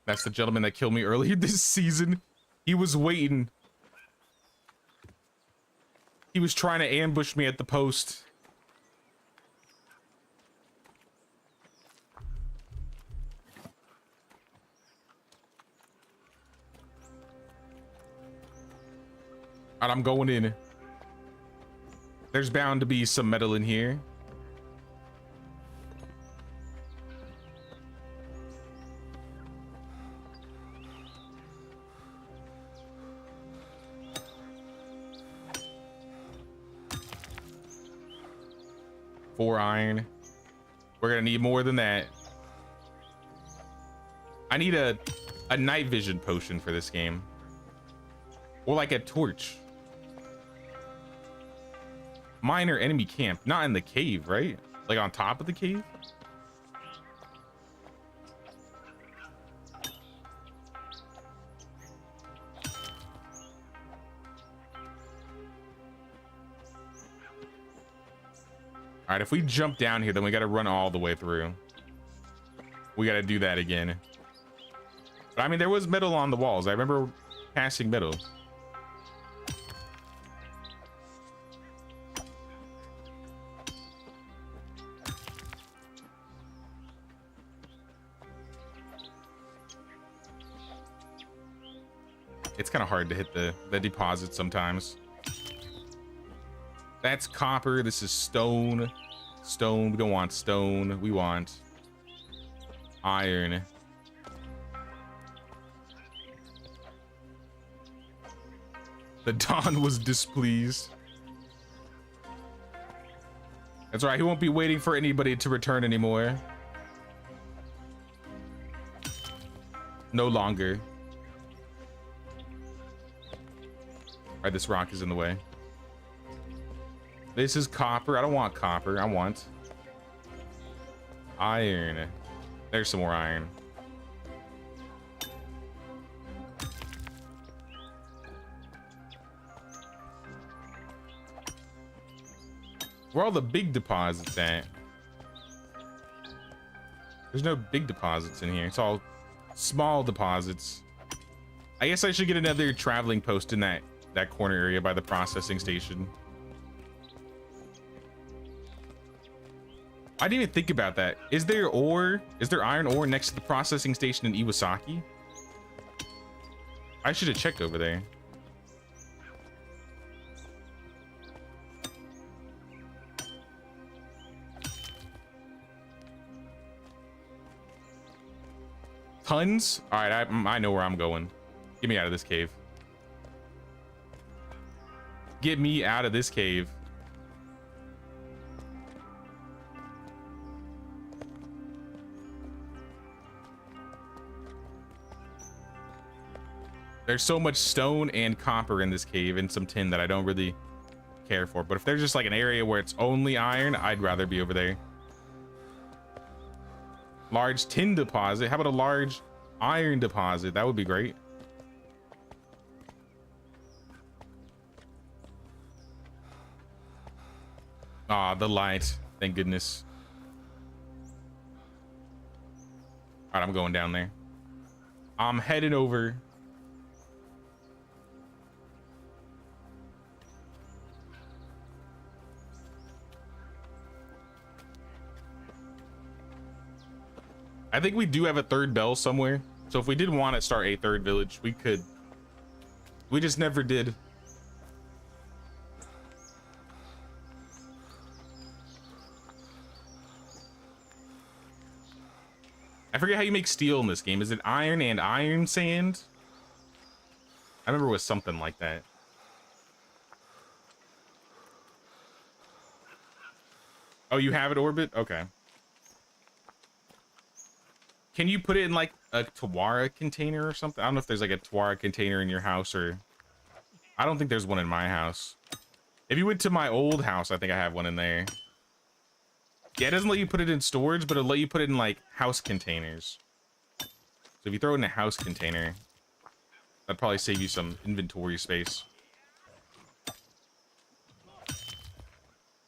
Speaker 1: That's the gentleman that killed me earlier this season. He was waiting. He was trying to ambush me at the post. All right, I'm going in. There's bound to be some metal in here. Four iron. We're gonna need more than that. I need a night vision potion for this game. Or like a torch. Minor enemy camp. Not in the cave, right? Like on top of the cave? All right, if we jump down here, then we got to run all the way through. We got to do that again. But I mean, there was metal on the walls. I remember passing metal. It's kind of hard to hit the deposit sometimes. That's copper. This is stone. Stone. We don't want stone. We want iron. The Don was displeased. That's right. He won't be waiting for anybody to return anymore. No longer. All right, this rock is in the way. This is copper. I don't want copper. I want iron. There's some more iron. Where are all the big deposits at? There's no big deposits in here. It's all small deposits. I guess I should get another traveling post in that corner area by the processing station. I didn't even think about that. Is there ore? Is there iron ore next to the processing station in Iwasaki? I should have checked over there. Tons? All right, I know where I'm going. Get me out of this cave. Get me out of this cave. There's so much stone and copper in this cave and some tin that I don't really care for. But if there's just like an area where it's only iron, I'd rather be over there. Large tin deposit. How about a large iron deposit? That would be great. Ah, the light. Thank goodness. All right, I'm going down there. I'm heading over. I think we do have a third bell somewhere. So if we did want to start a third village, we could. We just never did. I forget how you make steel in this game. Is it iron and iron sand? I remember it was something like that. Oh, you have it, Orbit? Okay. Can you put it in like a Tawara container or something? I don't know if there's like a Tawara container in your house, or I don't think there's one in my house. If you went to my old house, I think I have one in there. Yeah, it doesn't let you put it in storage, but it'll let you put it in like house containers. So if you throw it in a house container, that'd probably save you some inventory space.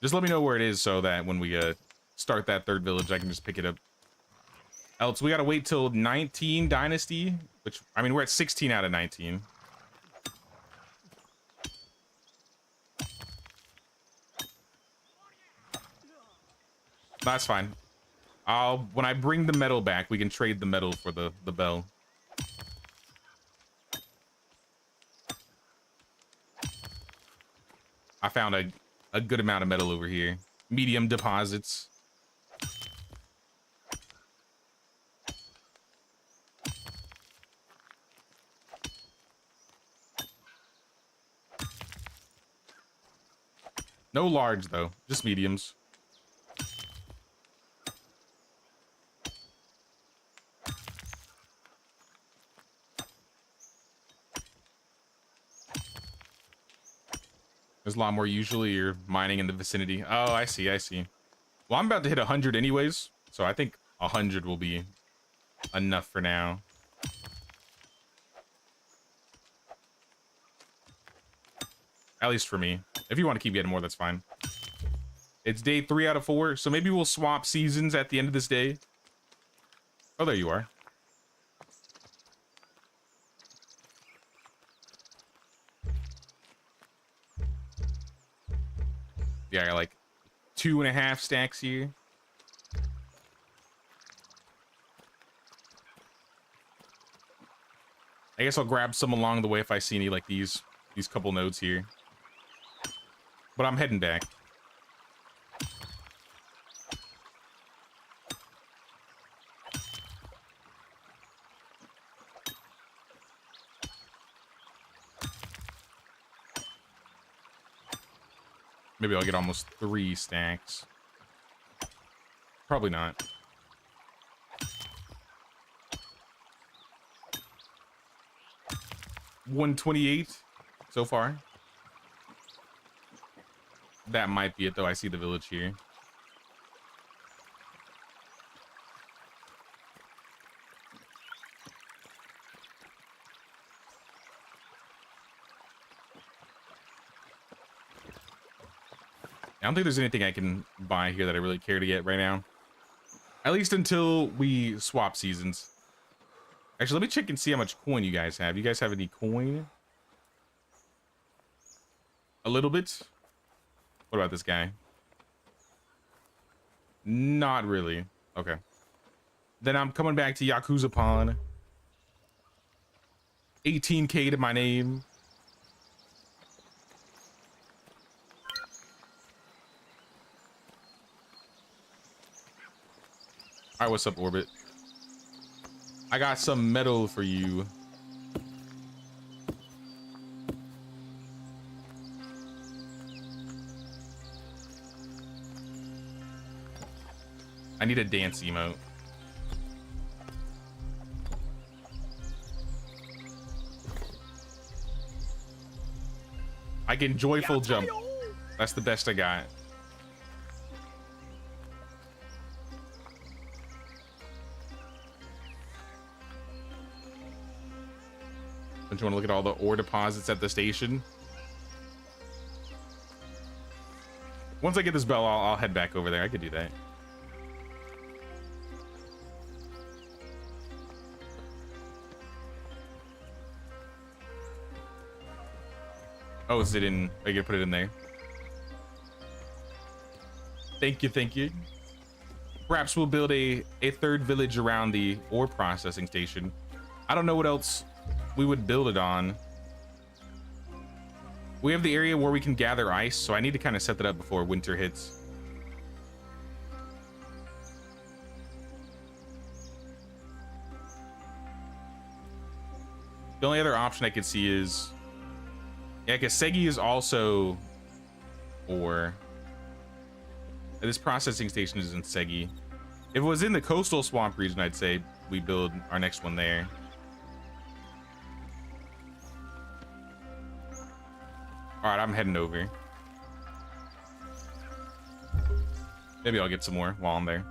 Speaker 1: Just let me know where it is so that when we start that third village, I can just pick it up. Else we gotta wait till 19 Dynasty, which, I mean, we're at 16 out of 19. That's fine. When I bring the metal back, we can trade the metal for the bell. I found a good amount of metal over here. Medium deposits. No large though, just mediums. There's a lot more usually you're mining in the vicinity. Oh, I see, I see. Well, I'm about to hit 100 anyways, so I think 100 will be enough for now. At least for me. If you want to keep getting more, that's fine. It's day 3 out of 4, so maybe we'll swap seasons at the end of this day. Oh, there you are. Yeah, I got like 2.5 stacks here. I guess I'll grab some along the way if I see any like these couple nodes here. But I'm heading back. Maybe I'll get almost 3 stacks. Probably not. $128 so far. That might be it though. I see the village here. I don't think there's anything I can buy here that I really care to get right now. At least until we swap seasons. Actually, let me check and see how much coin you guys have. You guys have any coin? A little bit? What about this guy? Not really. Okay. Then I'm coming back to Yakuza Pawn. 18K to my name. All right, what's up, Orbit? I got some metal for you. I need a dance emote. I can joyful jump. That's the best I got. Don't you want to look at all the ore deposits at the station? Once I get this bell, I'll head back over there. I could do that. Oh, is it in? I can put it in there. Thank you, thank you. Perhaps we'll build a third village around the ore processing station. I don't know what else we would build it on. We have the area where we can gather ice, so I need to kind of set that up before winter hits. The only other option I could see is... yeah, because Segi is also ore. This processing station is in Segi. If it was in the coastal swamp region, I'd say we build our next one there. All right, I'm heading over. Maybe I'll get some more while I'm there.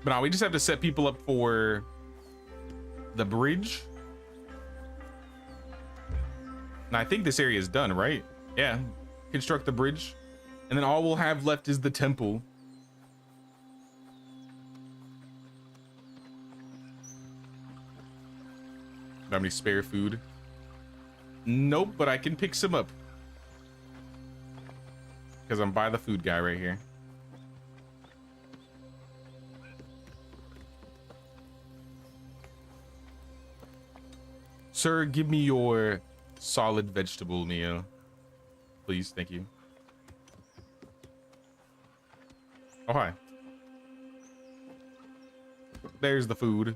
Speaker 1: But no, we just have to set people up for the bridge. And I think this area is done, right? Yeah, construct the bridge. And then all we'll have left is the temple. Do I have any spare food? Nope, but I can pick some up. Because I'm by the food guy right here. Sir, give me your solid vegetable meal. Please, thank you. Oh, hi. There's the food.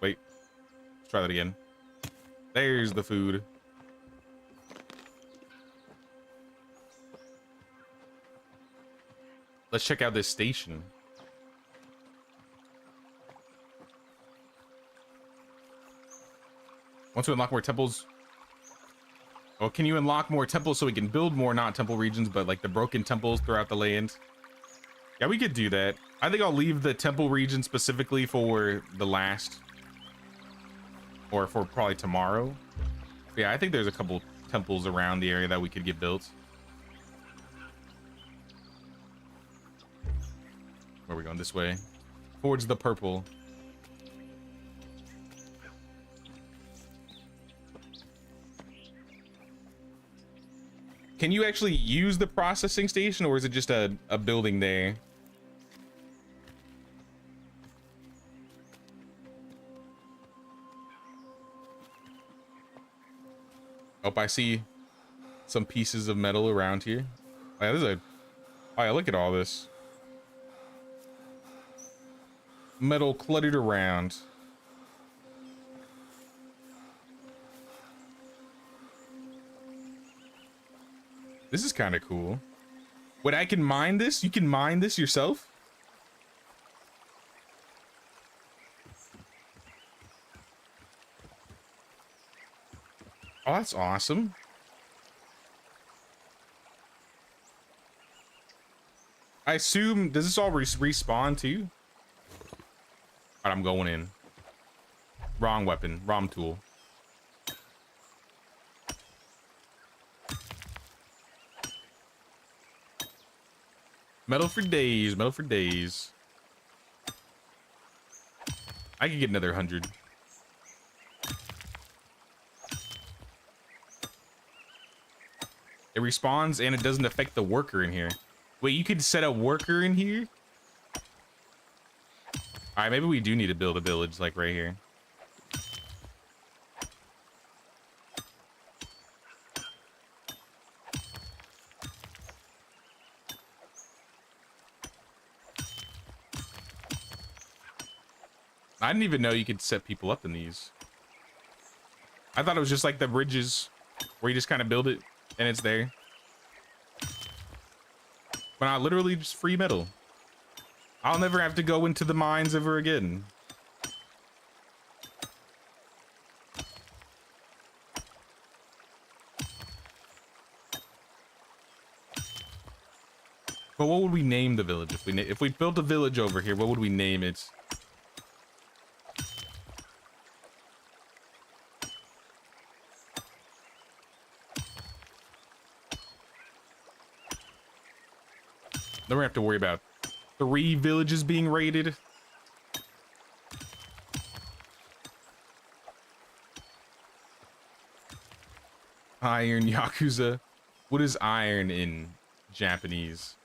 Speaker 1: Wait, let's try that again. There's the food. Let's check out this station. Once we unlock more temples... well, can you unlock more temples so we can build more not temple regions, but like the broken temples throughout the land? Yeah, we could do that. I think I'll leave the temple region specifically for the last, or for probably tomorrow. But yeah, I think there's a couple temples around the area that we could get built. Where are we going? This way. Towards the purple. Can you actually use the processing station, or is it just a building there? Oh, I see some pieces of metal around here. Oh, yeah, there's a... oh, yeah, look at all this. Metal cluttered around. This is kind of cool. Wait, I can mine this? You can mine this yourself? Oh, that's awesome. I assume, does this all respawn too? All right, I'm going in. Wrong weapon, wrong tool. Metal for days, metal for days. I could get another 100. It respawns and it doesn't affect the worker in here. Wait, you could set a worker in here? All right, maybe we do need to build a village like right here. I didn't even know you could set people up in these. I thought it was just like the bridges where you just kind of build it and it's there. But not literally just free metal. I'll never have to go into the mines ever again. But what would we name the village if we built a village over here? What would we name it? Then we have to worry about 3 villages being raided. Iron Yakuza. What is iron in Japanese?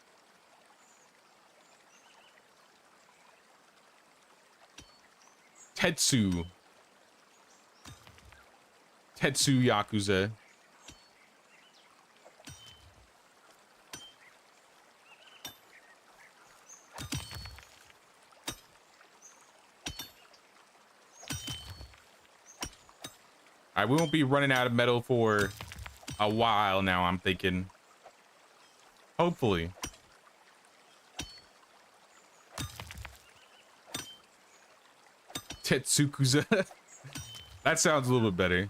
Speaker 1: Tetsu. Tetsu Yakuza. Alright, we won't be running out of metal for a while now, I'm thinking. Hopefully. Tetsukuza. That sounds a little bit better.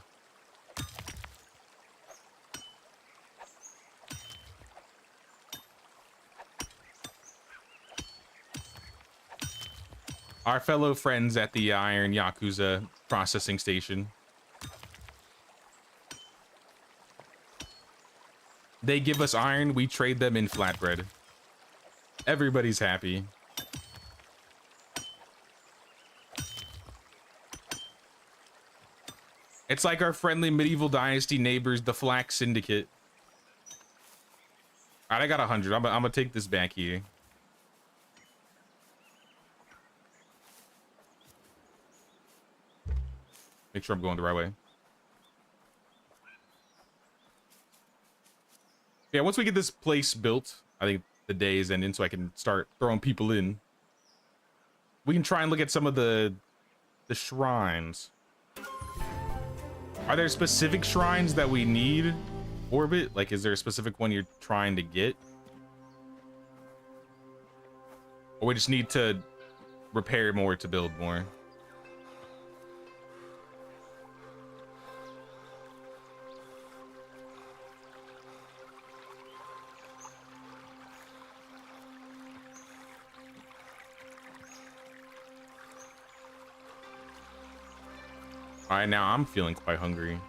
Speaker 1: Our fellow friends at the Iron Yakuza processing station. They give us iron, we trade them in flatbread. Everybody's happy. It's like our friendly medieval dynasty neighbors, the Flax Syndicate. Alright, I got 100. I'm gonna take this back here. Make sure I'm going the right way. Yeah, once we get this place built, I think the day is ending, so I can start throwing people in. We can try and look at some of the shrines. Are there specific shrines that we need, Orbit? Like, is there a specific one you're trying to get? Or we just need to repair more to build more? All right, now I'm feeling quite hungry.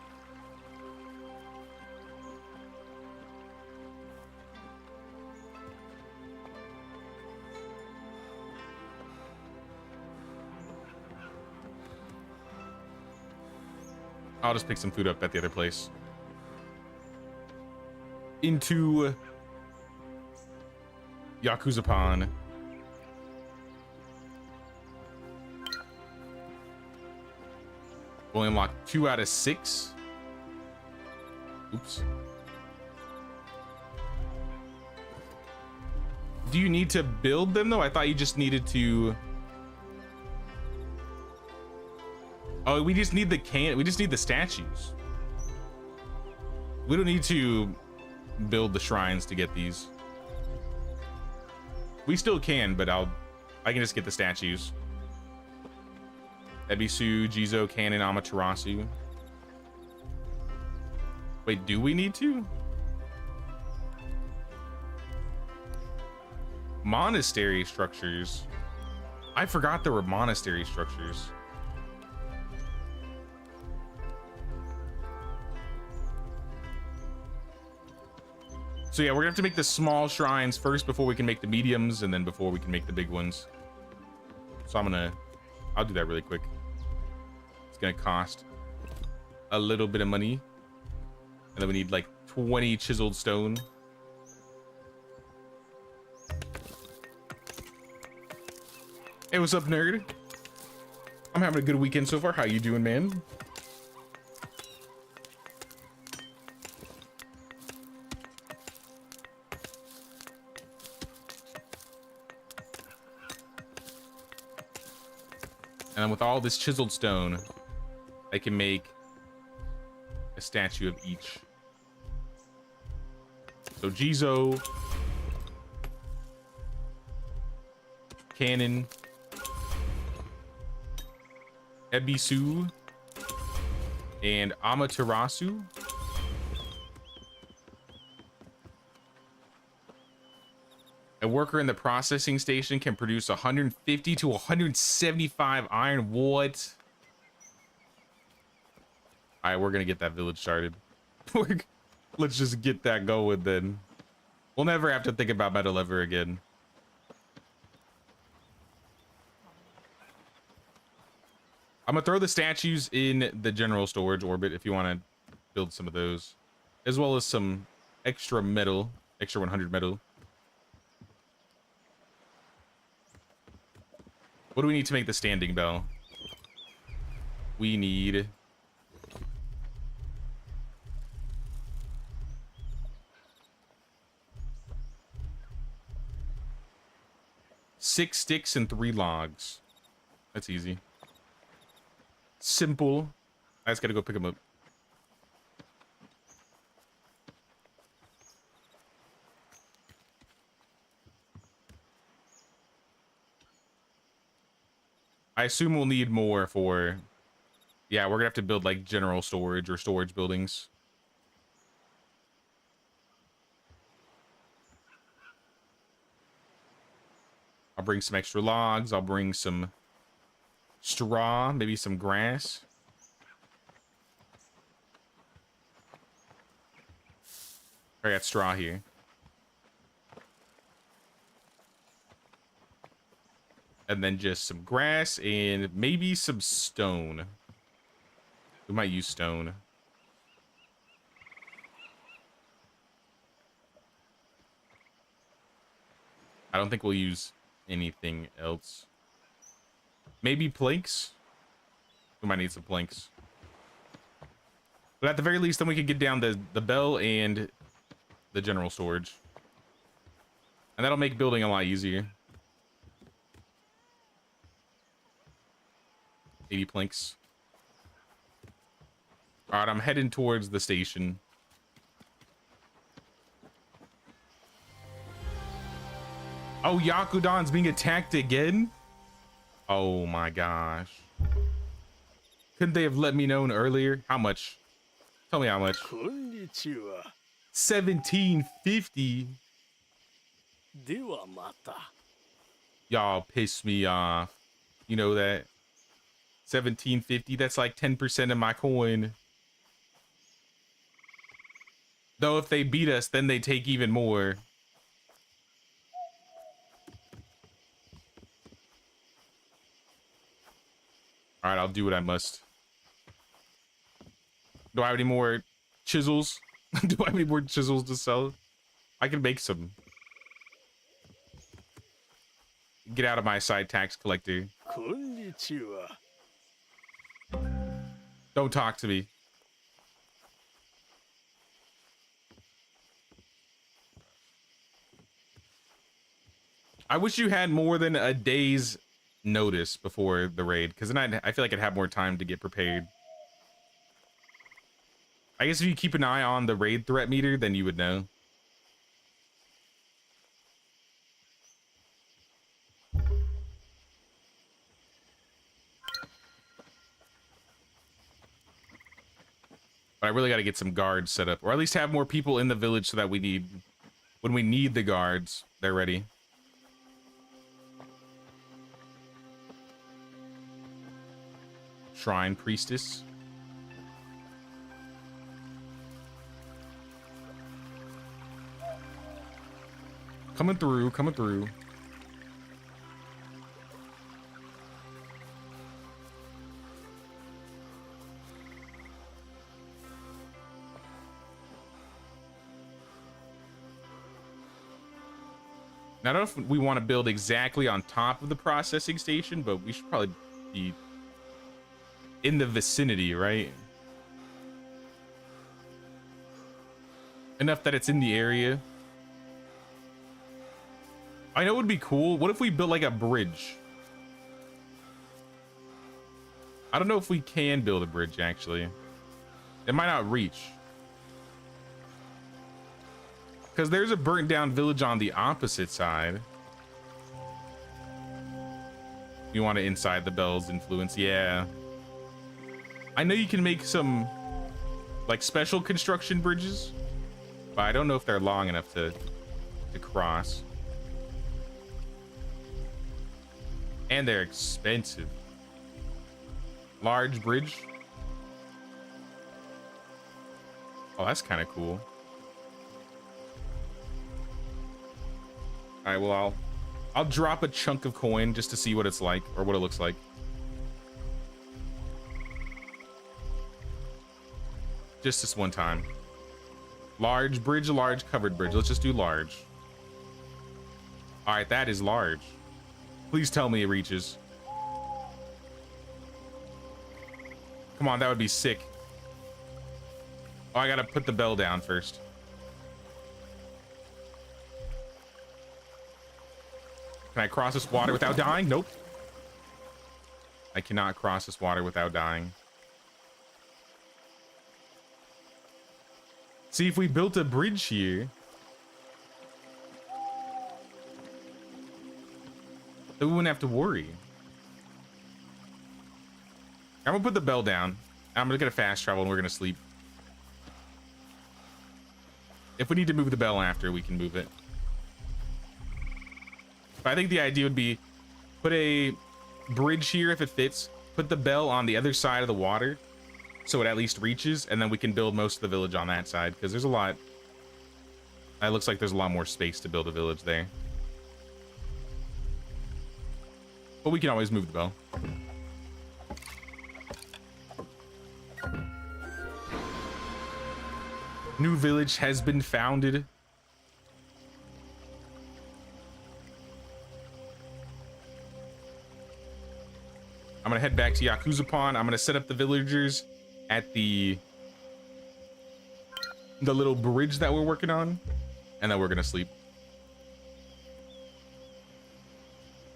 Speaker 1: I'll just pick some food up at the other place. Into Yakuza Pond. Only unlocked 2 out of 6. Oops. Do you need to build them though? I thought you just needed to. Oh, we just need we just need the statues. We don't need to build the shrines to get these. We still can, but I can just get the statues. Ebisu, Jizo, Cannon, Amaterasu. Wait, do we need to? Monastery structures. I forgot there were monastery structures. So yeah, we're gonna have to make the small shrines first before we can make the mediums, and then before we can make the big ones. So I'll do that really quick. It's gonna cost a little bit of money. And then we need like 20 chiseled stone. Hey, what's up, nerd? I'm having a good weekend so far. How you doing, man? And then with all this chiseled stone, I can make a statue of each. So Jizo, Cannon, Ebisu, and Amaterasu. A worker in the processing station can produce 150 to 175 iron. What? All right, we're gonna get that village started. Let's just get that going then. We'll never have to think about metal ever again. I'm gonna throw the statues in the general storage orbit if you want to build some of those, as well as some extra metal, extra 100 metal. What do we need to make the standing bell? We need 6 sticks and 3 logs. That's easy. Simple. I just gotta go pick them up. I assume we'll need more for... Yeah, we're gonna have to build like general storage or storage buildings. I'll bring some extra logs. I'll bring some straw, maybe some grass. I got straw here. And then just some grass and maybe some stone. We might use stone. I don't think we'll use anything else. Maybe planks? We might need some planks. But at the very least, then we can get down the bell and the general storage. And that'll make building a lot easier. 80 planks. All right, I'm heading towards the station. Oh, Yakodan's being attacked again? Oh my gosh. Couldn't they have let me know earlier? How much? Tell me how much. 1750. Y'all piss me off. You know that? 1750, that's like 10% of my coin. Though if they beat us, then they take even more. All right, I'll do what I must. Do I have any more chisels? Do I have any more chisels to sell? I can make some. Get out of my side, tax collector. Don't talk to me. I wish you had more than a day's notice before the raid, because then I feel like I'd have more time to get prepared. I guess if you keep an eye on the raid threat meter, then you would know. But I really got to get some guards set up, or at least have more people in the village so that when we need the guards, they're ready. Shrine priestess. Coming through, coming through. Now, I don't know if we want to build exactly on top of the processing station, but we should probably be in the vicinity, right? Enough that it's in the area. I know it would be cool. What if we built like a bridge? I don't know if we can build a bridge, actually. It might not reach. Because there's a burnt down village on the opposite side. You want it inside the bell's influence? Yeah. I know you can make some like special construction bridges, but I don't know if they're long enough to cross. And they're expensive. Large bridge. Oh, that's kind of cool. All right, well, I'll drop a chunk of coin just to see what it's like, or what it looks like. Just this one time. Large bridge, large covered bridge. Let's just do large. All right, that is large. Please tell me it reaches. Come on, that would be sick. Oh, I gotta put the bell down first. Can I cross this water without dying? Nope. I cannot cross this water without dying. See, if we built a bridge here, then we wouldn't have to worry. I'm gonna put the bell down. I'm gonna get a fast travel and we're gonna sleep. If we need to move the bell after, we can move it. But I think the idea would be put a bridge here if it fits, put the bell on the other side of the water so it at least reaches, and then we can build most of the village on that side because there's a lot. It looks like there's a lot more space to build a village there. But we can always move the bell. New village has been founded. I'm gonna head back to Yakuza Pond. I'm gonna set up the villagers at the little bridge that we're working on, and then we're gonna sleep.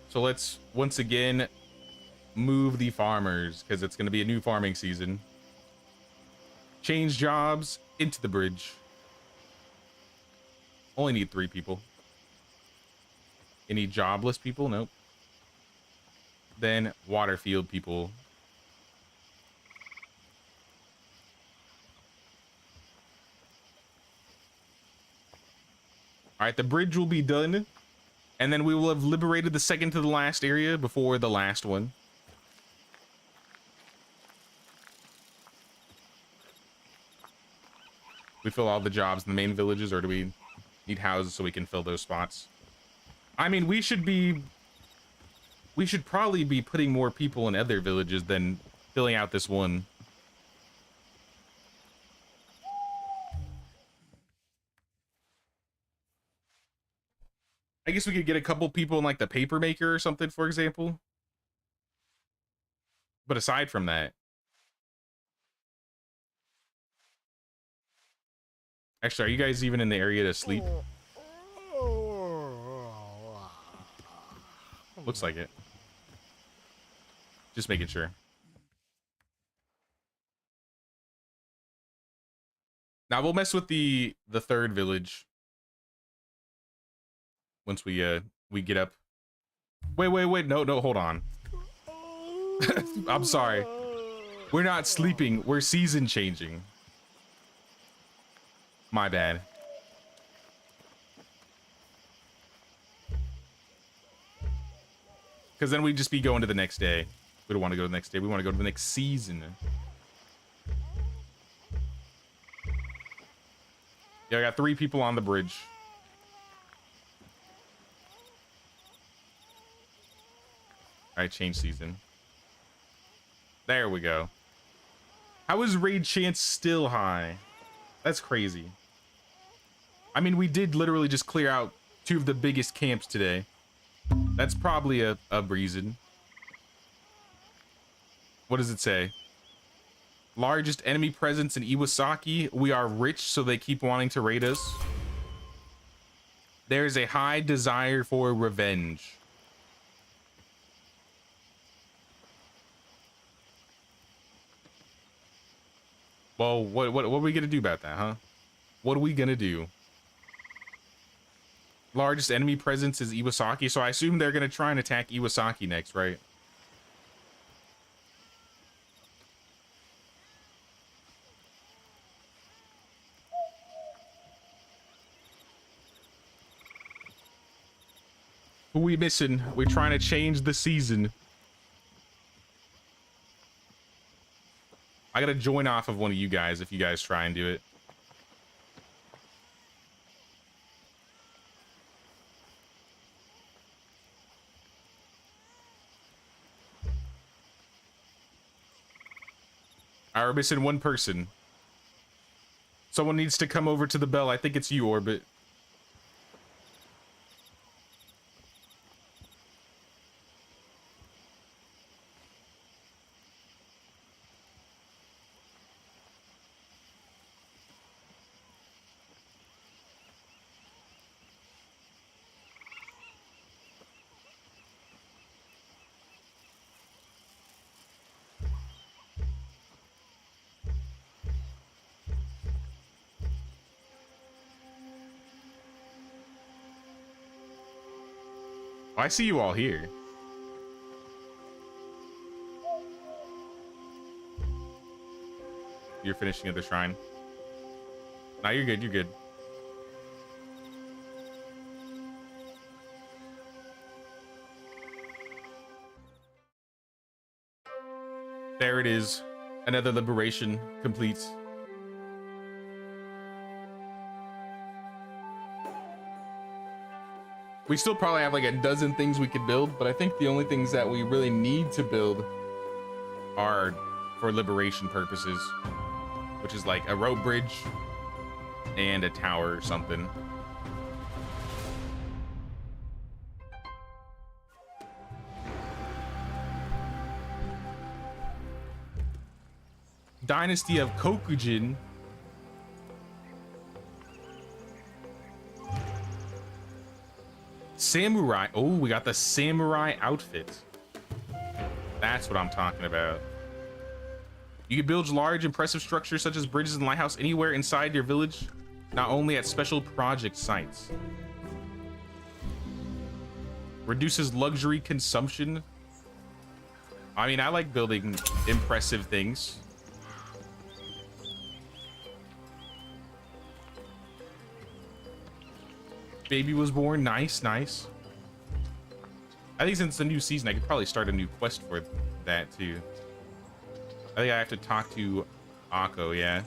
Speaker 1: So let's once again move the farmers because it's gonna be a new farming season. Change jobs into the bridge. Only need 3 people. Any jobless people? Nope. Then Waterfield people. All right, the bridge will be done, and then we will have liberated the second to the last area before the last one. We fill all the jobs in the main villages, or do we need houses so we can fill those spots? I mean, we should probably be putting more people in other villages than filling out this one. I guess we could get a couple people in like the paper maker or something, for example. But aside from that, actually, are you guys even in the area to sleep? Looks like it. Just making sure. Now we'll mess with the third village once we get up. Wait, no, hold on. I'm sorry. We're not sleeping, we're season changing. My bad. Because then we'd just be going to the next day. We don't want to go to the next day. We want to go to the next season. Yeah, I got 3 people on the bridge. All right, change season. There we go. How is raid chance still high? That's crazy. I mean, we did literally just clear out 2 of the biggest camps today. That's probably a reason. What does it say? Largest enemy presence in Iwasaki. We are rich, so they keep wanting to raid us. There's a high desire for revenge. Well, what are we gonna do about that, huh? What are we gonna do? Largest enemy presence is Iwasaki, so I assume they're gonna try and attack Iwasaki next, right? Who we missing? We're trying to change the season. I gotta join off of one of you guys if you guys try and do it. Alright, we're missing 1 person. Someone needs to come over to the bell. I think it's you, Orbit. Oh, I see you all here. You're finishing at the shrine. Nah, you're good. You're good. There it is. Another liberation complete. We still probably have like a dozen things we could build, but I think the only things that we really need to build are for liberation purposes, which is like a rope bridge and a tower or something. Dynasty of Kokujin. Samurai. Oh, we got the samurai outfit. That's what I'm talking about. You can build large, impressive structures such as bridges and lighthouse anywhere inside your village, not only at special project sites. Reduces luxury consumption. I mean, I like building impressive things. Baby was born. Nice, nice. I think since the new season, I could probably start a new quest for that too. I think I have to talk to Akko, yeah.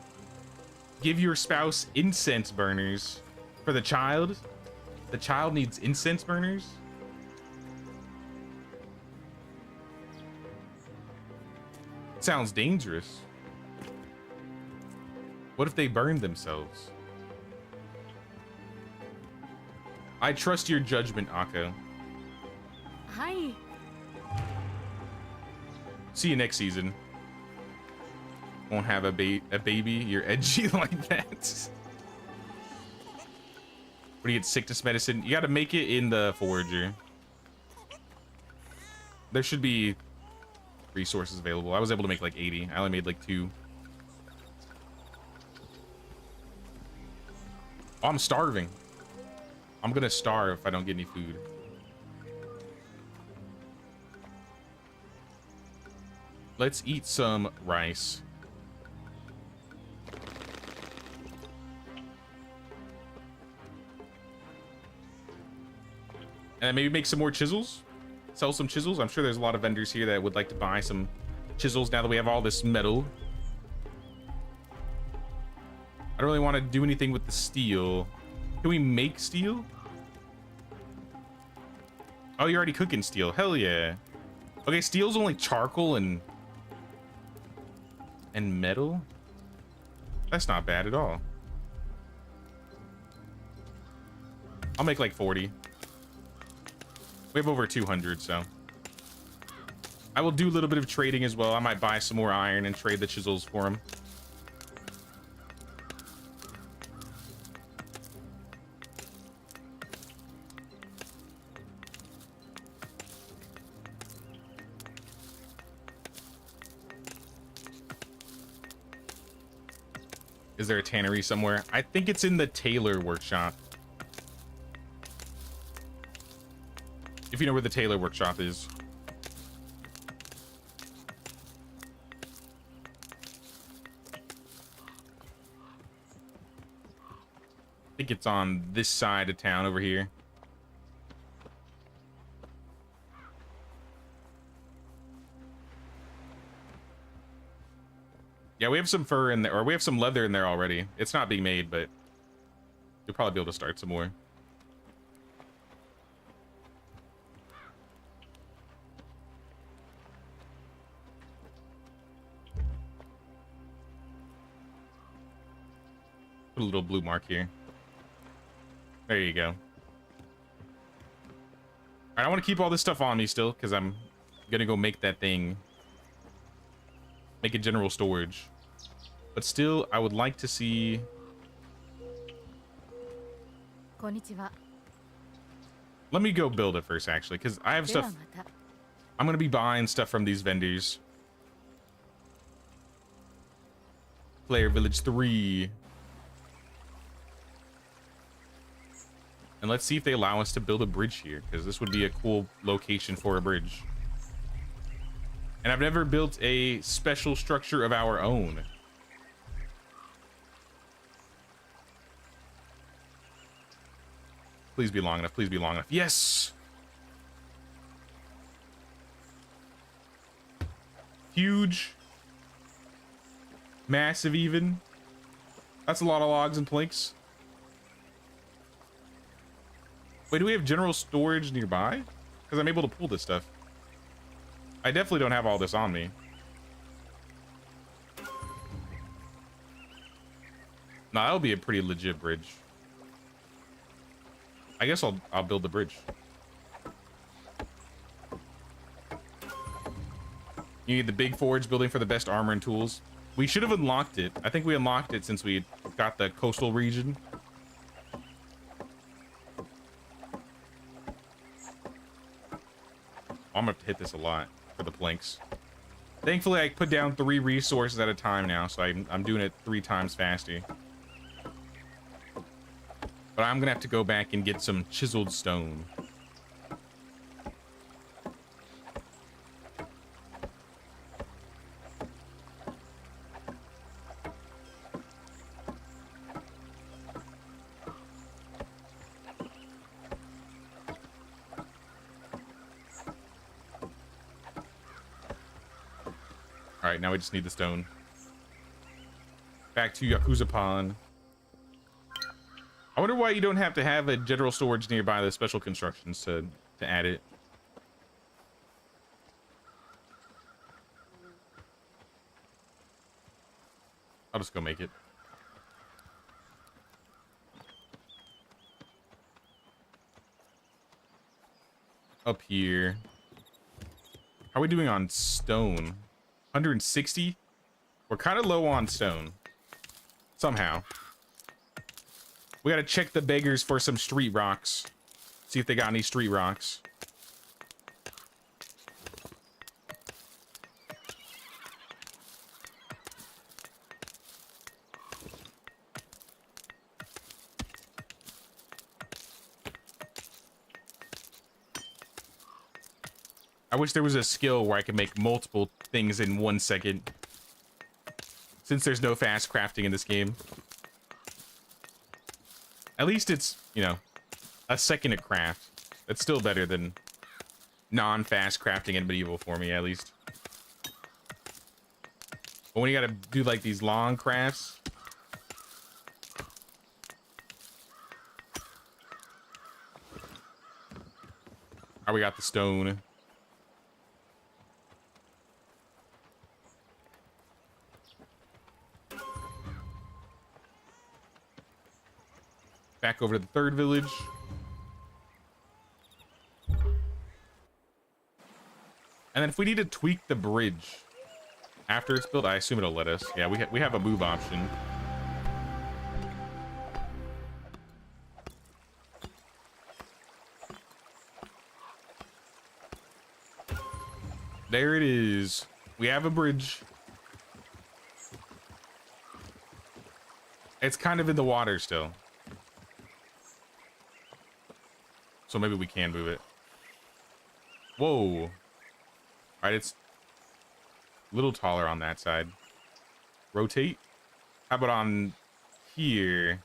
Speaker 1: Give your spouse incense burners. For the child? The child needs incense burners? Sounds dangerous. What if they burn themselves? I trust your judgment, Akko.
Speaker 2: Hi.
Speaker 1: See you next season. Won't have a baby. You're edgy like that. What do you get? Sickness medicine? You got to make it in the forager. There should be resources available. I was able to make like 80. I only made like 2. Oh, I'm starving. I'm gonna starve if I don't get any food. Let's eat some rice. And maybe make some more chisels. Sell some chisels. I'm sure there's a lot of vendors here that would like to buy some chisels now that we have all this metal. I don't really want to do anything with the steel. Can we make steel? Oh, you're already cooking steel. Hell yeah. Okay, steel's only charcoal and metal. That's not bad at all. I'll make like 40. We have over 200, so I will do a little bit of trading as well. I might buy some more iron and trade the chisels for them. Is there a tannery somewhere? I think it's in the tailor workshop. If you know where the tailor workshop is. I think it's on this side of town over here. Yeah, we have some fur in there, or we have some leather in there already. It's not being made, but you'll probably be able to start some more. Put a little blue mark here. There you go. All right, I want to keep all this stuff on me still because I'm gonna go make that thing. Make a general storage. But still, I would like to see.
Speaker 2: Konnichiwa.
Speaker 1: Let me go build it first, actually, because I have stuff. I'm gonna be buying stuff from these vendors. Player Village 3. And let's see if they allow us to build a bridge here, because this would be a cool location for a bridge. And I've never built a special structure of our own. Please be long enough. Please be long enough. Yes! Huge. Massive even. That's a lot of logs and planks. Wait, do we have general storage nearby? Because I'm able to pull this stuff. I definitely don't have all this on me. No, that'll be a pretty legit bridge. I guess I'll build the bridge. You need the big forge building for the best armor and tools. We should have unlocked it. I think we unlocked it since we got the coastal region. I'm gonna have to hit this a lot for the planks. Thankfully, I put down 3 resources at a time now, so I'm doing it 3 times faster. But I'm gonna have to go back and get some chiseled stone. All right, now we just need the stone. Back to Yakuza Pond. I wonder why you don't have to have a general storage nearby the special constructions to add it. I'll just go make it. Up here. How are we doing on stone? 160? We're kind of low on stone. Somehow. We gotta check the beggars for some street rocks. See if they got any street rocks. I wish there was a skill where I could make multiple things in 1 second. Since there's no fast crafting in this game. At least it's, you know, a second to craft. That's still better than non-fast crafting in medieval for me, at least. But when you gotta do like these long crafts. Alright, we got the stone. Back over to the third village. And then if we need to tweak the bridge after it's built, I assume it'll let us. Yeah, we have a move option. There it is. We have a bridge. It's kind of in the water still. So maybe we can move it. Whoa. All right, it's a little taller on that side. Rotate. How about on here?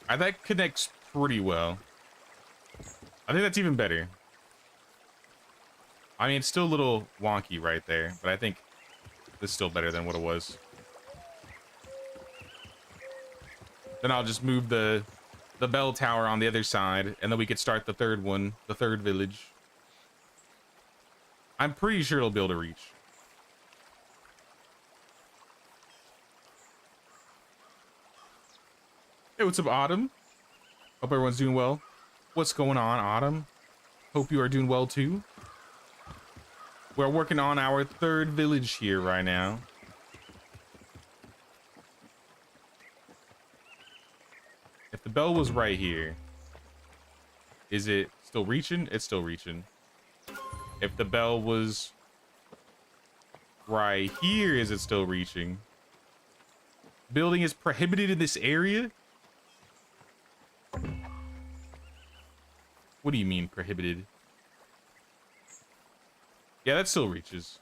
Speaker 1: That connects pretty well. I think that's even better. I mean, it's still a little wonky right there, but I think this is still better than what it was. Then I'll just move the bell tower on the other side, and then we could start the third one, the third village. I'm pretty sure it'll be able to reach. Hey, what's up, Autumn? Hope everyone's doing well. What's going on, Autumn? Hope you are doing well too. We're working on our third village here right now. If the bell was right here, is it still reaching? It's still reaching. If the bell was right here, is it still reaching? Building is prohibited in this area? What do you mean prohibited? Yeah, that still reaches.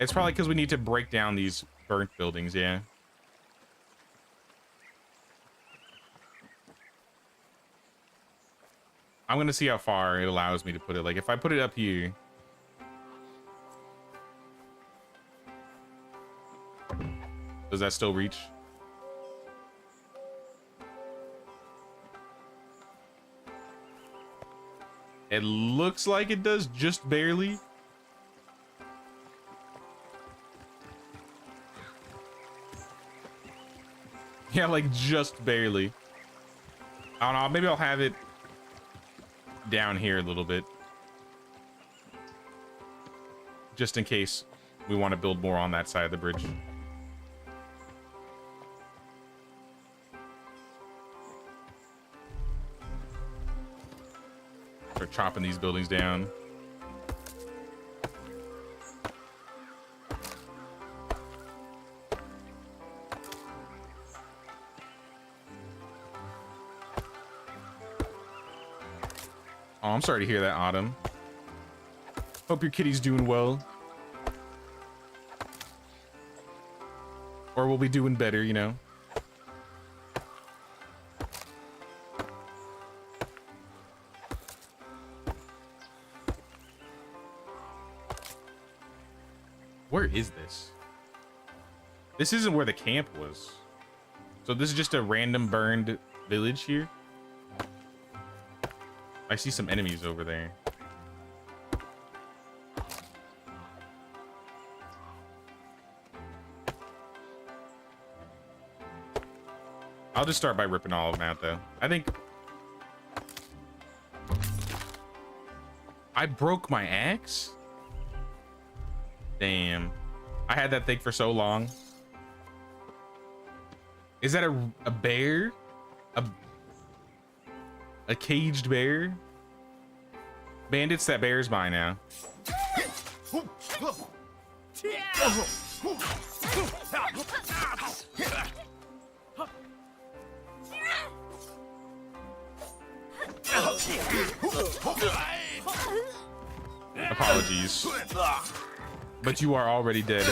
Speaker 1: It's probably because we need to break down these burnt buildings, yeah. I'm gonna see how far it allows me to put it. Like, if I put it up here... Does that still reach? It looks like it does, just barely. Yeah, like just barely. I don't know, maybe I'll have it down here a little bit. Just in case we want to build more on that side of the bridge. Start chopping these buildings down. Oh, I'm sorry to hear that, Autumn. Hope your kitty's doing well. Or we'll be doing better, you know. Where is this? This isn't where the camp was. So this is just a random burned village here. I see some enemies over there. I'll just start by ripping all of them out, though. I think... I broke my axe? Damn. I had that thing for so long. Is that a bear? A caged bear? Bandits, that bear's mine now. Apologies. But you are already dead.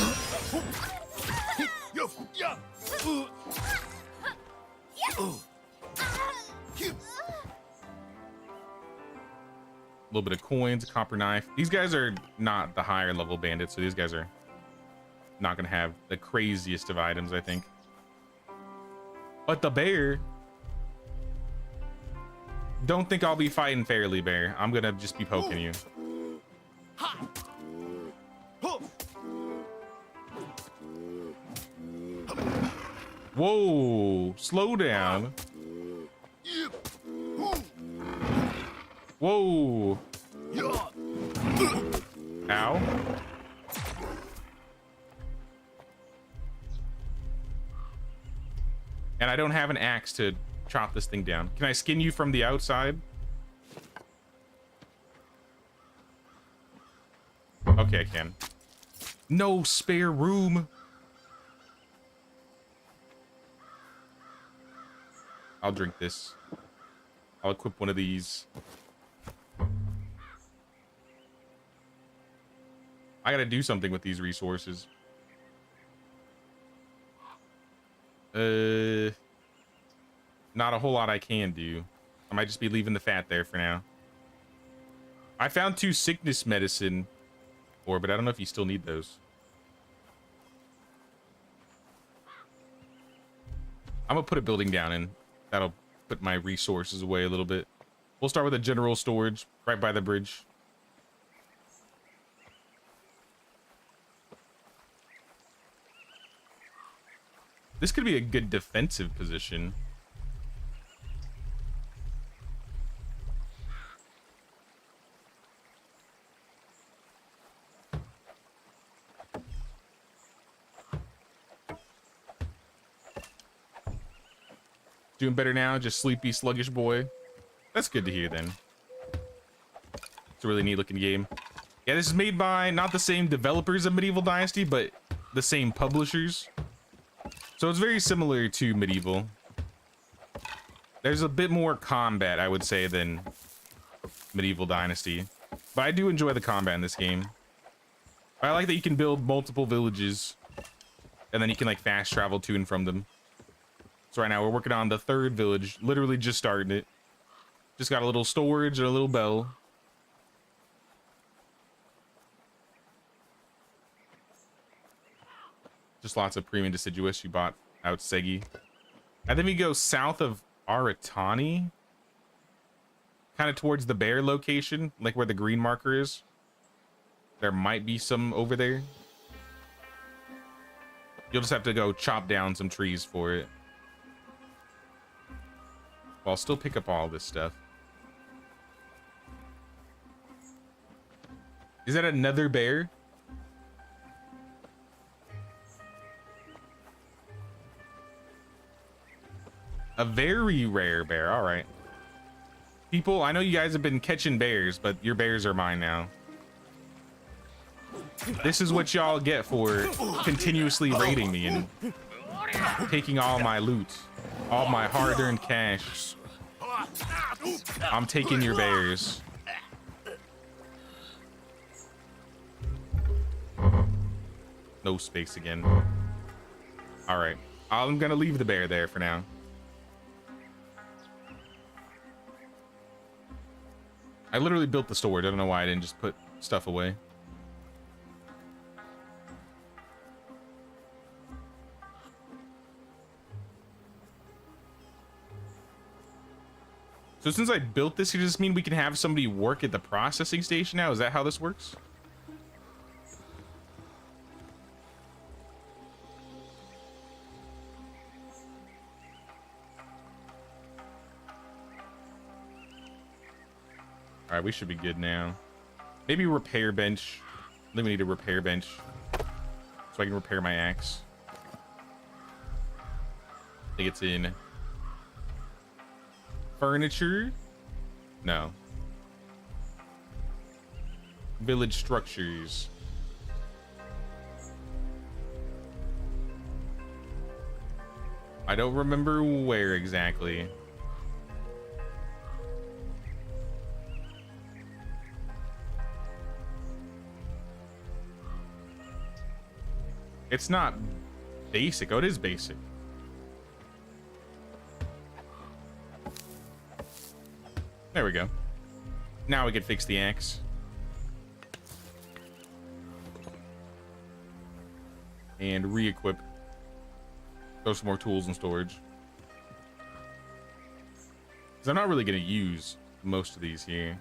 Speaker 1: A little bit of coins, a copper knife. These guys are not the higher level bandits, so these guys are not gonna have the craziest of items, I think. But the bear, don't think I'll be fighting fairly, bear. I'm gonna just be poking you. Whoa, slow down. Whoa. Ow. And I don't have an axe to chop this thing down. Can I skin you from the outside? Okay, I can. No spare room. I'll drink this. I'll equip one of these. I gotta do something with these resources. Not a whole lot I can do. I might just be leaving the fat there for now. I found 2 sickness medicine ore, but I don't know if you still need those. I'm gonna put a building down and that'll put my resources away a little bit. We'll start with a general storage right by the bridge. This could be a good defensive position. Doing better now, just sleepy, sluggish boy. That's good to hear then. It's a really neat looking game. Yeah, this is made by not the same developers of Medieval Dynasty, but the same publishers. So it's very similar to Medieval. There's a bit more combat, I would say, than Medieval Dynasty. But I do enjoy the combat in this game. I like that you can build multiple villages, and then you can like fast travel to and from them. So right now we're working on the 3rd village, literally just starting it. Just got a little storage and a little bell. Just lots of premium deciduous. You bought out Segi. And then we go south of Aratani. Kind of towards the bear location, like where the green marker is. There might be some over there. You'll just have to go chop down some trees for it. Well, I'll still pick up all this stuff. Is that another bear? A very rare bear. All right. People, I know you guys have been catching bears, but your bears are mine now. This is what y'all get for continuously raiding me and taking all my loot, all my hard-earned cash. I'm taking your bears. No space again. All right, I'm gonna leave the bear there for now. I literally built the storage. I don't know why I didn't just put stuff away. So since I built this, does this mean we can have somebody work at the processing station now? Is that how this works? All right, we should be good now. Maybe repair bench. I think we need a repair bench so I can repair my axe. I think it's in furniture. No. Village structures. I don't remember where exactly. It's not basic. Oh, it is basic. There we go. Now we can fix the axe. And re-equip. Throw some more tools in storage. Because I'm not really going to use most of these here.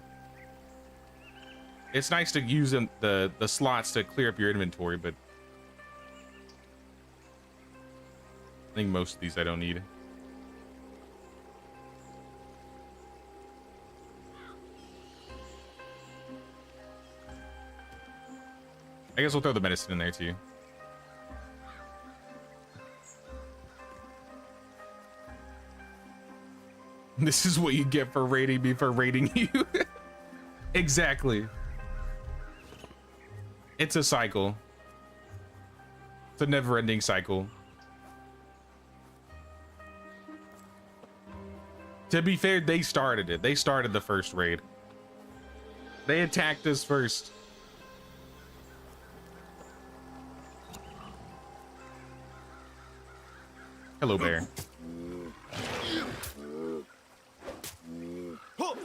Speaker 1: It's nice to use them, the slots to clear up your inventory, but I think most of these I don't need. I guess we'll throw the medicine in there too. This is what you get for raiding me for raiding you. Exactly. It's a cycle. It's a never-ending cycle. To be fair, they started it. They started the first raid. They attacked us first. Hello, bear. Oh,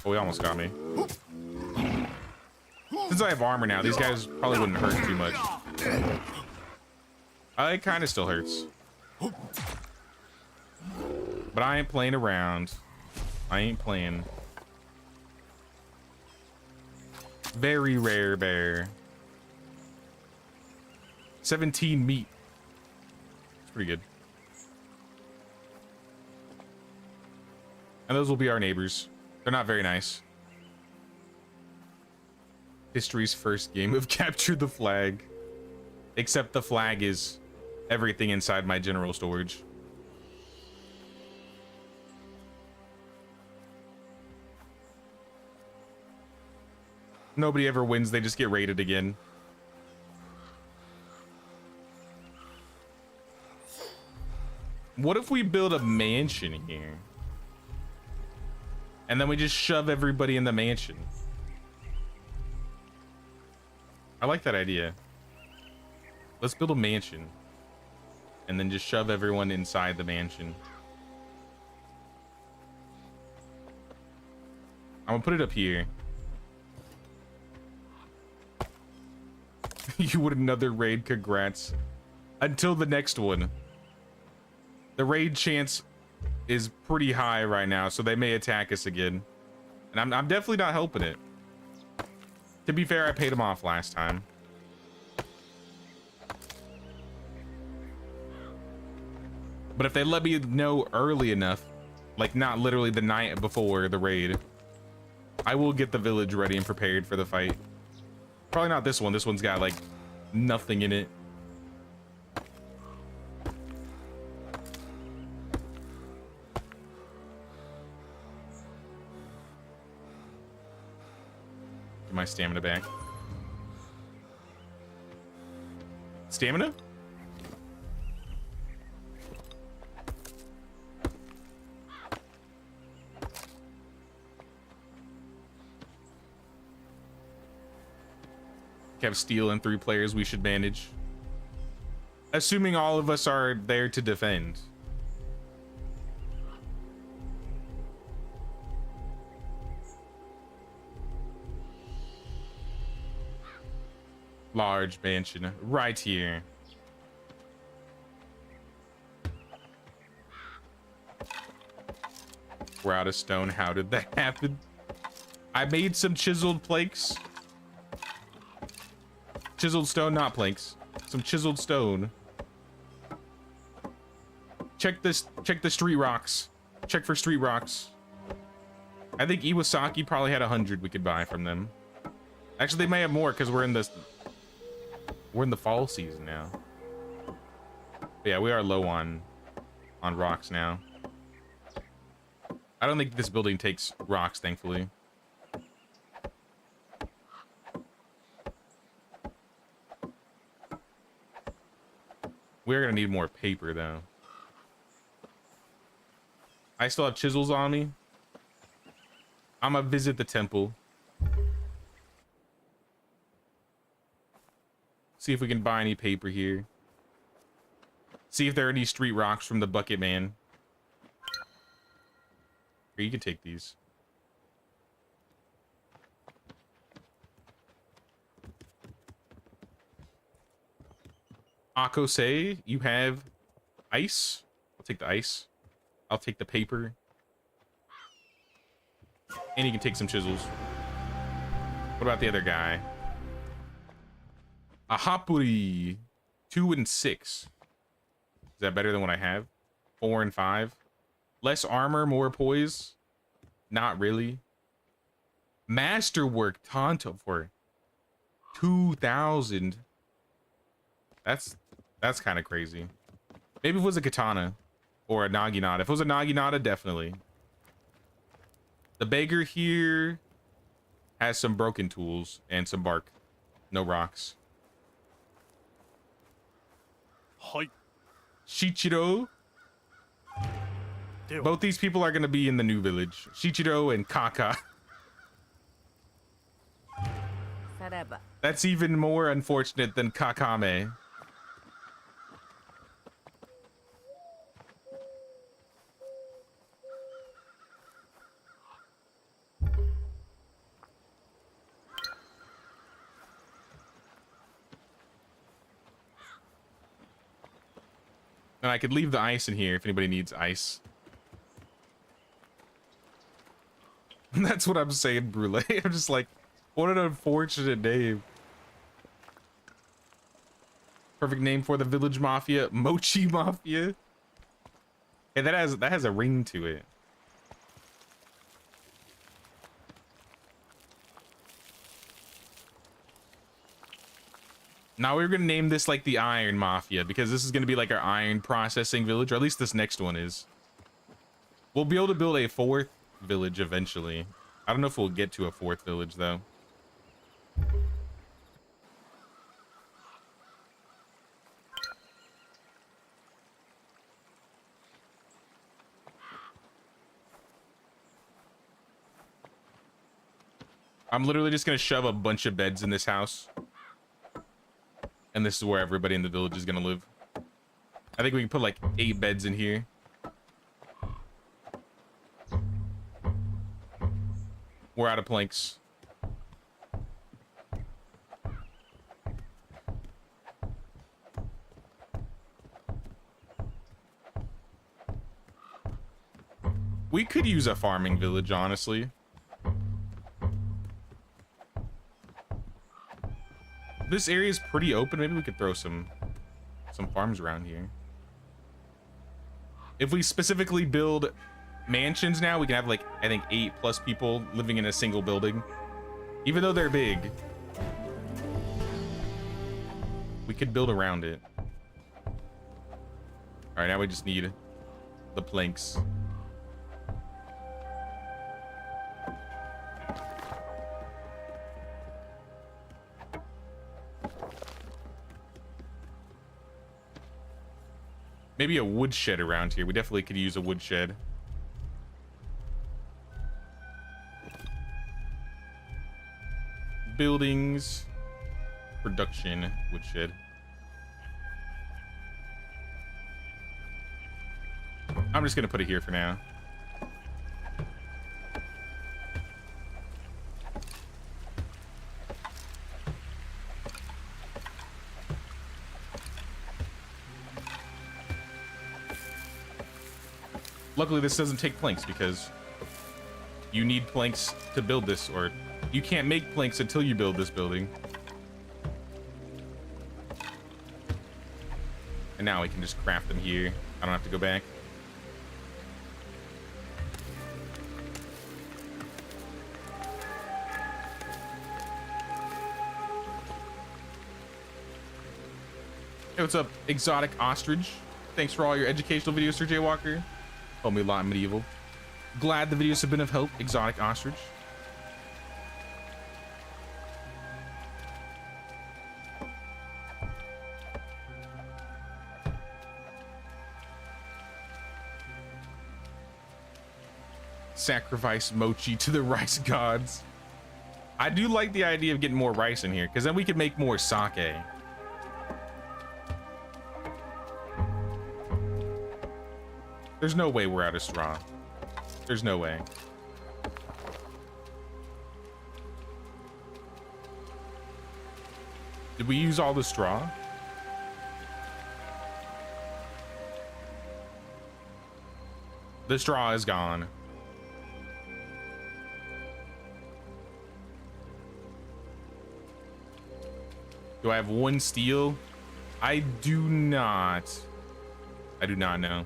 Speaker 1: he almost got me. Since I have armor now, these guys probably wouldn't hurt too much. It kind of still hurts. But I ain't playing around. I ain't playing. Very rare bear. 17 meat. Pretty good. And those will be our neighbors. They're not very nice. History's first game of capture the flag. Except the flag is everything inside my general storage. Nobody ever wins, they just get raided again. What if we build a mansion here? And then we just shove everybody in the mansion? I like that idea. Let's build a mansion. And then just shove everyone inside the mansion. I'm gonna put it up here. You would another raid, congrats. Until the next one. The raid chance is pretty high right now, so they may attack us again. And I'm definitely not helping it. To be fair, I paid them off last time. But if they let me know early enough, like not literally the night before the raid, I will get the village ready and prepared for the fight. Probably not this one. This one's got like nothing in it. Get my stamina back. Stamina? Have steel and 3 players we should manage. Assuming all of us are there to defend. Large mansion right here. We're out of stone. How did that happen? I made some chiseled planks. Chiseled stone, not planks. Some chiseled stone. Check this. Check the street rocks. Check for street rocks. I think Iwasaki probably had 100 we could buy from them. Actually, they may have more because we're in the fall season now. But yeah, we are low on rocks now. I don't think this building takes rocks, thankfully. We're gonna need more paper though. I still have chisels on me. I'm gonna visit the temple. See if we can buy any paper here. See if there are any street rocks from the bucket man. Here, you can take these. Akose, you have ice? I'll take the ice. I'll take the paper. And you can take some chisels. What about the other guy? A Hapuri. 2 and 6. Is that better than what I have? 4 and 5. Less armor, more poise. Not really. Masterwork Tonto for 2,000. That's kind of crazy. Maybe if it was a katana or a naginata. If it was a naginata, definitely. The beggar here has some broken tools and some bark. No rocks.
Speaker 3: Hi.
Speaker 1: Shichiro. Both these people are going to be in the new village. Shichiro and Kaka. That's even more unfortunate than Kakame. And I could leave the ice in here if anybody needs ice. That's what I'm saying, Brule. I'm just like, what an unfortunate name. Perfect name for the village mafia, Mochi Mafia. Hey, that has a ring to it. Now we're gonna name this like the Iron Mafia because this is gonna be like our iron processing village, or at least this next one is. We'll be able to build a 4th village eventually. I don't know if we'll get to a 4th village though. I'm literally just gonna shove a bunch of beds in this house. And this is where everybody in the village is gonna live. I think we can put like 8 beds in here. We're out of planks. We could use a farming village, honestly. This area is pretty open. Maybe we could throw some farms around here. If we specifically build mansions now, we can have like, I think 8+ people living in a single building. Even though they're big, we could build around it. All right, now we just need the planks. Maybe a woodshed around here. We definitely could use a woodshed. Buildings, production, woodshed. I'm just gonna put it here for now. Luckily, this doesn't take planks because you need planks to build this, or you can't make planks until you build this building. And now we can just craft them here. I don't have to go back. Hey, what's up, Exotic Ostrich? Thanks for all your educational videos, Sir Jaywalker. Told me a lot in medieval. Glad the videos have been of help, Exotic Ostrich. Sacrifice mochi to the rice gods. I do like the idea of getting more rice in here, because then we could make more sake. There's no way we're out of straw. There's no way. Did we use all the straw? The straw is gone. Do I have 1 steel? I do not. I do not know.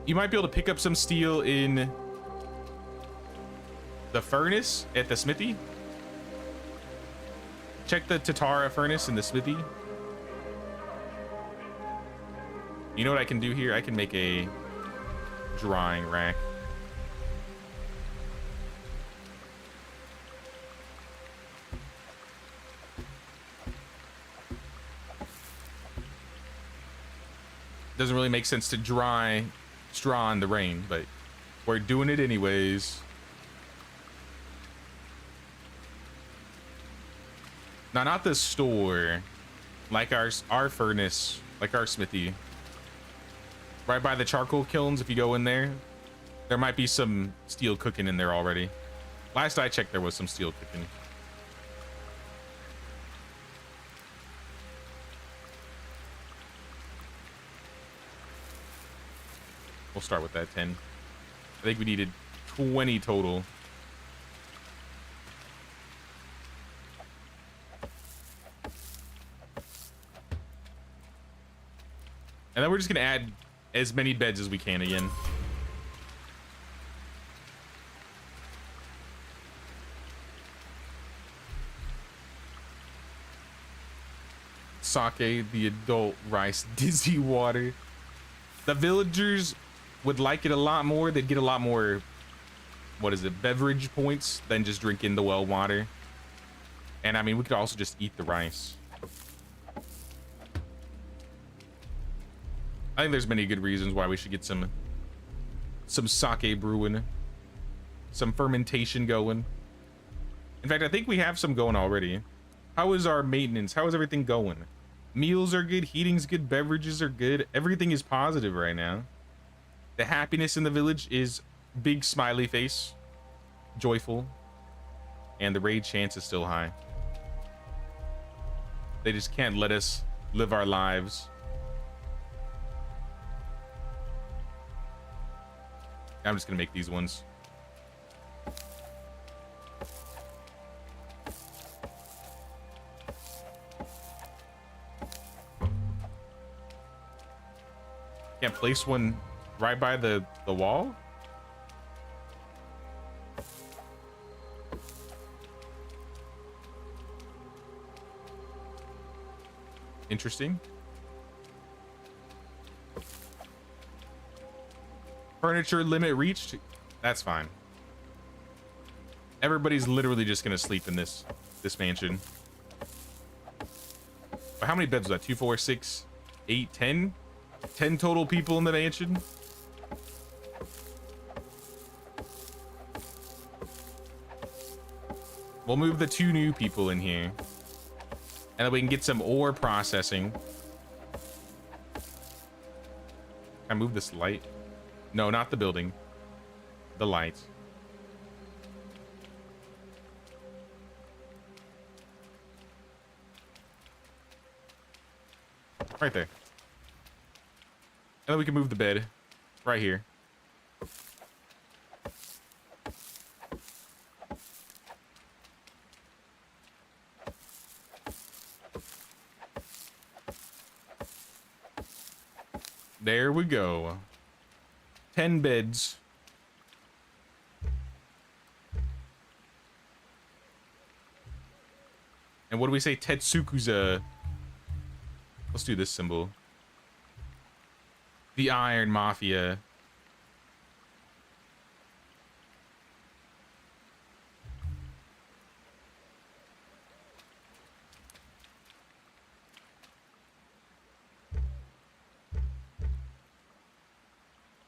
Speaker 1: You might be able to pick up some steel in the furnace at the smithy. Check the Tatara furnace in the smithy. You know what I can do here? I can make a drying rack. Doesn't really make sense to dry straw in the rain, but we're doing it anyways. Now, not the store, like our furnace, like our smithy. Right by the charcoal kilns, if you go in there, there might be some steel cooking in there already. Last I checked, there was some steel cooking. We'll start with that 10. I think we needed 20 total. And then we're just gonna add as many beds as we can again. Sake, the adult rice, dizzy water. The villagers would like it a lot more. They'd get a lot more, what is it, beverage points than just drinking the well water. And I mean, we could also just eat the rice. I think there's many good reasons why we should get some sake brewing, some fermentation going. In fact, I think we have some going already. How is our maintenance? How is everything going? Meals are good, heating's good, beverages are good. Everything is positive right now. The happiness in the village is big smiley face, joyful, and the raid chance is still high. They just can't let us live our lives. I'm just gonna make these ones. Can't place one right by the wall? Interesting. Furniture limit reached. That's fine. Everybody's literally just gonna sleep in this mansion. But how many beds was that? 2, 4, 6, 8, 10? 10 total people in the mansion. We'll move the 2 new people in here. And then we can get some ore processing. Can I move this light? No, not the building. The light. Right there. And then we can move the bed right here. There we go. 10 beds. And what do we say? Tetsuku's let's do this symbol. The Iron Mafia.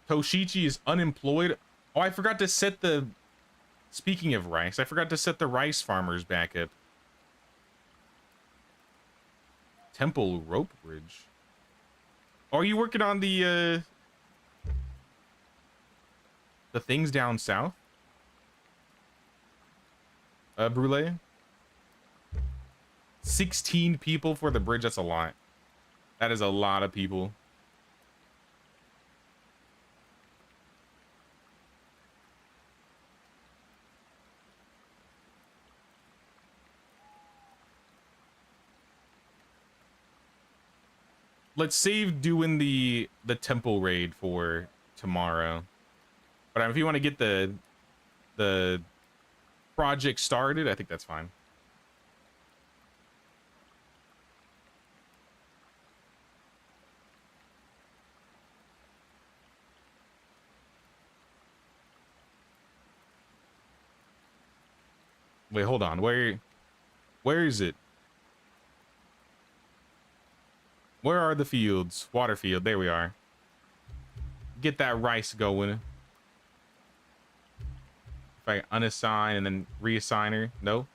Speaker 1: Toshichi is unemployed. Oh, I forgot to set the... Speaking of rice, I forgot to set the rice farmers back up. Temple rope bridge. Oh, are you working on the things down south? Brule? 16 people for the bridge. That's a lot. That is a lot of people. Let's save doing the temple raid for tomorrow. But if you want to get the project started, I think that's fine. Wait, hold on. Where is it? Where are the fields? Water field. There we are. Get that rice going. If I unassign and then reassign her. No.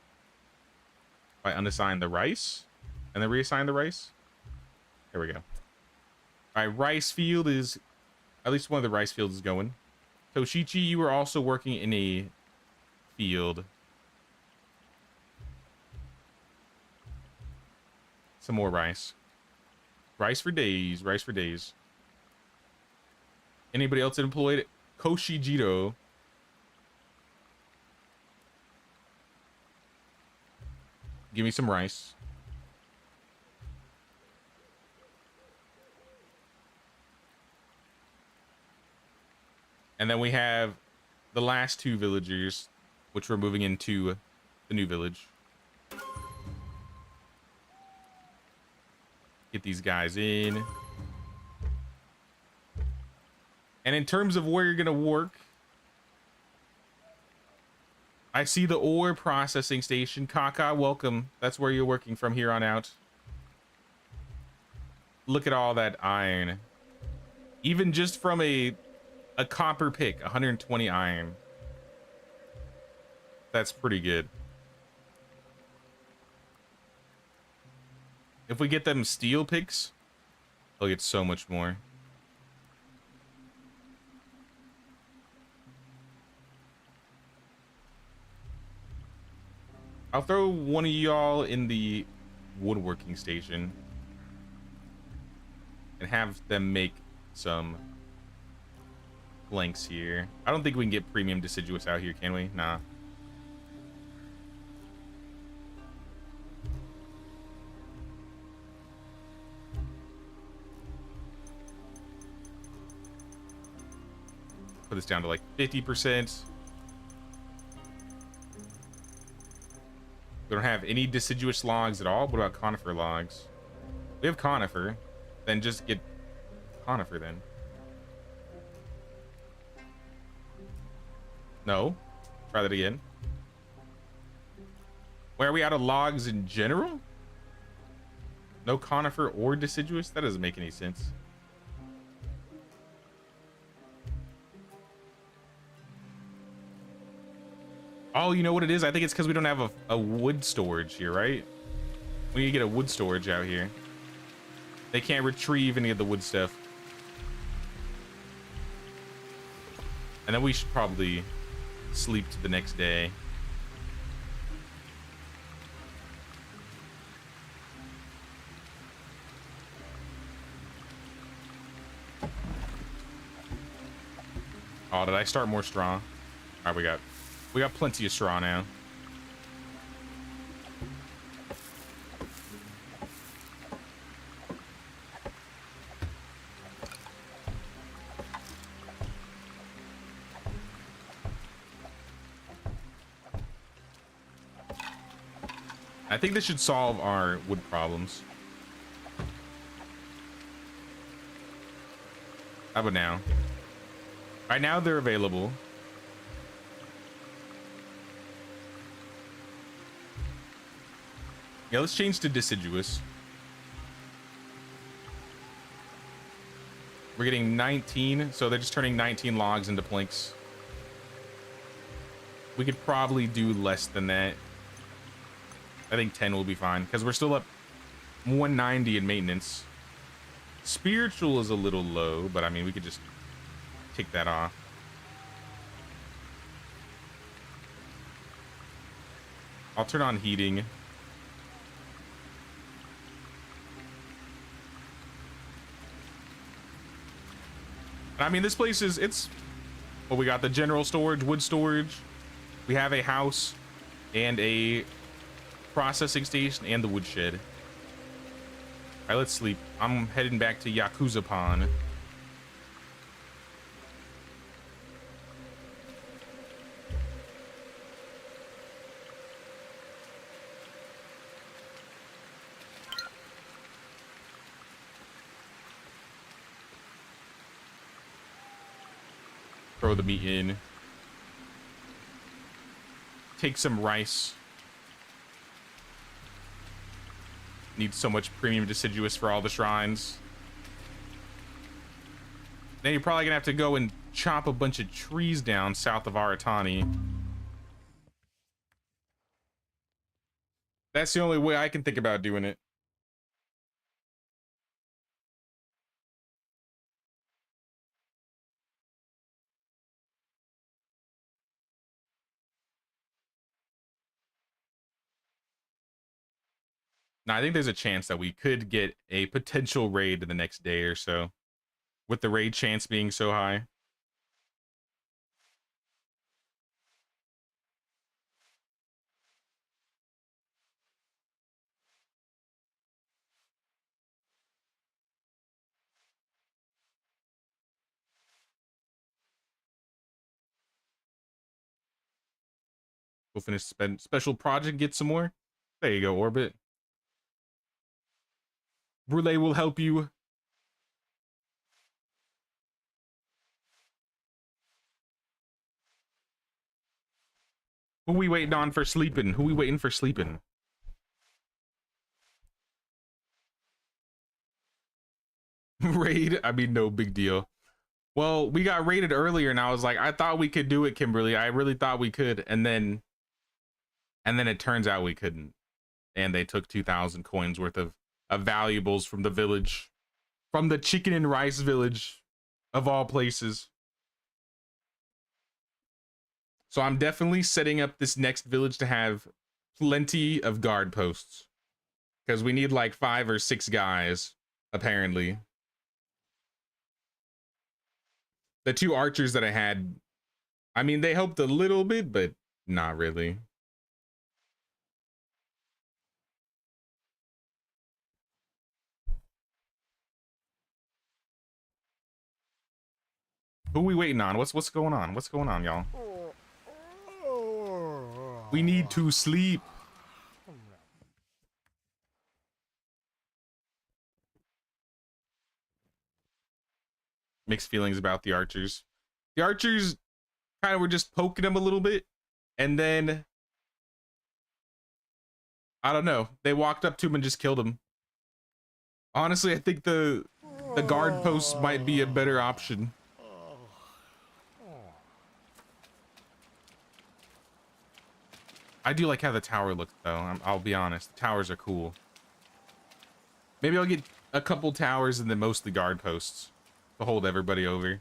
Speaker 1: If I unassign the rice and then reassign the rice. There we go. All right, rice field is... At least one of the rice fields is going. Toshichi, you are also working in a field. Some more rice. Rice for days. Rice for days. Anybody else employed? Koshijiro. Give me some rice. And then we have the last two villagers, which we're moving into the new village. Get these guys in. And in terms of where you're going to work, I see the ore processing station. Kaka, welcome. That's where you're working from here on out. Look at all that iron. Even just from a copper pick, 120 iron. That's pretty good. If we get them steel picks, they'll get so much more. I'll throw one of y'all in the woodworking station and have them make some planks here. I don't think we can get premium deciduous out here, can we? Nah. Put this down to like 50%. We don't have any deciduous logs at all. What about conifer logs? We have conifer. Then just get conifer then. No. Try that again. Where are we out of logs in general? No conifer or deciduous? That doesn't make any sense. Oh, you know what it is? I think it's because we don't have a wood storage here, right? We need to get a wood storage out here. They can't retrieve any of the wood stuff. And then we should probably sleep to the next day. Oh, did I start more straw? All right, we got plenty of straw now. I think this should solve our wood problems. How about now? Right now they're available. Yeah, let's change to deciduous. We're getting 19, so they're just turning 19 logs into planks. We could probably do less than that. I think 10 will be fine, because we're still up 190 in maintenance. Spiritual is a little low, but I mean, we could just take that off. I'll turn on heating. I mean, this place is, well, we got the general storage, wood storage. We have a house and a processing station and the woodshed. All right, let's sleep. I'm heading back to Yakuza Pond. Throw the meat in. Take some rice. Need so much premium deciduous for all the shrines. Then you're probably gonna have to go and chop a bunch of trees down south of Aratani. That's the only way I can think about doing it. Now, I think there's a chance that we could get a potential raid in the next day or so, with the raid chance being so high. Go finish special project, get some more. There you go, Orbit. Brule will help you. Who we waiting on for sleeping? Who we waiting for sleeping? Raid? I mean, no big deal. Well, we got raided earlier, and I was like, I thought we could do it, Kimberly. I really thought we could, and then it turns out we couldn't. And they took 2,000 coins worth of valuables from the village, from the chicken and rice village, of all places. So I'm definitely setting up this next village to have plenty of guard posts, because we need like 5 or 6 guys, apparently. The 2 archers that I had, I mean, they helped a little bit, but not really. Who we waiting on? What's going on? What's going on, y'all? We need to sleep. Mixed feelings about the archers. The archers kind of were just poking him a little bit, and then I don't know, they walked up to him and just killed him. Honestly, I think the guard posts might be a better option. I do like how the tower looks, though. I'll be honest, the towers are cool. Maybe I'll get a couple towers and then mostly guard posts to hold everybody over.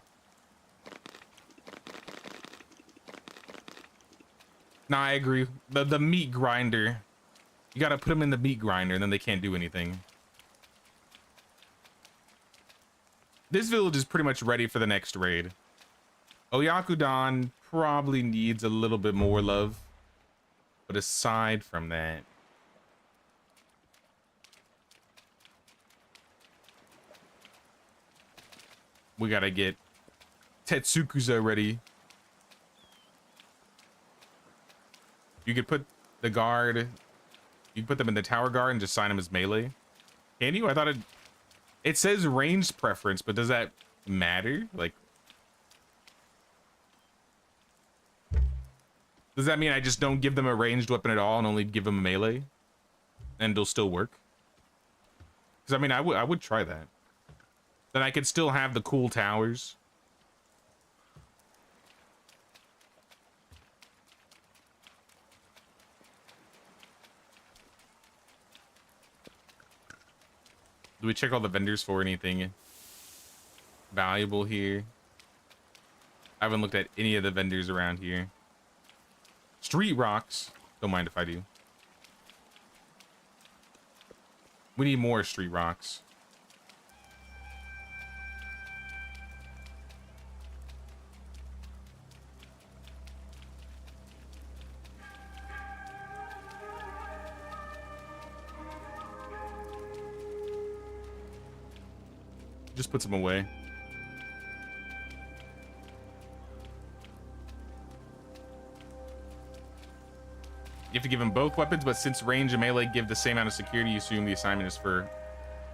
Speaker 1: Nah, I agree. The meat grinder. You gotta put them in the meat grinder and then they can't do anything. This village is pretty much ready for the next raid. O Yakodan probably needs a little bit more love. But aside from that, we gotta get Tetsukuza ready. You could put the guard, you can put them in the tower guard and just sign them as melee. Can you? I thought it says range preference, but does that matter? Like, does that mean I just don't give them a ranged weapon at all and only give them a melee? And it'll still work? Because, I mean, I would try that. Then I could still have the cool towers. Do we check all the vendors for anything valuable here? I haven't looked at any of the vendors around here. Street rocks. Don't mind if I do. We need more street rocks. Just put some away. You have to give them both weapons, but since range and melee give the same amount of security, you assume the assignment is for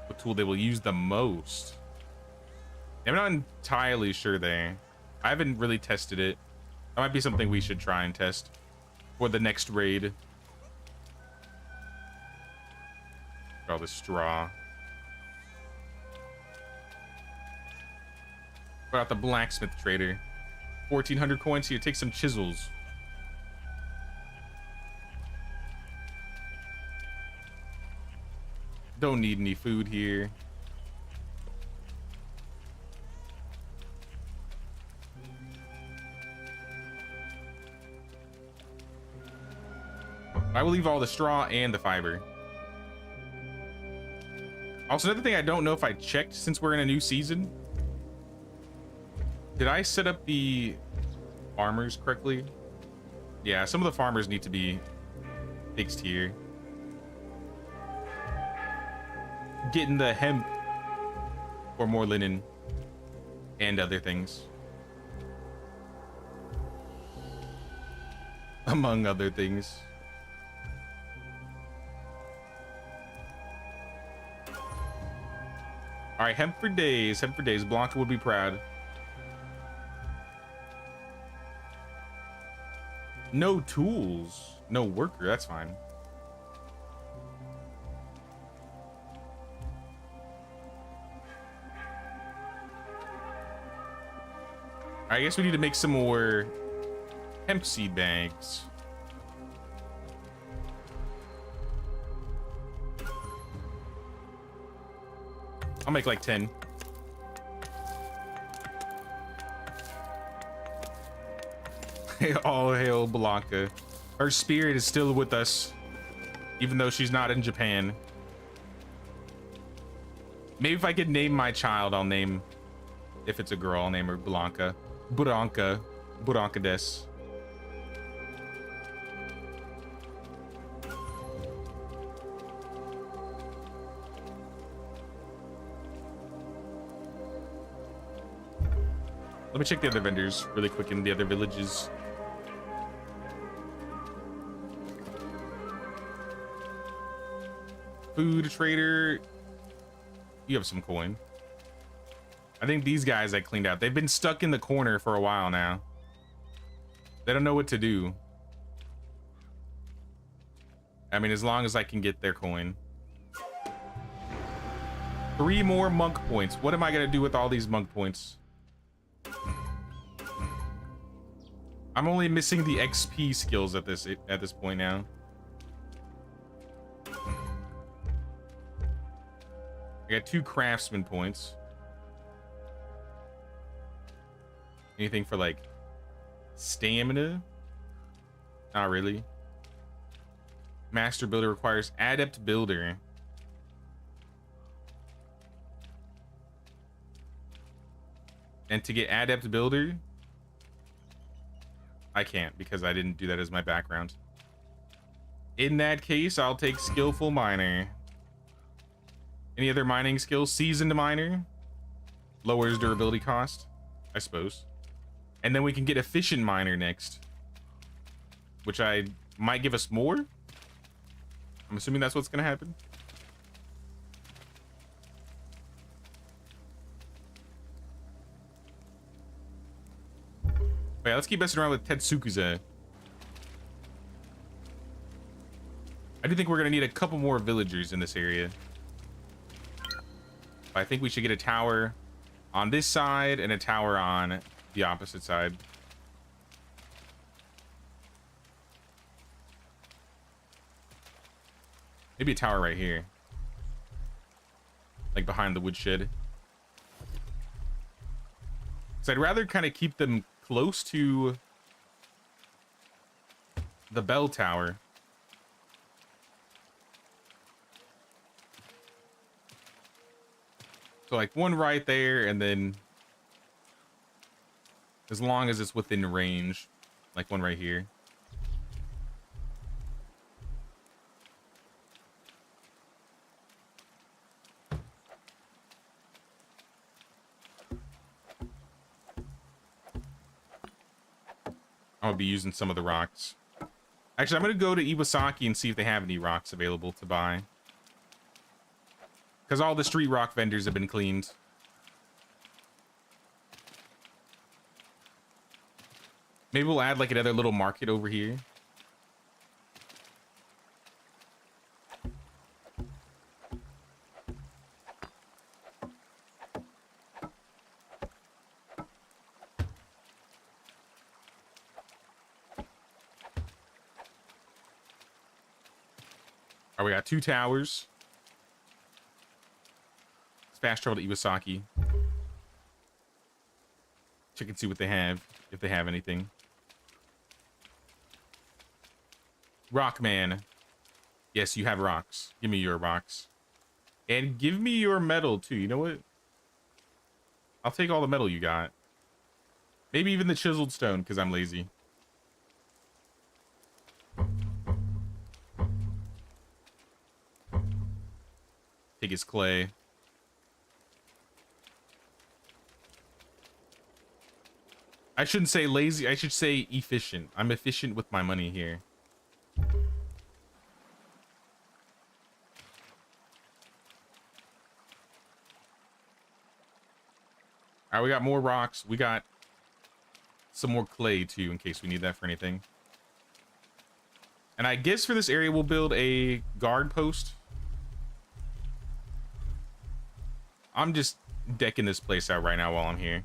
Speaker 1: what tool they will use the most. I'm not entirely sure there. I haven't really tested it. That might be something we should try and test for the next raid. All the straw. What about the blacksmith trader? 1,400 coins here. Take some chisels. Don't need any food here. I will leave all the straw and the fiber. Also, another thing I don't know if I checked since we're in a new season. Did I set up the farmers correctly? Yeah, some of the farmers need to be fixed here. Getting the hemp for more linen and other things. among other things. All right, hemp for days. Hemp for days. Blanca would be proud. No tools. No worker. That's fine. I guess we need to make some more hemp seed bags. I'll make like 10. All hail Blanca. Her spirit is still with us, even though she's not in Japan. Maybe if I could name my child, I'll name, if it's a girl, I'll name her Blanca. Buranka des. Let me check the other vendors really quick in the other villages. Food trader. You have some coin. I think these guys I cleaned out. They've been stuck in the corner for a while now. They don't know what to do. I mean, as long as I can get their coin. 3 more monk points. What am I gonna do with all these monk points? I'm only missing the XP skills at this point now. I got 2 craftsman points. Anything for like stamina? Not really. Master builder requires adept builder. And to get adept builder, I can't because I didn't do that as my background. In that case, I'll take skillful miner. Any other mining skills? Seasoned miner lowers durability cost, I suppose. And then we can get efficient miner next, which I might give us more. I'm assuming that's what's gonna happen. Wait, let's keep messing around with Tetsukuza. I do think we're gonna need a couple more villagers in this area. But I think we should get a tower on this side and a tower on the opposite side. Maybe a tower right here. Like behind the woodshed. So I'd rather kind of keep them close to the bell tower. So like one right there, and then as long as it's within range, like one right here. I'm gonna be using some of the rocks. Actually, I'm gonna go to Iwasaki and see if they have any rocks available to buy. Because all the street rock vendors have been cleaned. Maybe we'll add like another little market over here. All right, we got 2 towers. Let's fast travel to Iwasaki. Check and see what they have, if they have anything. Rockman. Yes, you have rocks. Give me your rocks. And give me your metal, too. You know what? I'll take all the metal you got. Maybe even the chiseled stone, because I'm lazy. Take his clay. I shouldn't say lazy. I should say efficient. I'm efficient with my money here. All right, we got more rocks. We got some more clay too, in case we need that for anything. And I guess for this area, we'll build a guard post. I'm just decking this place out right now while I'm here.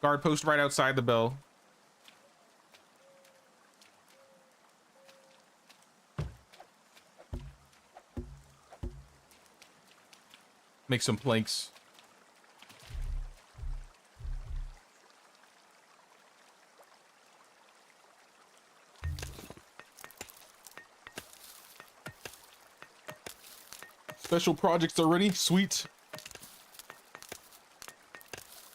Speaker 1: Guard post right outside the bell. Make some planks. Special projects already? Sweet.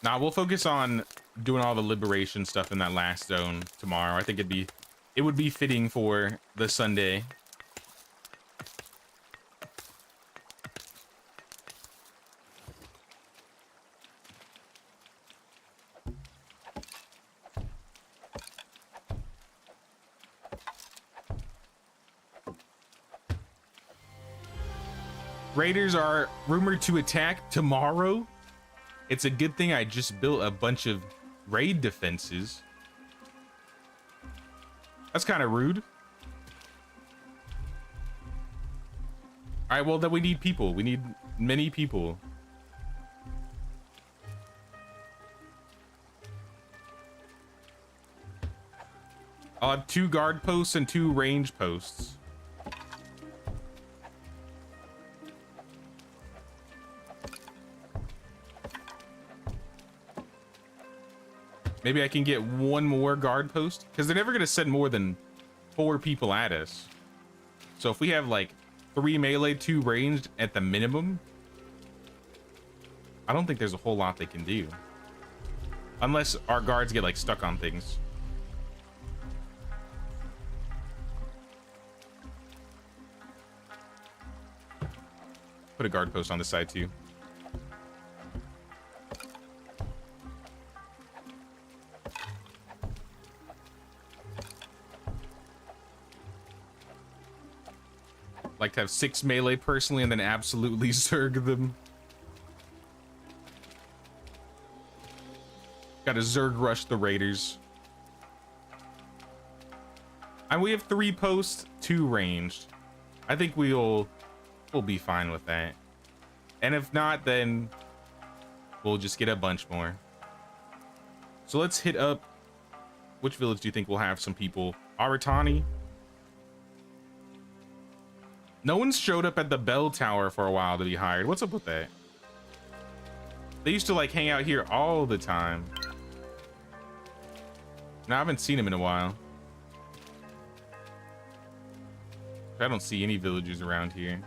Speaker 1: Nah, we'll focus on doing all the liberation stuff in that last zone tomorrow. I think it would be fitting for the Sunday. Raiders are rumored to attack tomorrow. It's a good thing I just built a bunch of raid defenses. That's kind of rude. All right, well, then we need people. We need many people. I'll have 2 guard posts and 2 range posts. Maybe I can get 1 more guard post, because they're never going to send more than 4 people at us. So if we have like 3 melee, 2 ranged at the minimum, I don't think there's a whole lot they can do. Unless our guards get like stuck on things. Put a guard post on the side too. Like to have 6 melee personally and then absolutely zerg them. Gotta zerg rush the raiders. And we have 3 posts, 2 ranged. I think we'll be fine with that. And if not, then we'll just get a bunch more. So let's hit up, which village do you think will have some people? Aratani. No one's showed up at the bell tower for a while to be hired. What's up with that? They used to like hang out here all the time. No, I haven't seen them in a while. I don't see any villagers around here.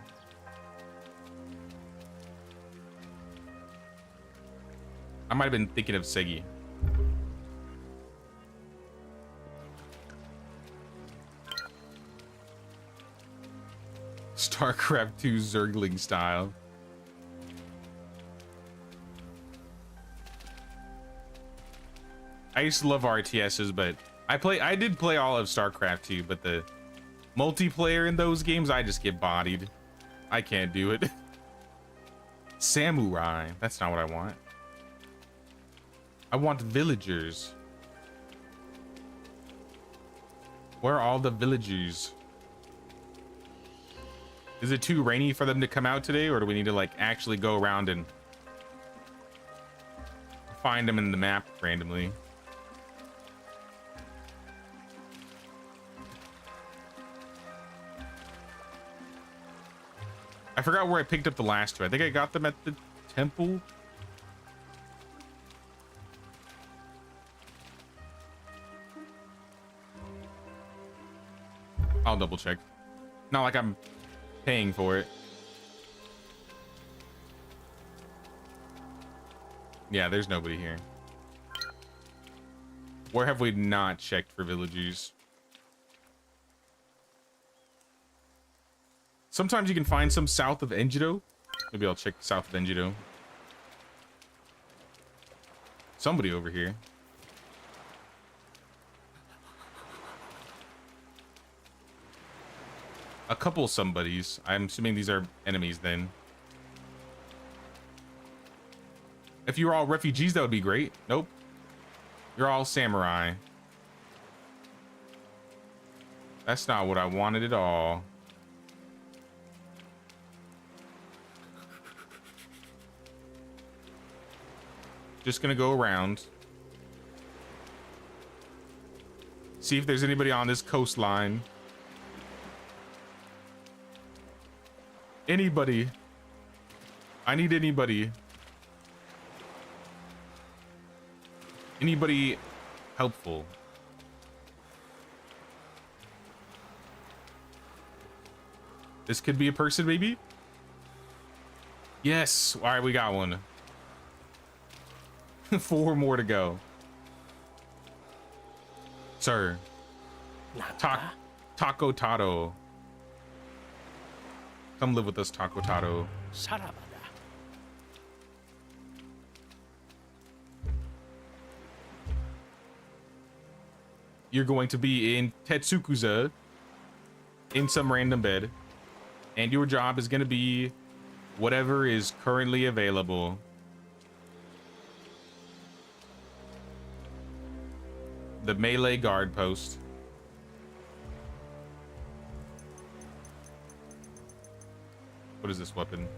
Speaker 1: I might have been thinking of Segi. StarCraft 2 Zergling style. I used to love RTSs, but I did play all of StarCraft 2, but the multiplayer in those games, I just get bodied. I can't do it. Samurai. That's not what I want. I want villagers. Where are all the villagers? Is it too rainy for them to come out today, or do we need to like actually go around and find them in the map randomly? I forgot where I picked up the last 2. I think I got them at the temple. I'll double check. Not like I'm paying for it. Yeah, there's nobody here. Where have we not checked for villagers? Sometimes you can find some south of Engido. Maybe I'll check south of Engido. somebody over here. A couple somebodies. I'm assuming these are enemies then. If you were all refugees, that would be great. Nope. You're all samurai. That's not what I wanted at all. Just gonna go around. See if there's anybody on this coastline. Anybody. I need anybody. Anybody helpful. This could be a person, maybe? Yes. All right, we got one. 4 more to go. Sir. Taco Tato. Come live with us, Taco Tato. You're going to be in Tetsukuza in some random bed, and your job is going to be whatever is currently available. The melee guard post. What is this weapon?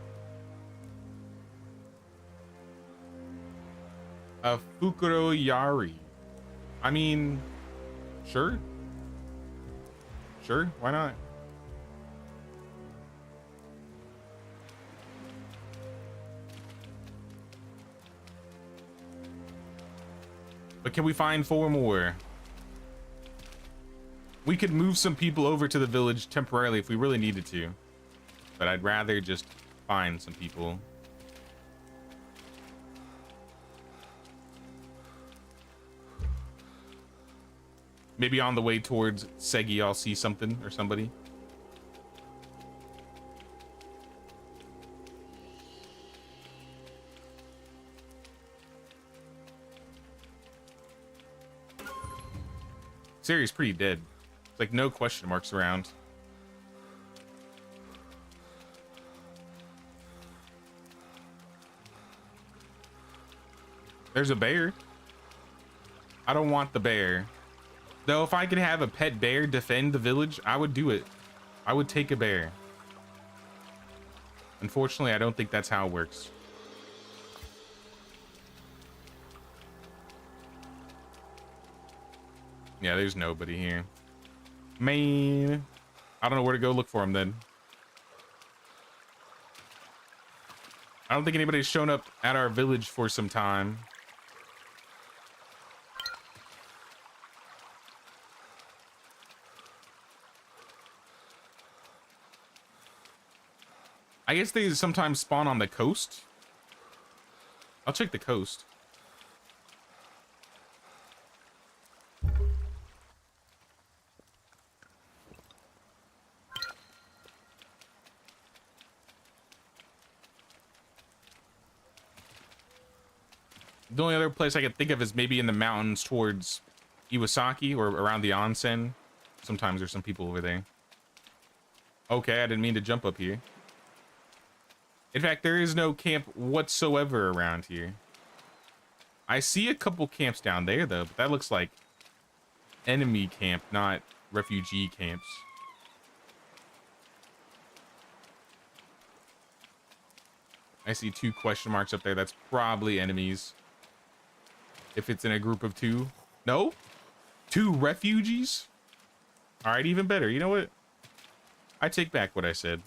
Speaker 1: A Fukuro Yari. I mean, sure. Sure, why not? But can we find 4 more? We could move some people over to the village temporarily if we really needed to. But I'd rather just find some people. Maybe on the way towards Segi, I'll see something or somebody. This area's pretty dead. It's like no question marks around. There's a bear. I don't want the bear. Though if I could have a pet bear defend the village, I would do it. I would take a bear. Unfortunately, I don't think that's how it works. Yeah, there's nobody here. Man, I don't know where to go look for him then. I don't think anybody's shown up at our village for some time. I guess they sometimes spawn on the coast. I'll check the coast. The only other place I could think of is maybe in the mountains towards Iwasaki or around the onsen. Sometimes there's some people over there. Okay, I didn't mean to jump up here. In fact, there is no camp whatsoever around here. I see a couple camps down there, though, but that looks like enemy camp, not refugee camps. I see 2 question marks up there. That's probably enemies. If it's in a group of 2. No? 2 refugees? All right, even better. You know what? I take back what I said.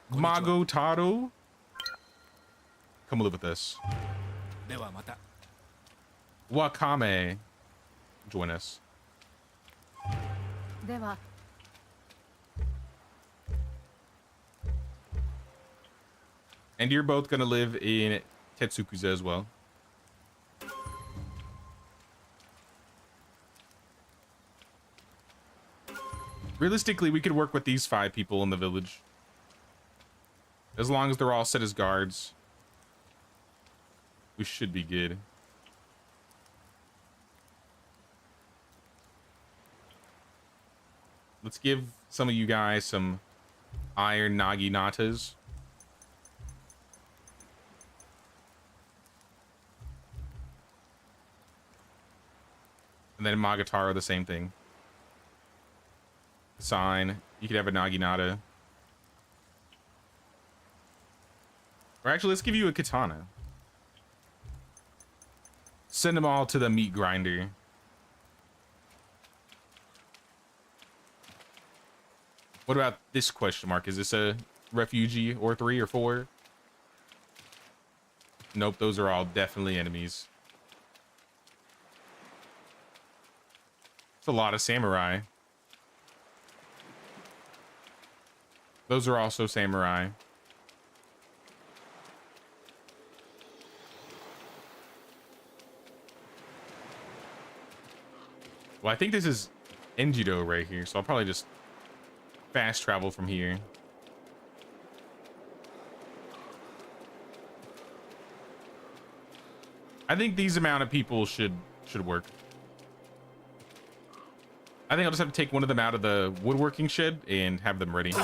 Speaker 1: Mago Taro, come live with us. Wakame, join us.
Speaker 2: では
Speaker 1: And you're both gonna live in Tetsukuza as well. Realistically, we could work with these 5 people in the village. As long as they're all set as guards. we should be good. Let's give some of you guys some iron naginatas. And then Magataro, the same thing. Sign. You could have a naginata. Or actually, let's give you a katana. Send them all to the meat grinder. What about this question mark? Is this a refugee or 3 or 4? Nope, those are all definitely enemies. It's a lot of samurai. Those are also samurai. Well, I think this is Enjido right here, so I'll probably just fast travel from here. I think these amount of people should work. I think I'll just have to take one of them out of the woodworking shed and have them ready.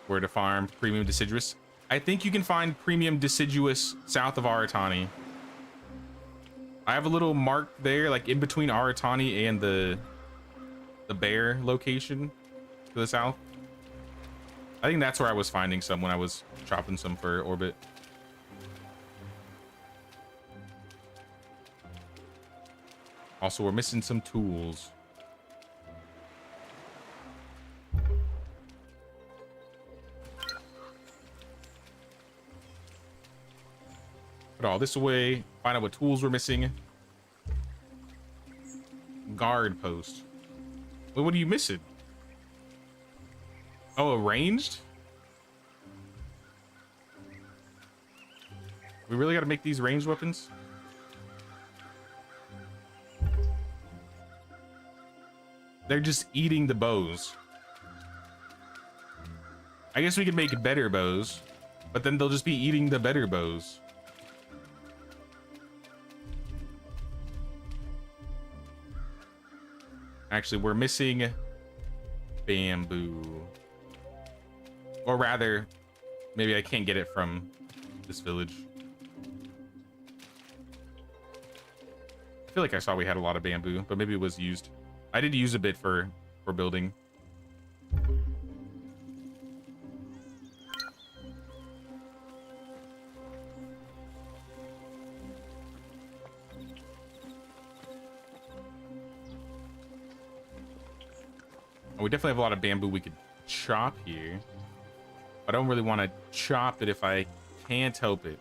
Speaker 1: Where to farm premium deciduous? I think you can find premium deciduous south of Aratani. I have a little mark there, like in between Aratani and the bear location to the south. I think that's where I was finding some when I was chopping some for orbit. Also, we're missing some tools. Put all this away. Find out what tools we're missing. Guard post. Wait, what are you missing? Oh, ranged? We really got to make these ranged weapons? They're just eating the bows. I guess we could make better bows, but then they'll just be eating the better bows. Actually, we're missing bamboo. Or rather, maybe I can't get it from this village. I feel like I saw we had a lot of bamboo, but maybe it was used. I did use a bit for building. We definitely have a lot of bamboo we could chop here. I don't really want to chop it if I can't help it.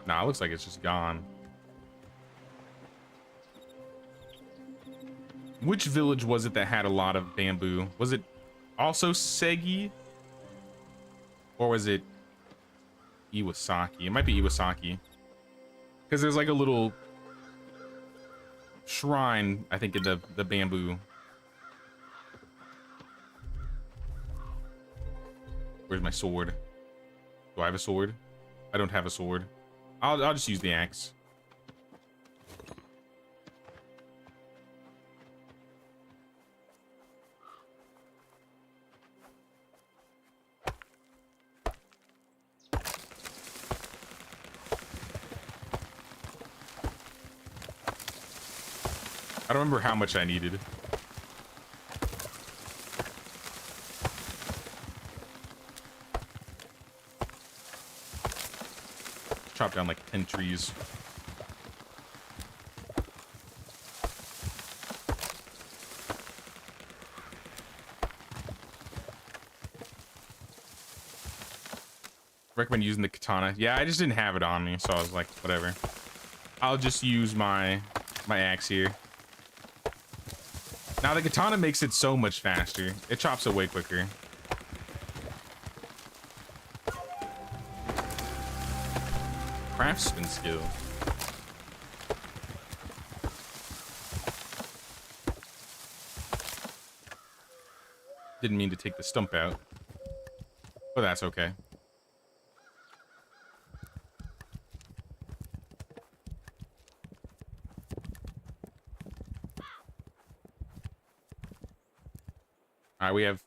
Speaker 1: Nah, it looks like it's just gone. Which village was it that had a lot of bamboo? Was it also Segi? Or was it Iwasaki? It might be Iwasaki. Because there's like a little shrine, I think, in the bamboo. Where's my sword? Do I have a sword? I don't have a sword. I'll just use the axe. I don't remember how much I needed. Chop down like 10 trees. Recommend using the katana. Yeah, I just didn't have it on me, so I was like, whatever. I'll just use my axe here. Now the katana makes it so much faster. It chops it way quicker. Craftsman skill. Didn't mean to take the stump out, but that's okay. All right, we have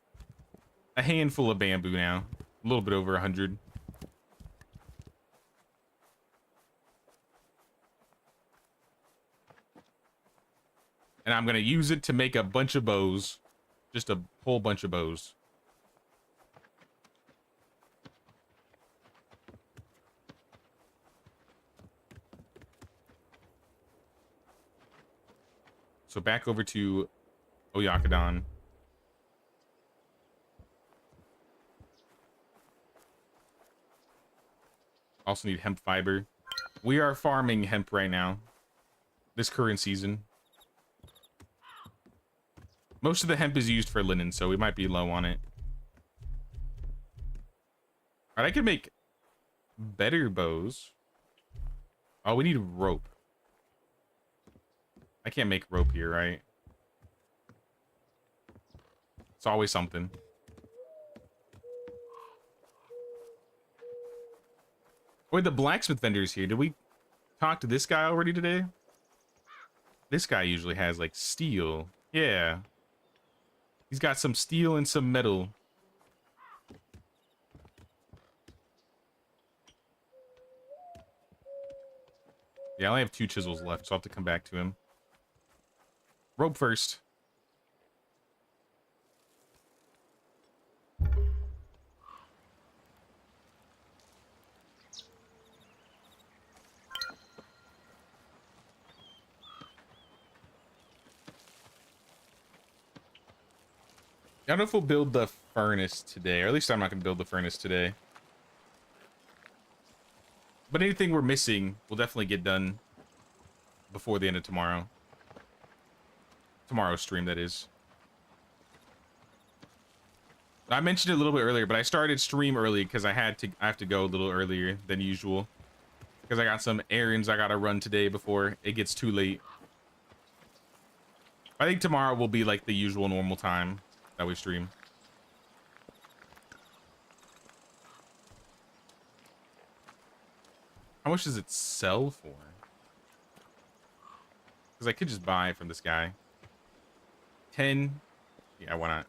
Speaker 1: a handful of bamboo now, a little bit over 100. And I'm gonna use it to make a bunch of bows. Just a whole bunch of bows. So back over to O Yakodan. Also need hemp fiber. We are farming hemp right now. This current season. Most of the hemp is used for linen, so we might be low on it. Alright, I can make better bows. Oh, we need rope. I can't make rope here, right? It's always something. Wait, the blacksmith vendor's here. Did we talk to this guy already today? This guy usually has, like, steel. Yeah. He's got some steel and some metal. Yeah, I only have 2 chisels left, so I'll have to come back to him. Rope first. I don't know if we'll build the furnace today, or at least I'm not going to build the furnace today. But anything we're missing, we'll definitely get done before the end of tomorrow. Tomorrow's stream, that is. I mentioned it a little bit earlier, but I started stream early because I have to go a little earlier than usual. Because I got some errands I got to run today before it gets too late. I think tomorrow will be like the usual normal time that we stream. How much does it sell for? Because I could just buy it from this guy. 10. Yeah, why not?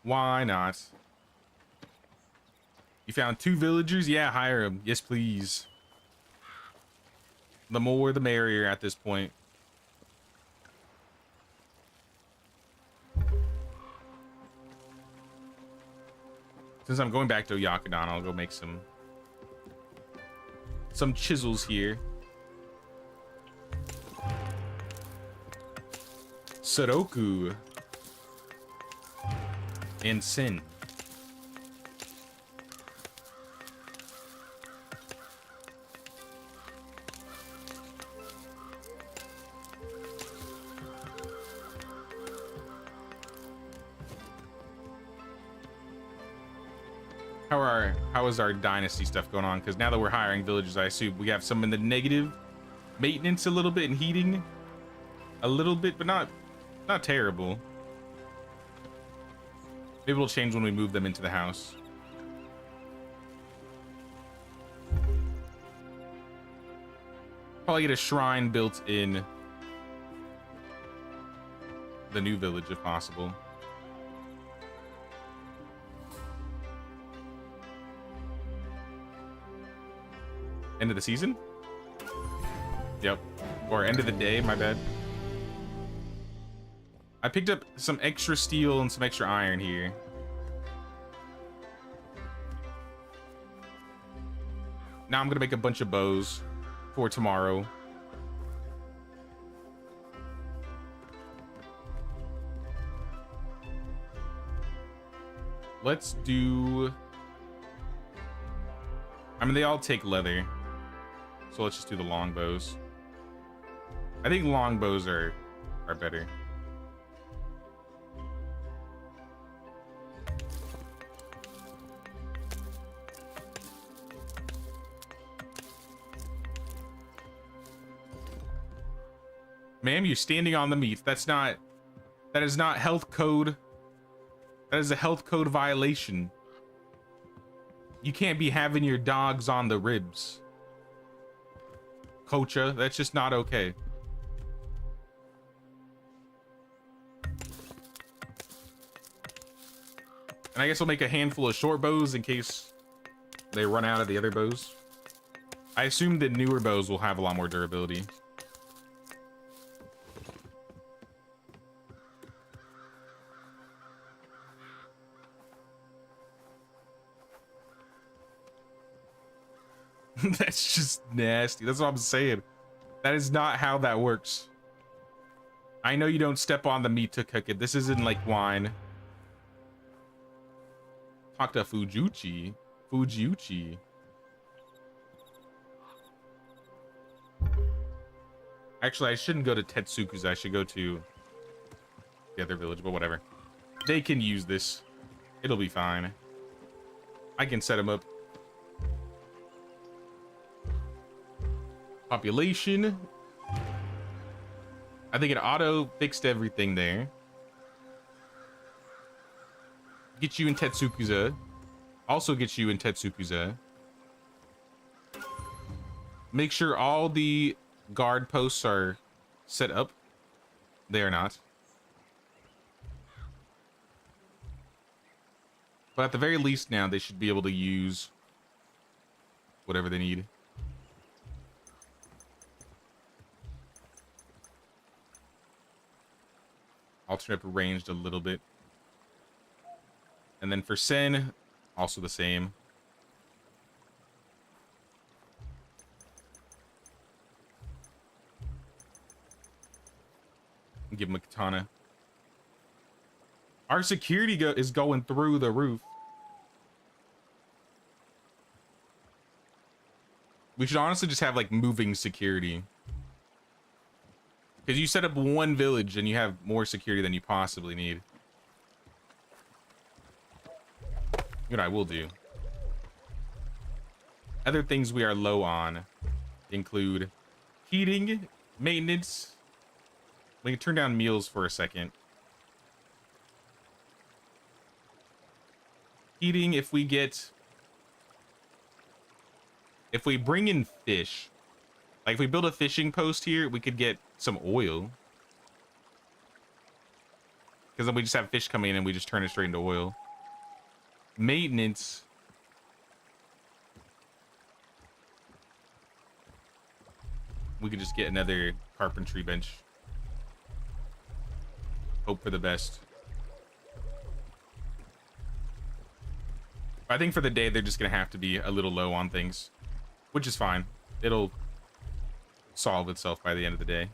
Speaker 1: Why not? You found 2 villagers? Yeah, hire them. Yes, please. The more the merrier at this point. Since I'm going back to Yakudan, I'll go make some chisels here. Sudoku and Sin. How is our dynasty stuff going on? Because now that we're hiring villagers, I assume we have some in the negative. Maintenance a little bit and heating a little bit, but not terrible. Maybe it'll change when we move them into the house. Probably get a shrine built in the new village if possible. End of the season? Yep. Or end of the day, my bad. I picked up some extra steel and some extra iron here. Now I'm gonna make a bunch of bows for tomorrow. Let's do... I mean, they all take leather. So let's just do the long bows. I think long bows are are better. Ma'am, you're standing on the meat. That is not health code. That is a health code violation. You can't be having your dogs on the ribs. Kocha, that's just not okay. And I guess we'll make a handful of short bows in case they run out of the other bows. I assume that newer bows will have a lot more durability. That's just nasty. That's what I'm saying. That is not how that works. I know you don't step on the meat to cook it. This isn't like wine. Talk to Fujiuchi. Actually, I shouldn't go to Tetsuku's. I should go to the other village, but whatever. They can use this. It'll be fine. I can set them up. Population. I think it auto fixed everything there. Get you in Tetsukuza. Also get you in Tetsukuza. Make sure all the guard posts are set up. They are not. But at the very least now, they should be able to use whatever they need. I'll turn up ranged a little bit. And then for Sen, also the same. Give him a katana. Our security is going through the roof. We should honestly just have like moving security. Because you set up one village and you have more security than you possibly need. What I will do. Other things we are low on include heating, maintenance. We can turn down meals for a second. Heating, if we bring in fish, like if we build a fishing post here, we could get some oil. Because then we just have fish coming in and we just turn it straight into oil. Maintenance. We could just get another carpentry bench. Hope for the best. I think for the day, they're just going to have to be a little low on things. Which is fine. It'll solve itself by the end of the day.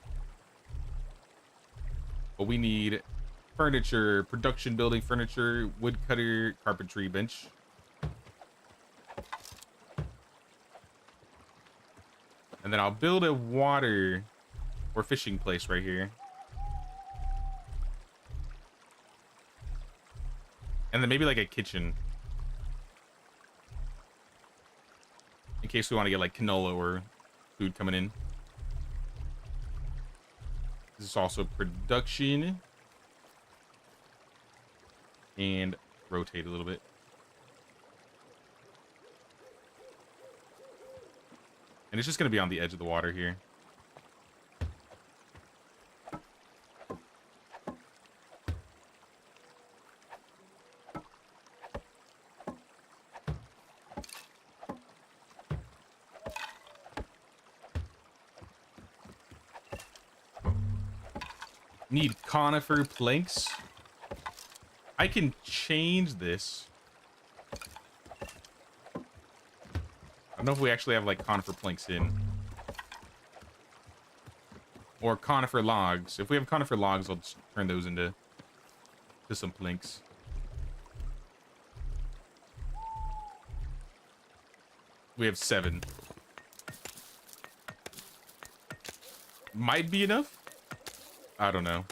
Speaker 1: But we need furniture, production building furniture, woodcutter, carpentry bench. And then I'll build a water or fishing place right here. And then maybe like a kitchen. In case we want to get like canola or food coming in. This is also production. And rotate a little bit. And it's just going to be on the edge of the water here. Need conifer planks. I can change this. I don't know if we actually have like conifer planks in. Or conifer logs. If we have conifer logs, I'll just turn those into some planks. We have 7. Might be enough. I don't know.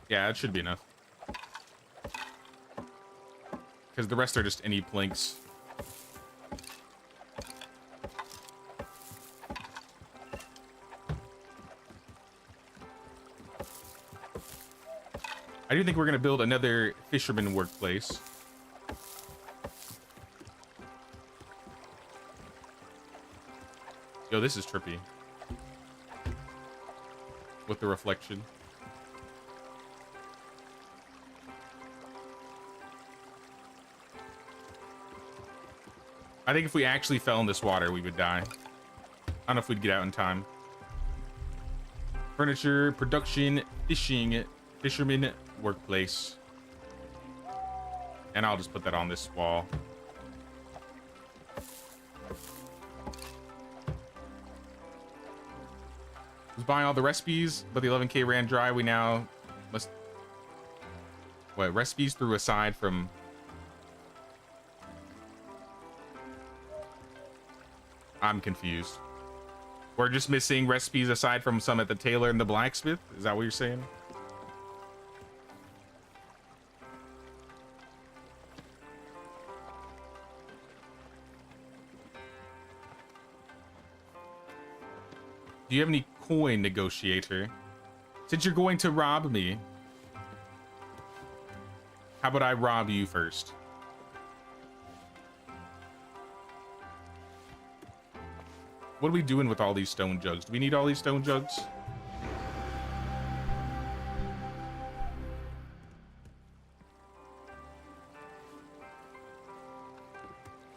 Speaker 1: Yeah, it should be enough. Because the rest are just any planks. I do think we're going to build another fisherman workplace. Yo, this is trippy. With the reflection. I think if we actually fell in this water, we would die. I don't know if we'd get out in time. Furniture, production, fishing, fisherman workplace. And I'll just put that on this wall. Was buying all the recipes, but the 11K ran dry. We now must... What, recipes threw aside from... I'm confused. We're just missing recipes aside from some at the tailor and the blacksmith? Is that what you're saying? Do you have any coin, negotiator? Since you're going to rob me, how about I rob you first? What are we doing with all these stone jugs? Do we need all these stone jugs?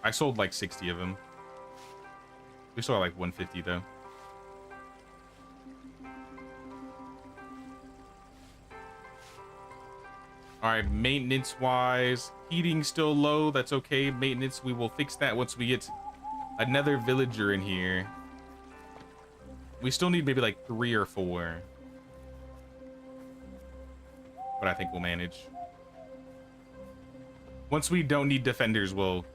Speaker 1: I sold like 60 of them. We still have like 150 though. All right, maintenance wise, heating still low. That's okay. Maintenance, we will fix that once we get another villager in here. We still need maybe like 3 or 4. But I think we'll manage. Once we don't need defenders, we'll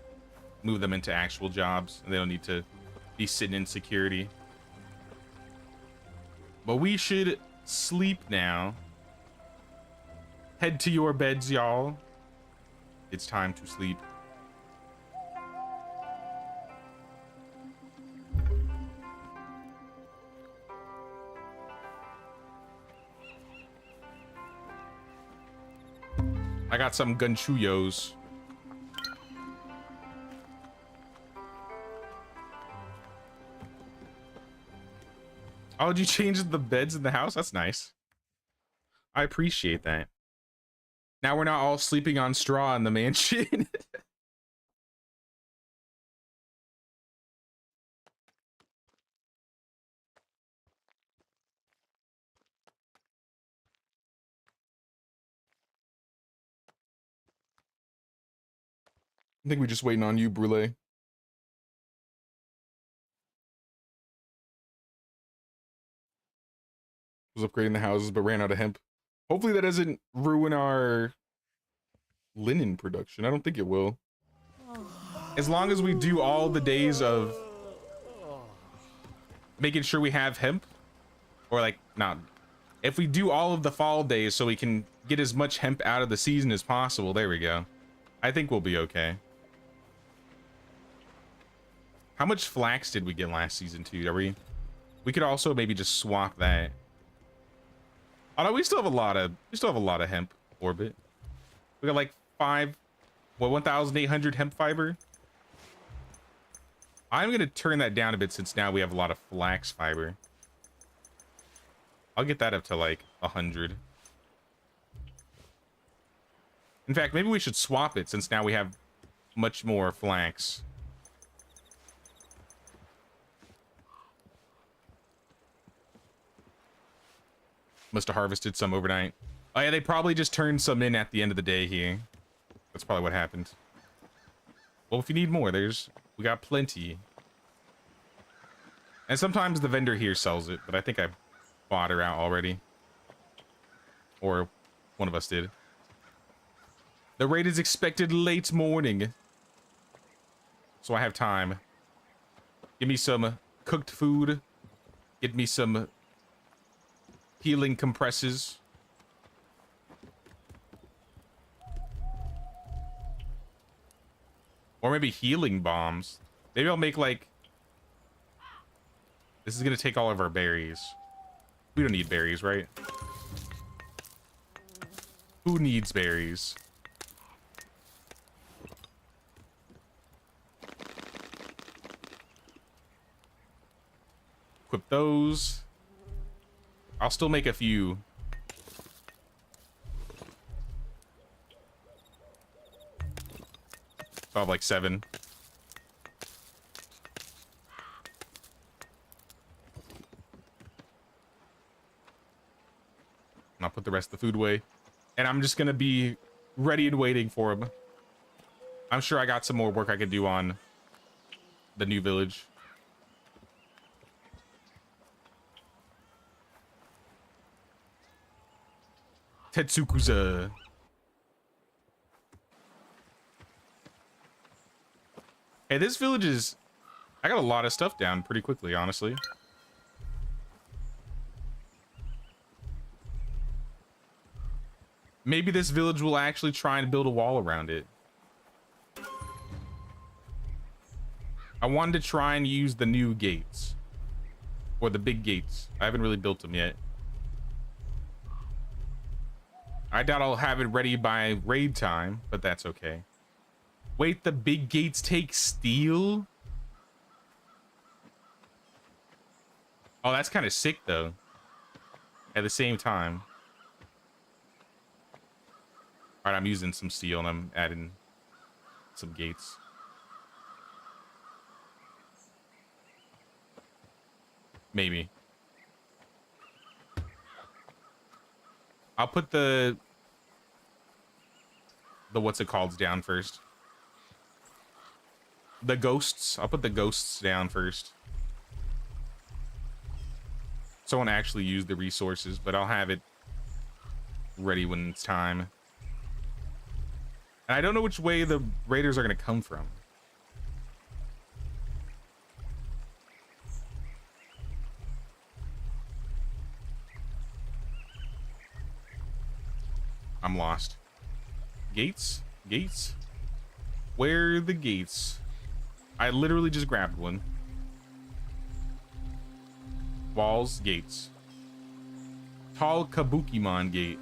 Speaker 1: move them into actual jobs. And they don't need to be sitting in security. But we should sleep now. Head to your beds, y'all. It's time to sleep. I got some ganchuyos. Oh, did you change the beds in the house? That's nice. I appreciate that. Now we're not all sleeping on straw in the mansion. I think we're just waiting on you, Brule. Was upgrading the houses, but ran out of hemp. Hopefully that doesn't ruin our linen production. I don't think it will. As long as we do all the days of making sure we have hemp, or like, not. If we do all of the fall days so we can get as much hemp out of the season as possible, there we go. I think we'll be okay. How much flax did we get last season too? We could also maybe just swap that. Oh no, we still have a lot of hemp orbit. We got like 1,800 hemp fiber. I'm gonna turn that down a bit since now we have a lot of flax fiber. I'll get that up to like 100. In fact, maybe we should swap it since now we have much more flax. Must have harvested some overnight. Oh yeah, they probably just turned some in at the end of the day here. That's probably what happened. Well, if you need more, we got plenty. And sometimes the vendor here sells it, but I think I bought her out already. Or one of us did. The raid is expected late morning. So I have time. Give me some cooked food. Get me some healing compresses. Or maybe healing bombs. Maybe I'll make like... This is gonna take all of our berries. We don't need berries, right? Who needs berries? Equip those. I'll still make a few. So I have like 7. And I'll put the rest of the food away. And I'm just gonna be ready and waiting for him. I'm sure I got some more work I could do on the new village. Tetsukuza. Hey, this village is... I got a lot of stuff down pretty quickly, honestly. Maybe this village will actually try and build a wall around it. I wanted to try and use the new gates. Or the big gates. I haven't really built them yet. I doubt I'll have it ready by raid time, but that's okay. Wait, the big gates take steel? Oh, that's kind of sick, though. At the same time. Alright, I'm using some steel and I'm adding some gates. Maybe. I'll put the what's it called down first. The ghosts. I'll put the ghosts down first. So I won't actually use the resources, but I'll have it ready when it's time. And I don't know which way the raiders are going to come from. I'm lost. Gates? Gates? Where are the gates? I literally just grabbed one. Walls, gates. Tall Kabukimon gate.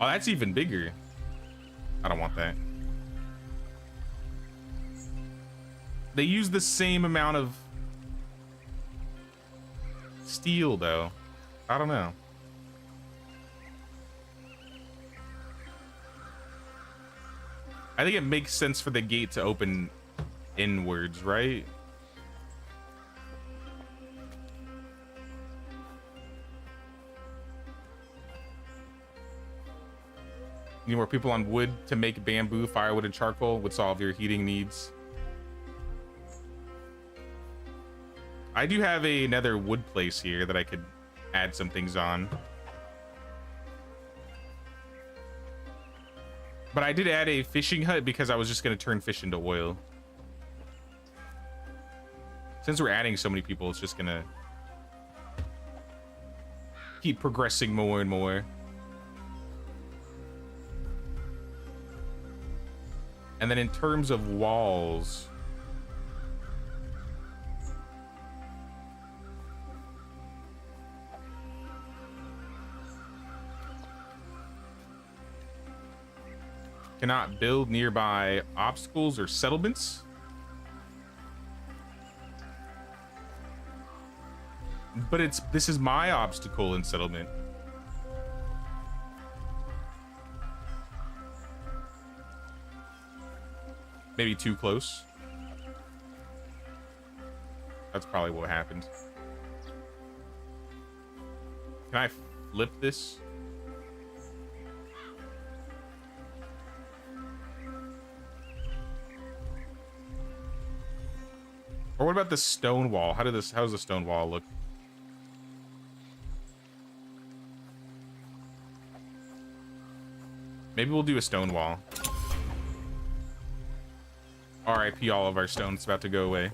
Speaker 1: Oh, that's even bigger. I don't want that. They use the same amount of steel, though. I don't know. I think it makes sense for the gate to open inwards, right? Need more people on wood to make bamboo, firewood, and charcoal would solve your heating needs. I do have another wood place here that I could add some things on. But I did add a fishing hut because I was just going to turn fish into oil. Since we're adding so many people, it's just going to keep progressing more and more. And then in terms of walls... Cannot build nearby obstacles or settlements. But this is my obstacle and settlement. Maybe too close. That's probably what happened. Can I flip this? Or what about the stone wall? How's the stone wall look? Maybe we'll do a stone wall. RIP, all of our stones about to go away.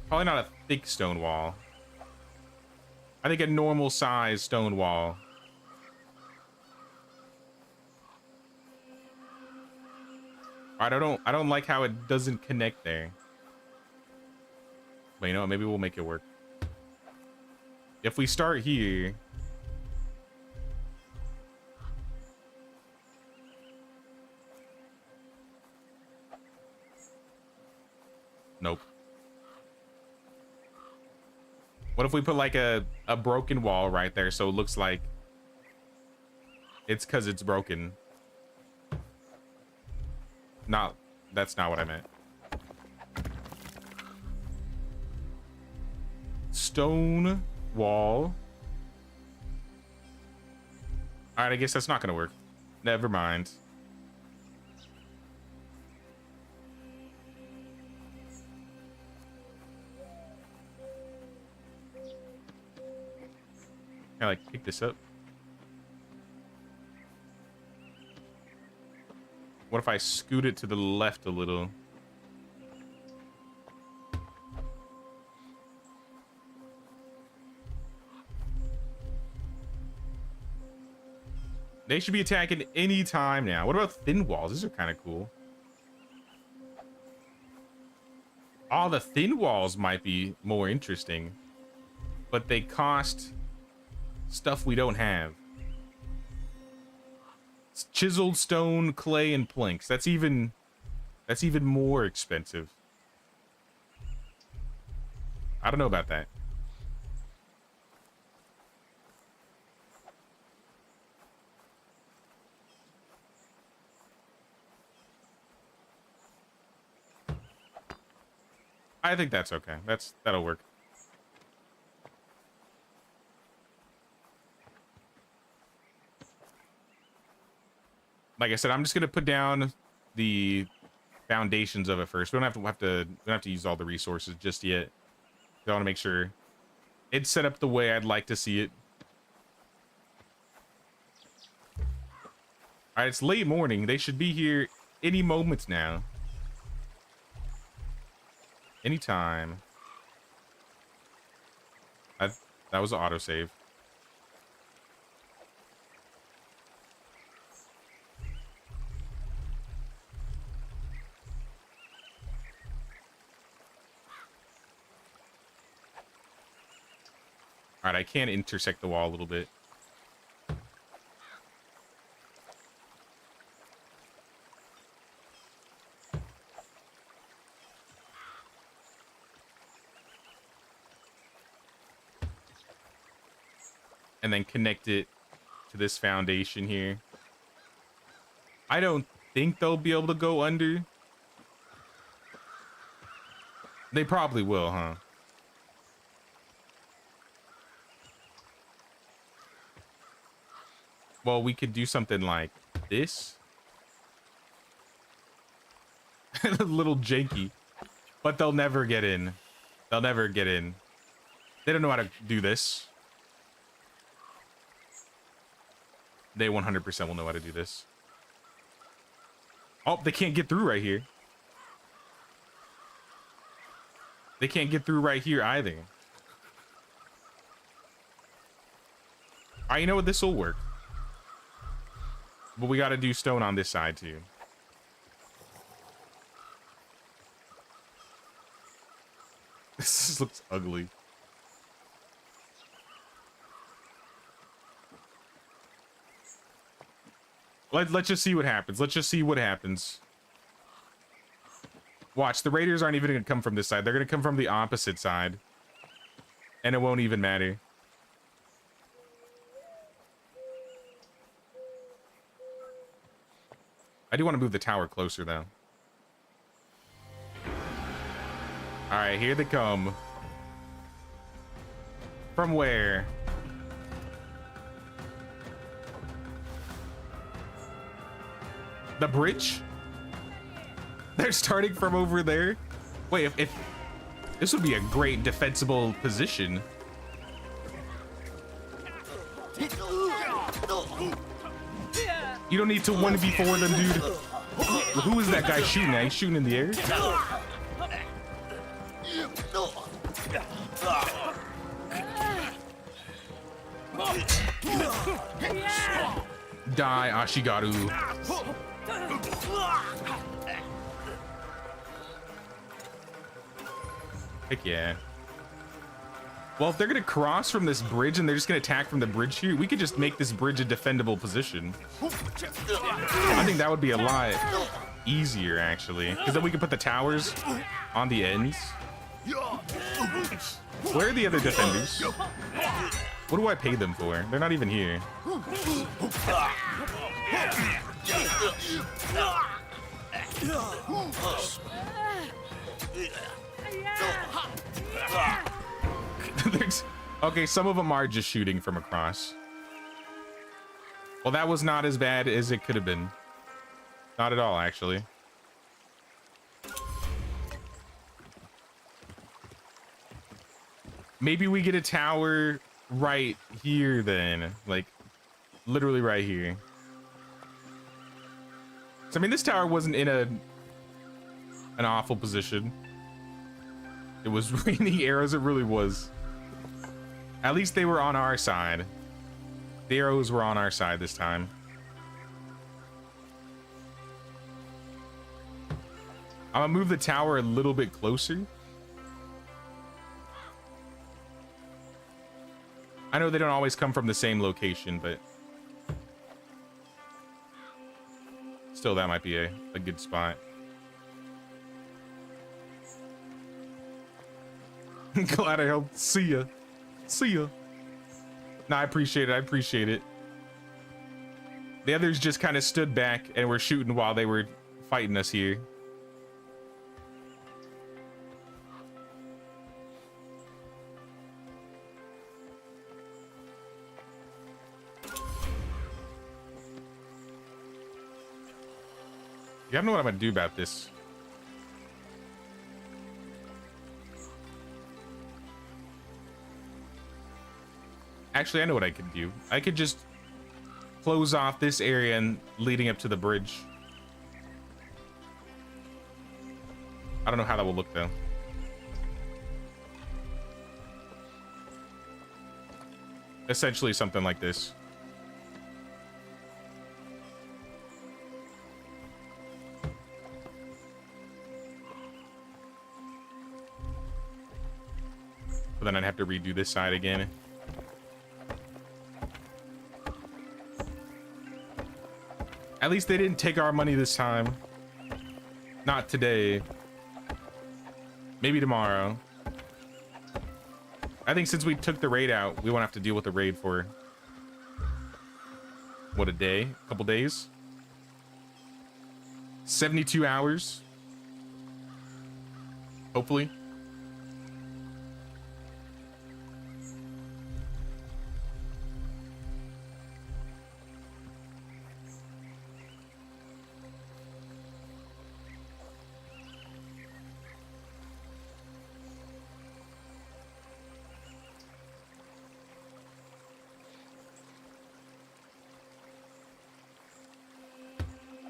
Speaker 1: Probably not a thick stone wall. I think a normal size stone wall. I don't like how it doesn't connect there. But you know what? Maybe we'll make it work. If we start here. Nope. What if we put like a broken wall right there so it looks like it's because it's broken? That's not what I meant. Stone wall. All right, I guess that's not gonna work. Never mind. Can I like pick this up? What if I scoot it to the left a little? They should be attacking any time now. What about thin walls? These are kind of cool. Oh, the thin walls might be more interesting, but they cost stuff we don't have. It's chiseled stone, clay, and planks. That's even more expensive. I don't know about that. I think that's okay. That'll work. Like I said, I'm just gonna put down the foundations of it first. We don't have to use all the resources just yet. I want to make sure it's set up the way I'd like to see it. All right, it's late morning. They should be here any moment now. Anytime. That was an autosave. All right, I can intersect the wall a little bit. And then connect it to this foundation here. I don't think they'll be able to go under. They probably will, huh? Well, we could do something like this. A little janky. But they'll never get in. They'll never get in. They don't know how to do this. They 100% will know how to do this. Oh, they can't get through right here. They can't get through right here either. All right, you know what? This will work. But we got to do stone on this side too. This looks ugly. Let's just see what happens. Let's just see what happens. Watch, the raiders aren't even going to come from this side. They're going to come from the opposite side. And it won't even matter. I do want to move the tower closer, though. All right, here they come. From where? The bridge? They're starting from over there? Wait, if this would be a great defensible position. You don't need to 1v4 them, dude. Who is that guy shooting at? He's shooting in the air? Die, Ashigaru. Heck yeah. Well, if they're gonna cross from this bridge and they're just gonna attack from the bridge here, we could just make this bridge a defendable position. I think that would be a lot easier, actually, because then we could put the towers on the ends. Where are the other defenders? What do I pay them for? They're not even here. Okay, some of them are just shooting from across. Well, that was not as bad as it could have been. Not at all, actually. Maybe we get a tower right here then. Like, literally right here. So, I mean, this tower wasn't in an awful position. It was raining arrows, it really was. At least they were on our side. The arrows were on our side this time. I'm gonna move the tower a little bit closer. I know they don't always come from the same location, but still, that might be a good spot. Glad I helped. See ya. See ya. No, I appreciate it. I appreciate it. The others just kind of stood back and were shooting while they were fighting us here. You don't know what I'm gonna do about this. Actually, I know what I could do. I could just close off this area and leading up to the bridge. I don't know how that will look though. Essentially something like this. But then I'd have to redo this side again. At least they didn't take our money this time. Not today. Maybe tomorrow. I think since we took the raid out, we won't have to deal with the raid for what, a day? A couple days? 72 hours? Hopefully.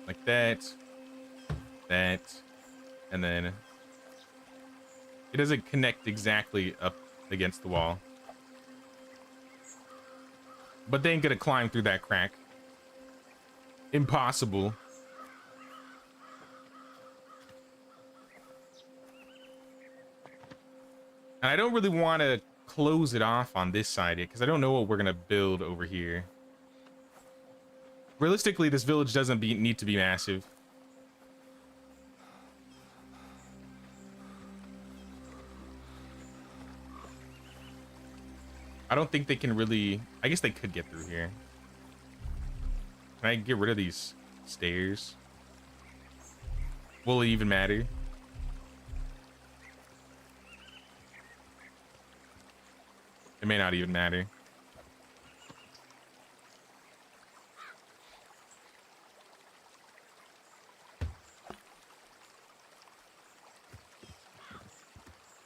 Speaker 1: Like that, and then it doesn't connect exactly up against the wall. But they ain't gonna climb through that crack. Impossible. And I don't really want to close it off on this side yet, because I don't know what we're gonna build over here. Realistically, this village doesn't need to be massive. I don't think they can really... I guess they could get through here. Can I get rid of these stairs? Will it even matter? It may not even matter.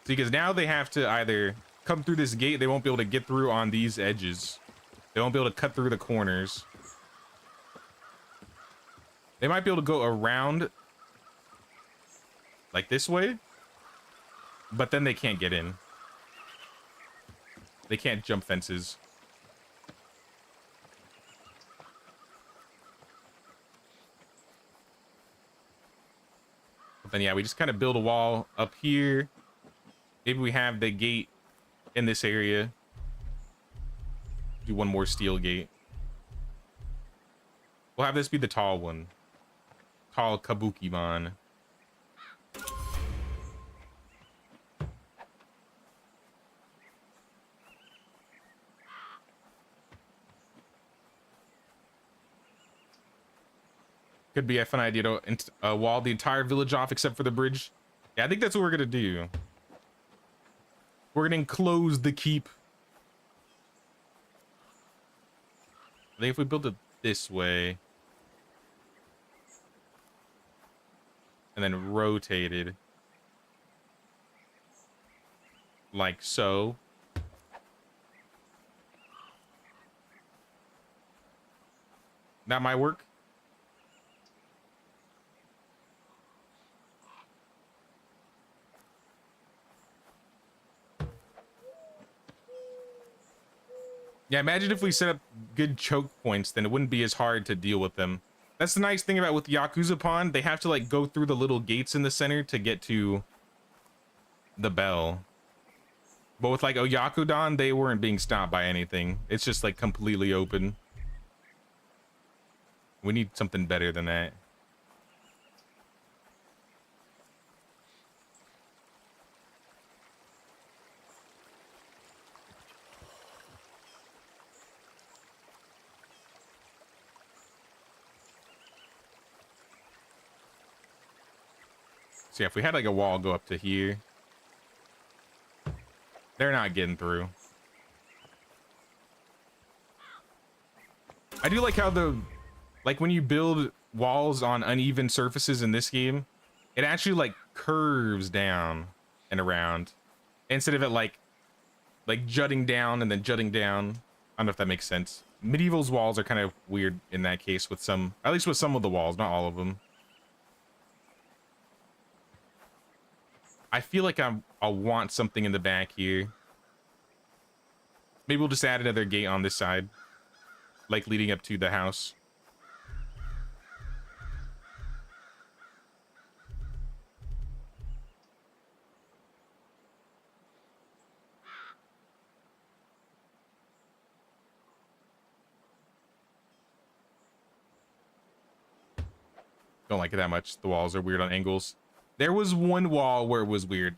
Speaker 1: See, because now they have to either come through this gate. They won't be able to get through on these edges. They won't be able to cut through the corners. They might be able to go around like this way, but then they can't get in. They can't jump fences. But then, yeah, we just kind of build a wall up here. Maybe we have the gate in this area. Do one more steel gate. We'll have this be the tall one. Tall Kabuki-man. Could be a fun idea to wall the entire village off except for the bridge. Yeah, I think that's what we're gonna do. We're gonna enclose the keep. I think if we build it this way and then rotated like so. That might work. Yeah, imagine if we set up good choke points, then it wouldn't be as hard to deal with them. That's the nice thing about with Yakuza Pawn. They have to like go through the little gates in the center to get to the bell. But with like O Yakodan, they weren't being stopped by anything. It's just like completely open. We need something better than that. So yeah, if we had like a wall go up to here, they're not getting through. I do like how like when you build walls on uneven surfaces in this game, it actually like curves down and around instead of it like jutting down and then jutting down. I don't know if that makes sense. Medieval's walls are kind of weird in that case with some, at least with some of the walls, not all of them. I feel like I'll want something in the back here. Maybe we'll just add another gate on this side, like leading up to the house. Don't like it that much. The walls are weird on angles. There was one wall where it was weird.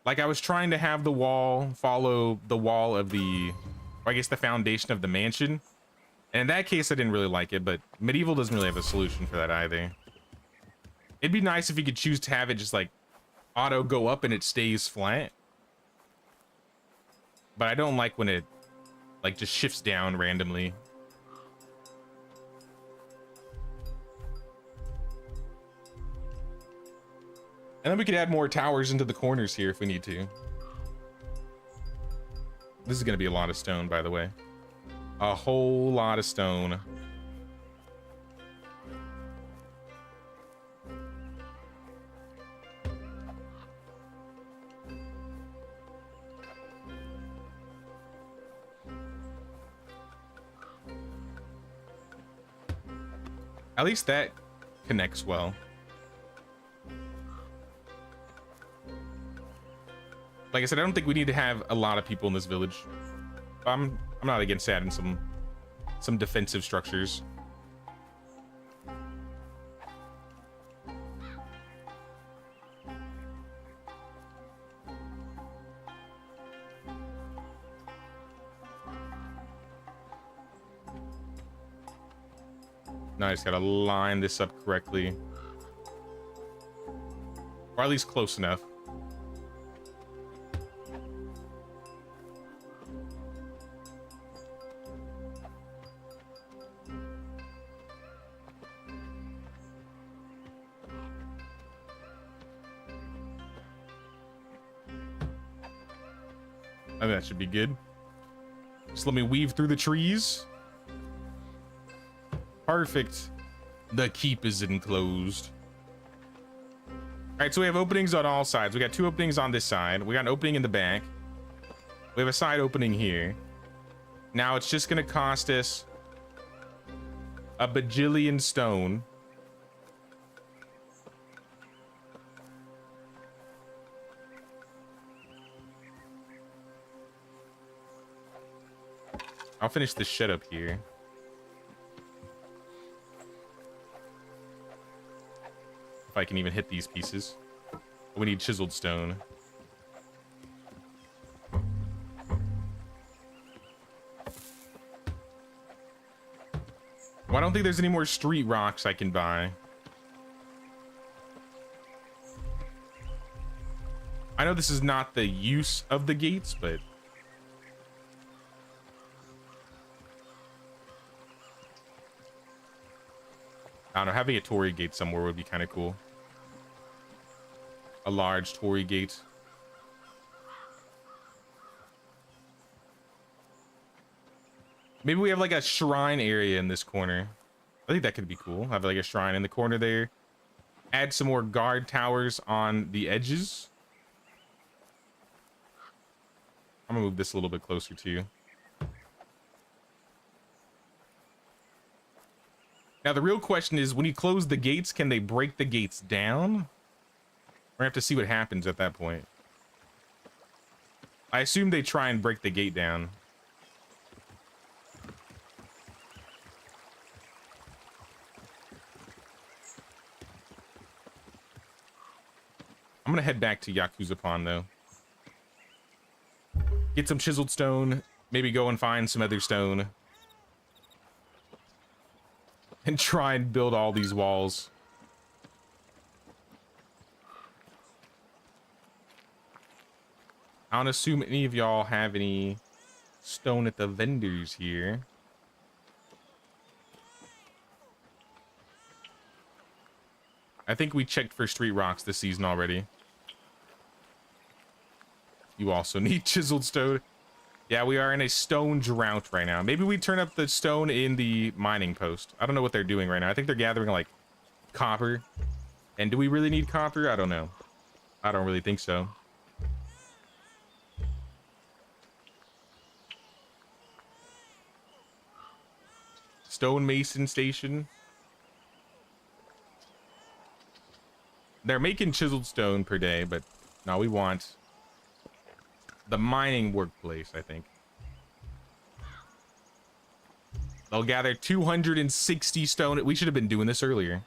Speaker 1: Like I was trying to have the wall follow the wall of the, or I guess the foundation of the mansion. And in that case, I didn't really like it, but Medieval doesn't really have a solution for that either. It'd be nice if you could choose to have it just like auto go up and it stays flat. But I don't like when it like just shifts down randomly. And then we could add more towers into the corners here if we need to. This is going to be a lot of stone, by the way. A whole lot of stone. At least that connects well. Like I said, I don't think we need to have a lot of people in this village. I'm not against adding some defensive structures. Now I just gotta line this up correctly. Or at least close enough. I think that should be good. Just let me weave through the trees. Perfect. The keep is enclosed. All right, so we have openings on all sides. We got 2 openings on this side. We got an opening in the back. We have a side opening here. Now it's just gonna cost us a bajillion stone. I'll finish this shed up here. If I can even hit these pieces. We need chiseled stone. Well, I don't think there's any more street rocks I can buy. I know this is not the use of the gates, but I don't know, having a Torii gate somewhere would be kind of cool. A large Torii gate. Maybe we have like a shrine area in this corner. I think that could be cool. Have like a shrine in the corner there. Add some more guard towers on the edges. I'm gonna move this a little bit closer to you. Now, the real question is, when you close the gates, can they break the gates down? We're gonna have to see what happens at that point. I assume they try and break the gate down. I'm gonna head back to Yakuza Pond, though. Get some chiseled stone. Maybe go and find some other stone. And try and build all these walls. I don't assume any of y'all have any stone at the vendors here. I think we checked for street rocks this season already. You also need chiseled stone. Yeah, we are in a stone drought right now. Maybe we turn up the stone in the mining post. I don't know what they're doing right now. I think they're gathering like copper. And do we really need copper? I don't know. I don't really think so. Stonemason station. They're making chiseled stone per day, but no, we want the mining workplace, I think. They'll gather 260 stone. We should have been doing this earlier.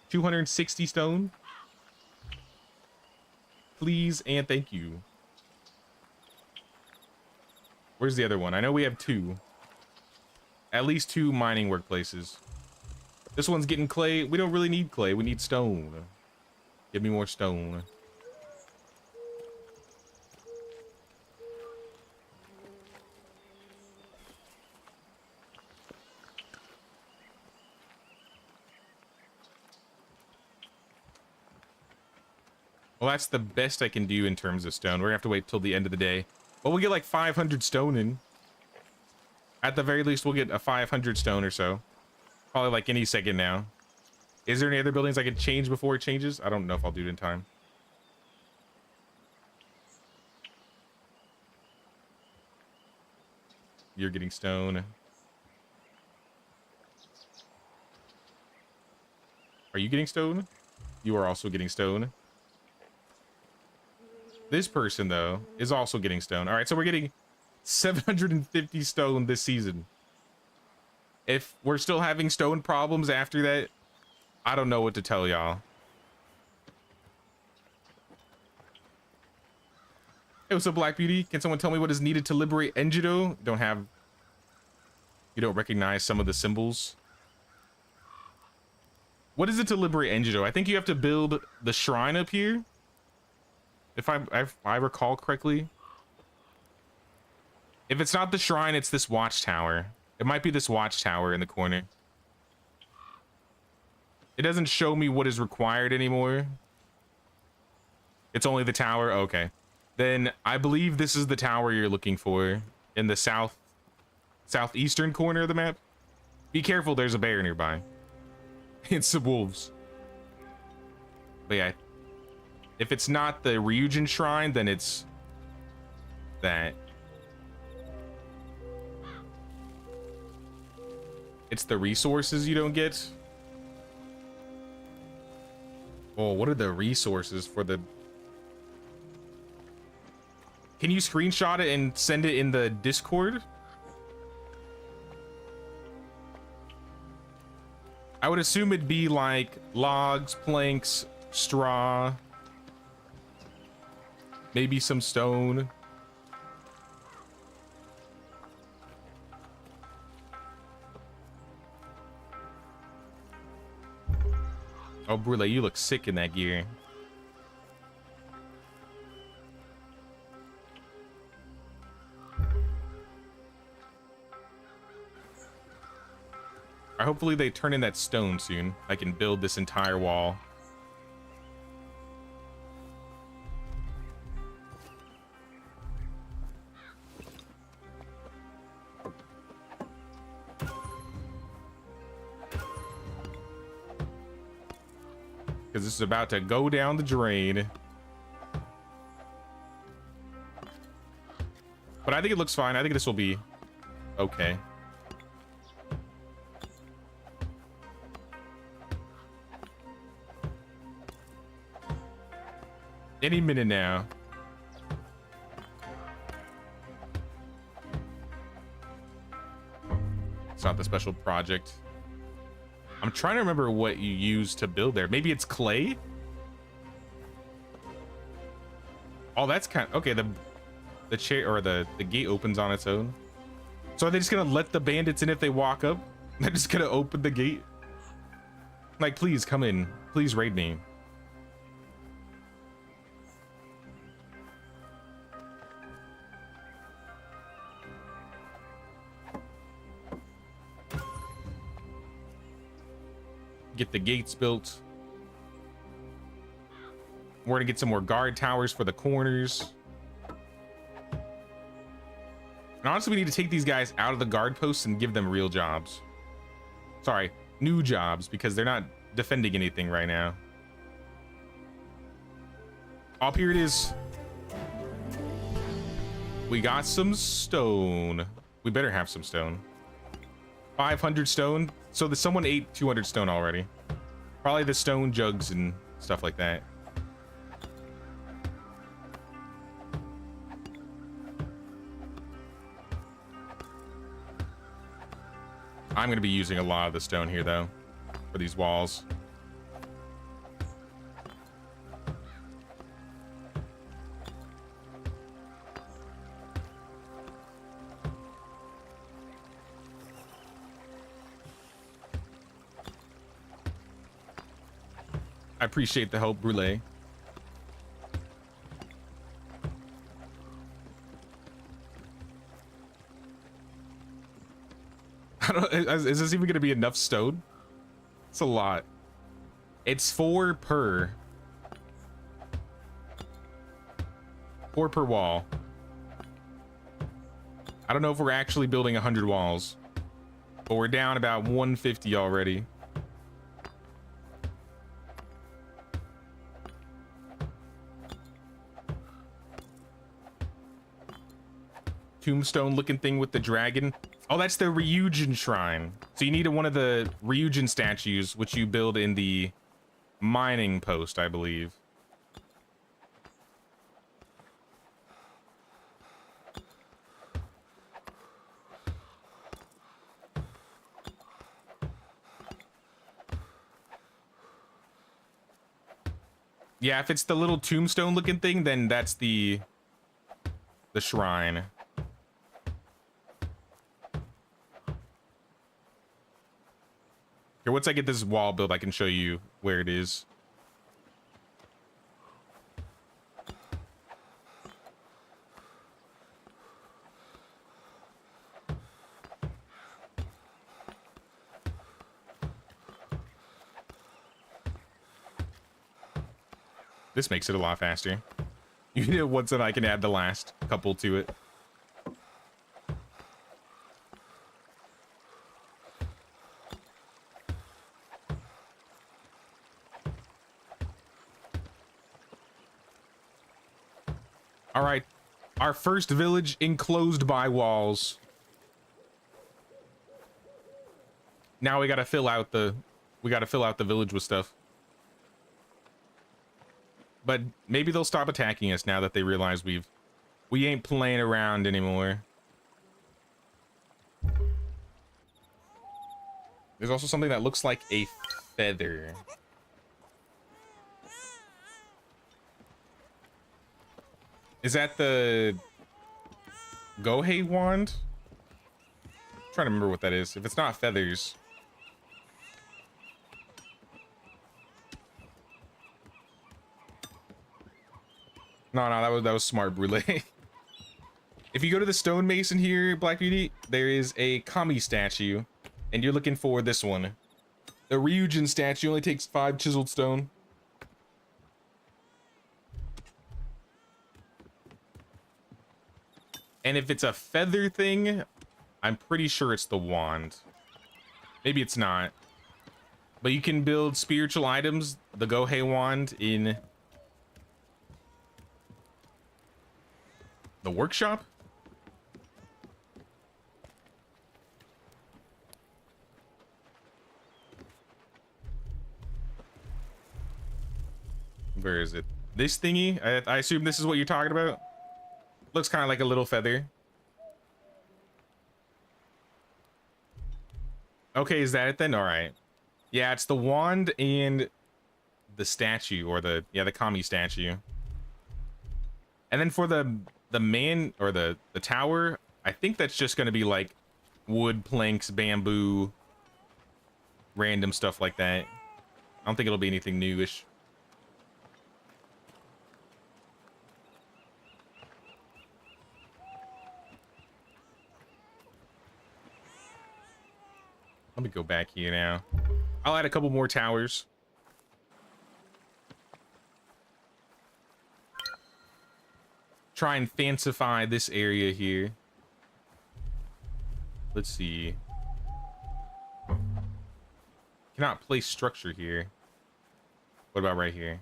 Speaker 1: 260 stone. Please and thank you. Where's the other one? I know we have 2. At least 2 mining workplaces. This one's getting clay. We don't really need clay. We need stone. Give me more stone. Well, that's the best I can do in terms of stone. We're gonna have to wait till the end of the day. But we'll get like 500 stone in. At the very least, we'll get a 500 stone or so. Probably like any second now. Is there any other buildings I could change before it changes? I don't know if I'll do it in time. You're getting stone. Are you getting stone? You are also getting stone. This person, though, is also getting stone. All right, so we're getting 750 stone this season. If we're still having stone problems after that, I don't know what to tell y'all. Hey, what's up, Black Beauty? Can someone tell me what is needed to liberate Enjido? You don't recognize some of the symbols. What is it to liberate Enjido? I think you have to build the shrine up here. If I recall correctly. If it's not the shrine, it's this watchtower. It might be this watchtower in the corner. It doesn't show me what is required anymore. It's only the tower. Okay. then I believe this is the tower you're looking for in the southeastern corner of the map. Be careful, there's a bear nearby. It's some wolves. But yeah, if it's not the Ryujin Shrine, then it's that. It's the resources you don't get. Oh, what are the resources for the... Can you screenshot it and send it in the Discord? I would assume it'd be like logs, planks, straw, maybe some stone. Oh, Brule, you look sick in that gear. Hopefully they turn in that stone soon. I can build this entire wall. Because this is about to go down the drain. But I think it looks fine. I think this will be okay. Any minute now. It's not the special project. I'm trying to remember what you used to build there. Maybe it's clay? Oh, that's kind of... Okay, the chair or the gate opens on its own. So are they just gonna let the bandits in if they walk up? They're just gonna open the gate? Like, please come in. Please raid me. Get the gates built. We're gonna get some more guard towers for the corners. And honestly, we need to take these guys out of the guard posts and give them real jobs. Sorry, new jobs, because they're not defending anything right now. Up here it is. We got some stone. We better have some stone. 500 stone. So someone ate 200 stone already. Probably the stone jugs and stuff like that. I'm going to be using a lot of the stone here, though, for these walls. I appreciate the help, Brule. I don't, is this even going to be enough stone? It's a lot. It's 4 per. 4 per wall. I don't know if we're actually building 100 walls, but we're down about 150 already. Tombstone looking thing with the dragon. Oh, that's the Ryujin Shrine. So you need one of the Ryujin statues, which you build in the mining post, I believe. Yeah, if it's the little tombstone looking thing, then that's the shrine. Here, once I get this wall built, I can show you where it is. This makes it a lot faster. Once then I can add the last couple to it. All right, our first village enclosed by walls. Now we gotta fill out the village with stuff. But maybe they'll stop attacking us now that they realize we ain't playing around anymore. There's also something that looks like a feather. Is that the Gohei wand? I'm trying to remember what that is. If it's not feathers. No, that was smart, Brule. If you go to the stonemason here, Black Beauty, there is a Kami statue, and you're looking for this one. The Ryujin statue only takes 5 chiseled stone. And if it's a feather thing, I'm pretty sure it's the wand. Maybe it's not. But you can build spiritual items, the Gohei wand, in the workshop? Where is it? This thingy? I assume this is what you're talking about? Looks kind of like a little feather. Okay, is that it then? All right. Yeah, it's the wand and the statue, or the Kami statue. And then for the man, or the tower, I think that's just going to be like wood, planks, bamboo, random stuff like that. I don't think it'll be anything newish. Let me go back here now. I'll add a couple more towers. Try and fancify this area here. Let's see. Cannot place structure here. What about right here?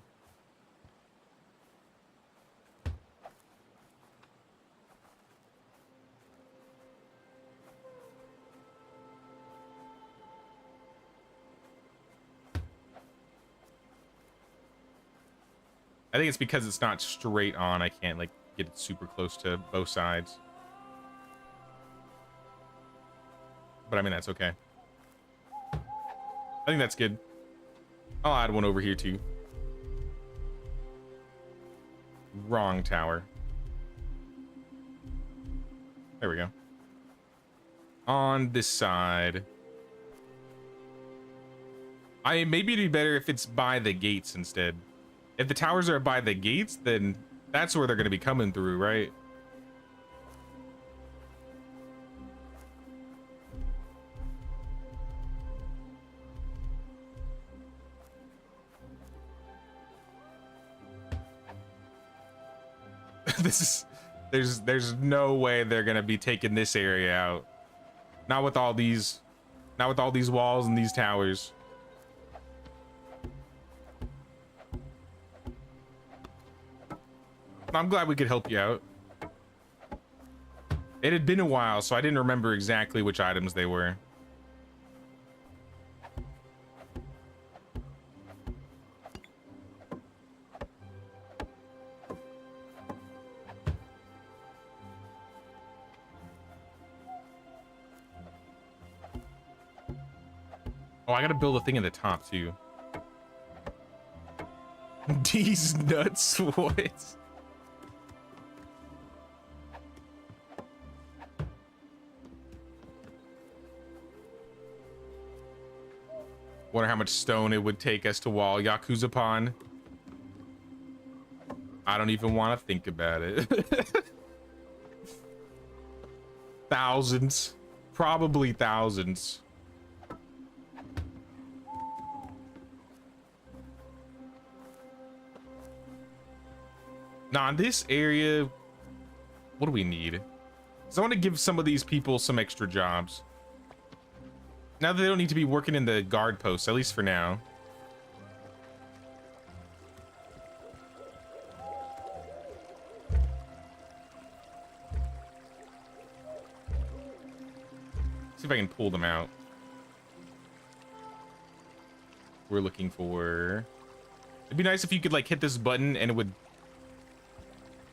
Speaker 1: I think it's because it's not straight on. I can't like get it super close to both sides. But I mean, that's okay. I think that's good. I'll add one over here too. Wrong tower. There we go. On this side. Maybe it'd be better if it's by the gates instead. If the towers are by the gates, then that's where they're going to be coming through, right? There's no way they're going to be taking this area out. Not with all these walls and these towers. I'm glad we could help you out. It had been a while, so I didn't remember exactly which items they were. Oh, I gotta build a thing at the top too. These nuts, what? Wonder how much stone it would take us to wall Yakuzapon. I don't even want to think about it. Thousands. Probably thousands. Now, in this area, what do we need? Because I want to give some of these people some extra jobs. Now that they don't need to be working in the guard posts, at least for now. See if I can pull them out. We're looking for... It'd be nice if you could like hit this button and it would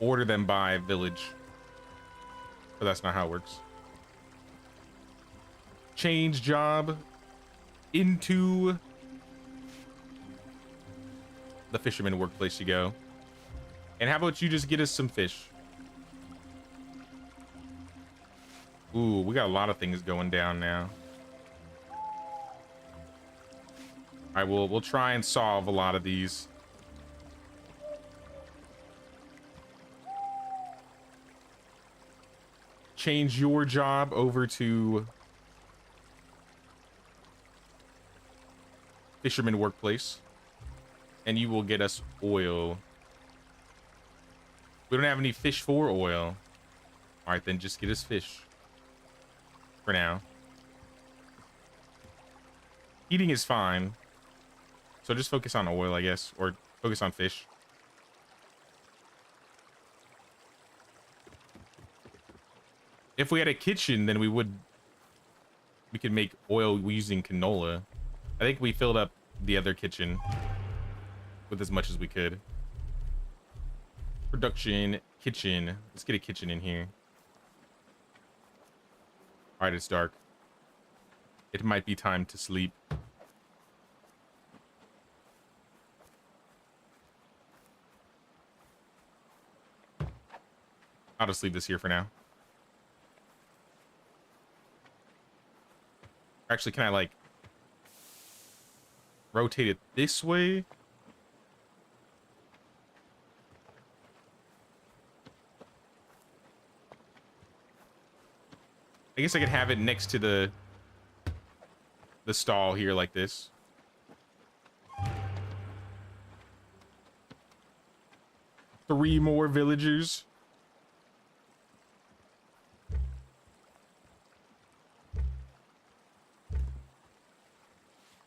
Speaker 1: order them by village. But that's not how it works. Change job into the fisherman workplace you go. And how about you just get us some fish? Ooh, we got a lot of things going down now. All right, we'll try and solve a lot of these. Change your job over to fisherman workplace, and you will get us oil. We don't have any fish for oil. All right, then just get us fish for now. Eating is fine. So just focus on oil, I guess, or focus on fish. If we had a kitchen, then we could make oil using canola. I think we filled up the other kitchen with as much as we could. Production, kitchen. Let's get a kitchen in here. All right, it's dark. It might be time to sleep. I'll just leave this here for now. Actually, can I like rotate it this way? I guess I could have it next to the stall here like this. Three more villagers.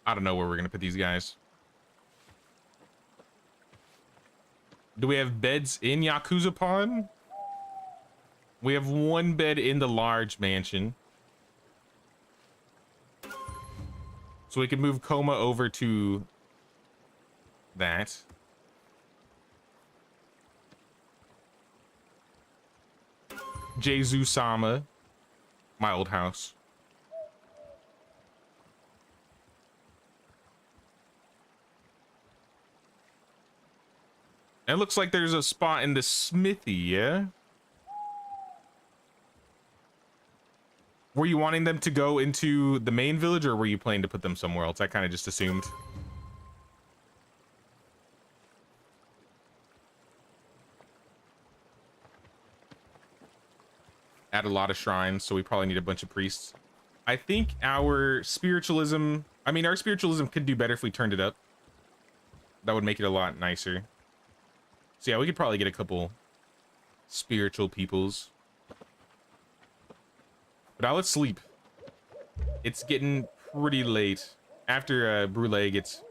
Speaker 1: I don't know where we're gonna put these guys. Do we have beds in Yakuza Pond? We have one bed in the large mansion. So we can move Koma over to that. Jezu-sama, my old house. It looks like there's a spot in the smithy, yeah? Were you wanting them to go into the main village, or were you planning to put them somewhere else? I kind of just assumed. Add a lot of shrines, so we probably need a bunch of priests. I think our spiritualism... I mean, our spiritualism could do better if we turned it up. That would make it a lot nicer. So yeah, we could probably get a couple spiritual peoples. But now let's sleep. It's getting pretty late. After Brule gets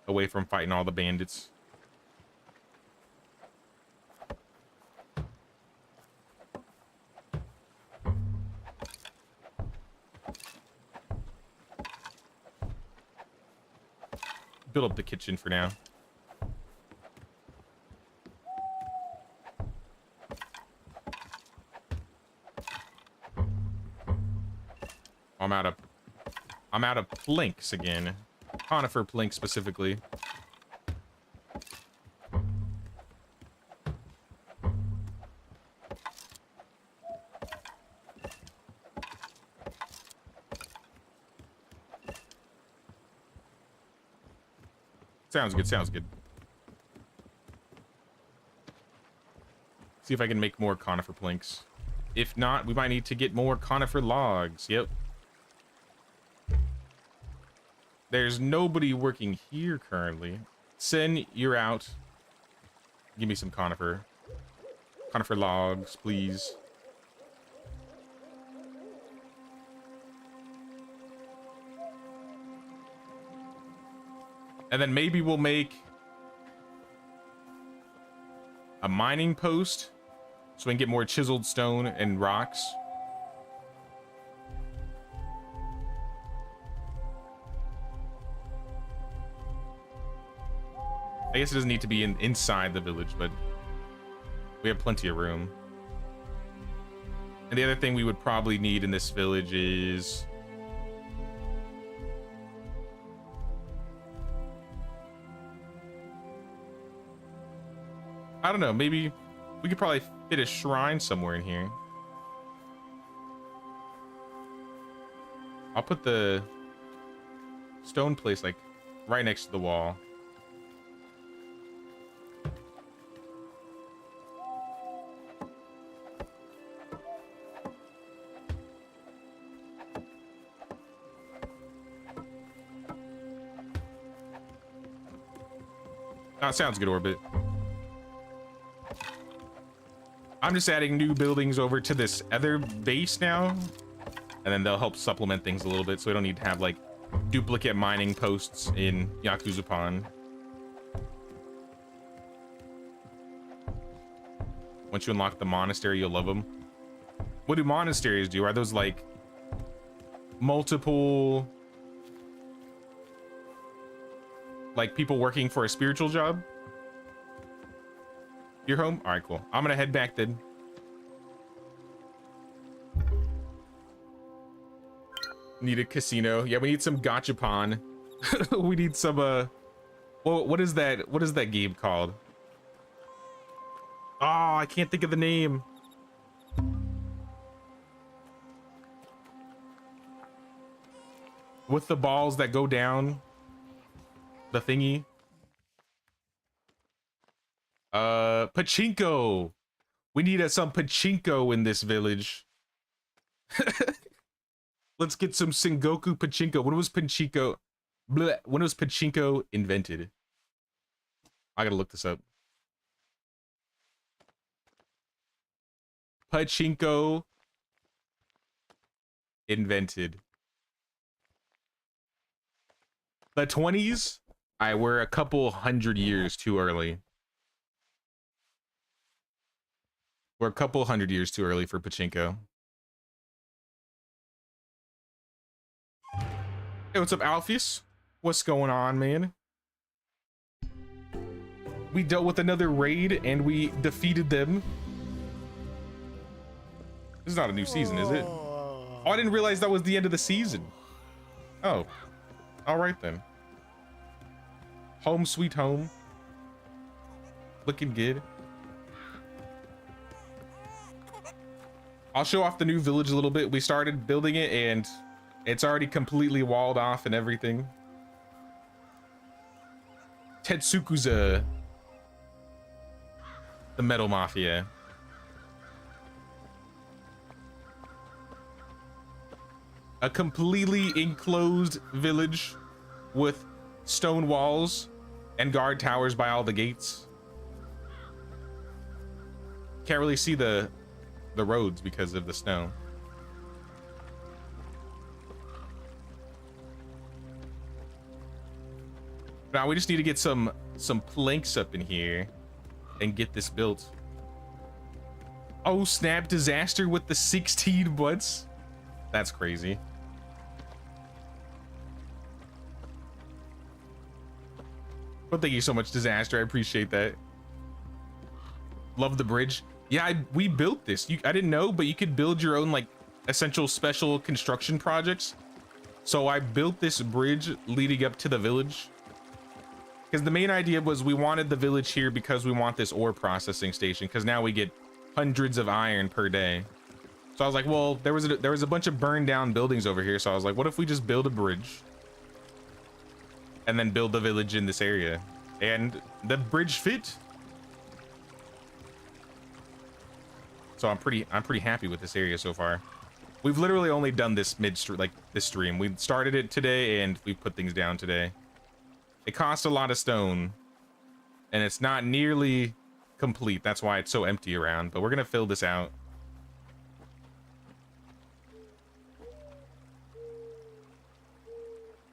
Speaker 1: away from fighting all the bandits. Build up the kitchen for now. I'm out of planks again. Conifer planks specifically. Sounds good, sounds good. See if I can make more conifer planks. If not, we might need to get more conifer logs. Yep. There's nobody working here currently. Sen, you're out. Give me some conifer. Conifer logs, please. And then maybe we'll make a mining post so we can get more chiseled stone and rocks. I guess it doesn't need to be inside the village, but we have plenty of room. And the other thing we would probably need in this village is... I don't know, maybe we could probably fit a shrine somewhere in here. I'll put the stone place like right next to the wall. That sounds good, Orbit. I'm just adding new buildings over to this other base now, and then they'll help supplement things a little bit, so we don't need to have like duplicate mining posts in Yakuza Pond. Once you unlock the monastery, you'll love them. What do monasteries do? Are those like multiple, like people working for a spiritual job? You're home? All right, cool. I'm gonna head back then. Need a casino. Yeah, we need some gachapon. We need some well, what is that game called? Oh, I can't think of the name. With the balls that go down the thingy. Pachinko. We need some pachinko in this village. Let's get some Sengoku pachinko. When was pachinko? Bleh, when was pachinko invented? I gotta look this up. Pachinko invented. The 20s? We're a couple hundred years too early. We're a couple hundred years too early for pachinko. Hey, what's up, Alpheus? What's going on, man? We dealt with another raid and we defeated them. This is not a new season, is it? Oh, I didn't realize that was the end of the season. Oh, all right then. Home sweet home. Looking good. I'll show off the new village a little bit. We started building it and it's already completely walled off and everything. Tetsukuza. The Metal Mafia. A completely enclosed village with stone walls and guard towers by all the gates. Can't really see the roads because of the snow. Now we just need to get some planks up in here and get this built. Oh snap, disaster with the 16 butts. That's crazy. Well, thank you so much, disaster. I appreciate that. Love the bridge. Yeah, we built this. I didn't know, but you could build your own like essential special construction projects. So I built this bridge leading up to the village. Because the main idea was we wanted the village here because we want this ore processing station, because now we get hundreds of iron per day. So I was like, well, there was a bunch of burned down buildings over here. So I was like, what if we just build a bridge and then build the village in this area? And the bridge fit. So I'm pretty happy with this area so far. We've literally only done this this stream. We started it today and we put things down today. It cost a lot of stone and it's not nearly complete. That's why it's so empty around, but we're gonna fill this out.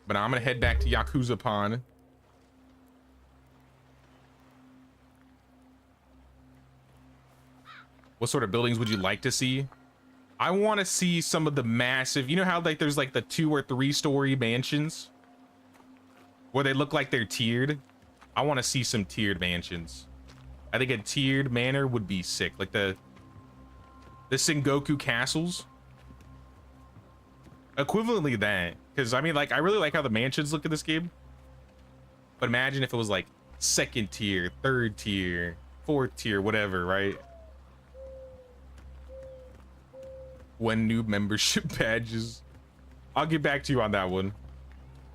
Speaker 1: But I'm gonna head back to Yakuza Pond. What sort of buildings would you like to see? I want to see some of the massive, you know how like there's like the 2 or 3 story mansions where they look like they're tiered? I want to see some tiered mansions. I think a tiered manor would be sick. Like the Sengoku castles. Equivalently that. Because I mean, like, I really like how the mansions look in this game. But imagine if it was like 2nd tier, 3rd tier, 4th tier, whatever, right? When new membership badges. I'll get back to you on that one.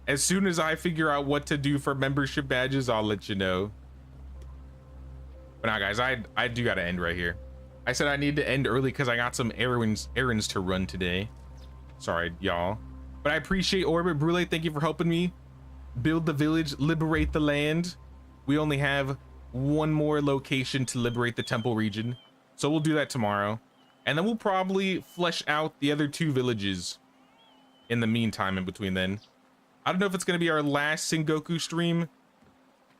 Speaker 1: As soon as I figure out what to do for membership badges, I'll let you know. But now, guys, I do gotta end right here. I said I need to end early because I got some errands to run today. Sorry, y'all. But I appreciate Orbit Brule. Thank you for helping me build the village, liberate the land. We only have 1 more location to liberate the temple region. So we'll do that tomorrow. And then we'll probably flesh out the other 2 villages in the meantime, in between then. I don't know if it's going to be our last Sengoku stream,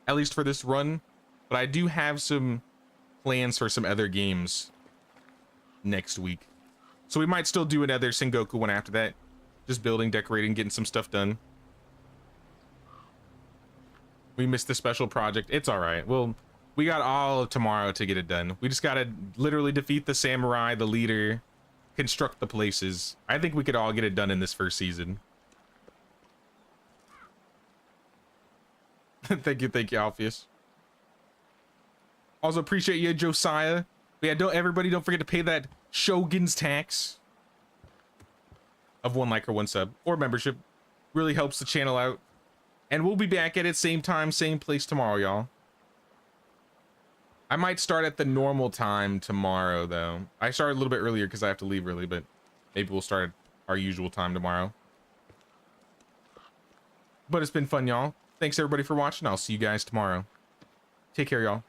Speaker 1: at least for this run, but I do have some plans for some other games next week. So we might still do another Sengoku one after that. Just building, decorating, getting some stuff done. We missed the special project. It's all right. Well, we got all of tomorrow to get it done. We just got to literally defeat the samurai, the leader, construct the places. I think we could all get it done in this first season. Thank you, Alpheus. Also appreciate you, Josiah. But yeah, everybody don't forget to pay that Shogun's tax of 1 like or 1 sub or membership. Really helps the channel out. And we'll be back at it same time, same place tomorrow, y'all. I might start at the normal time tomorrow, though. I started a little bit earlier because I have to leave early, but maybe we'll start at our usual time tomorrow. But it's been fun, y'all. Thanks, everybody, for watching. I'll see you guys tomorrow. Take care, y'all.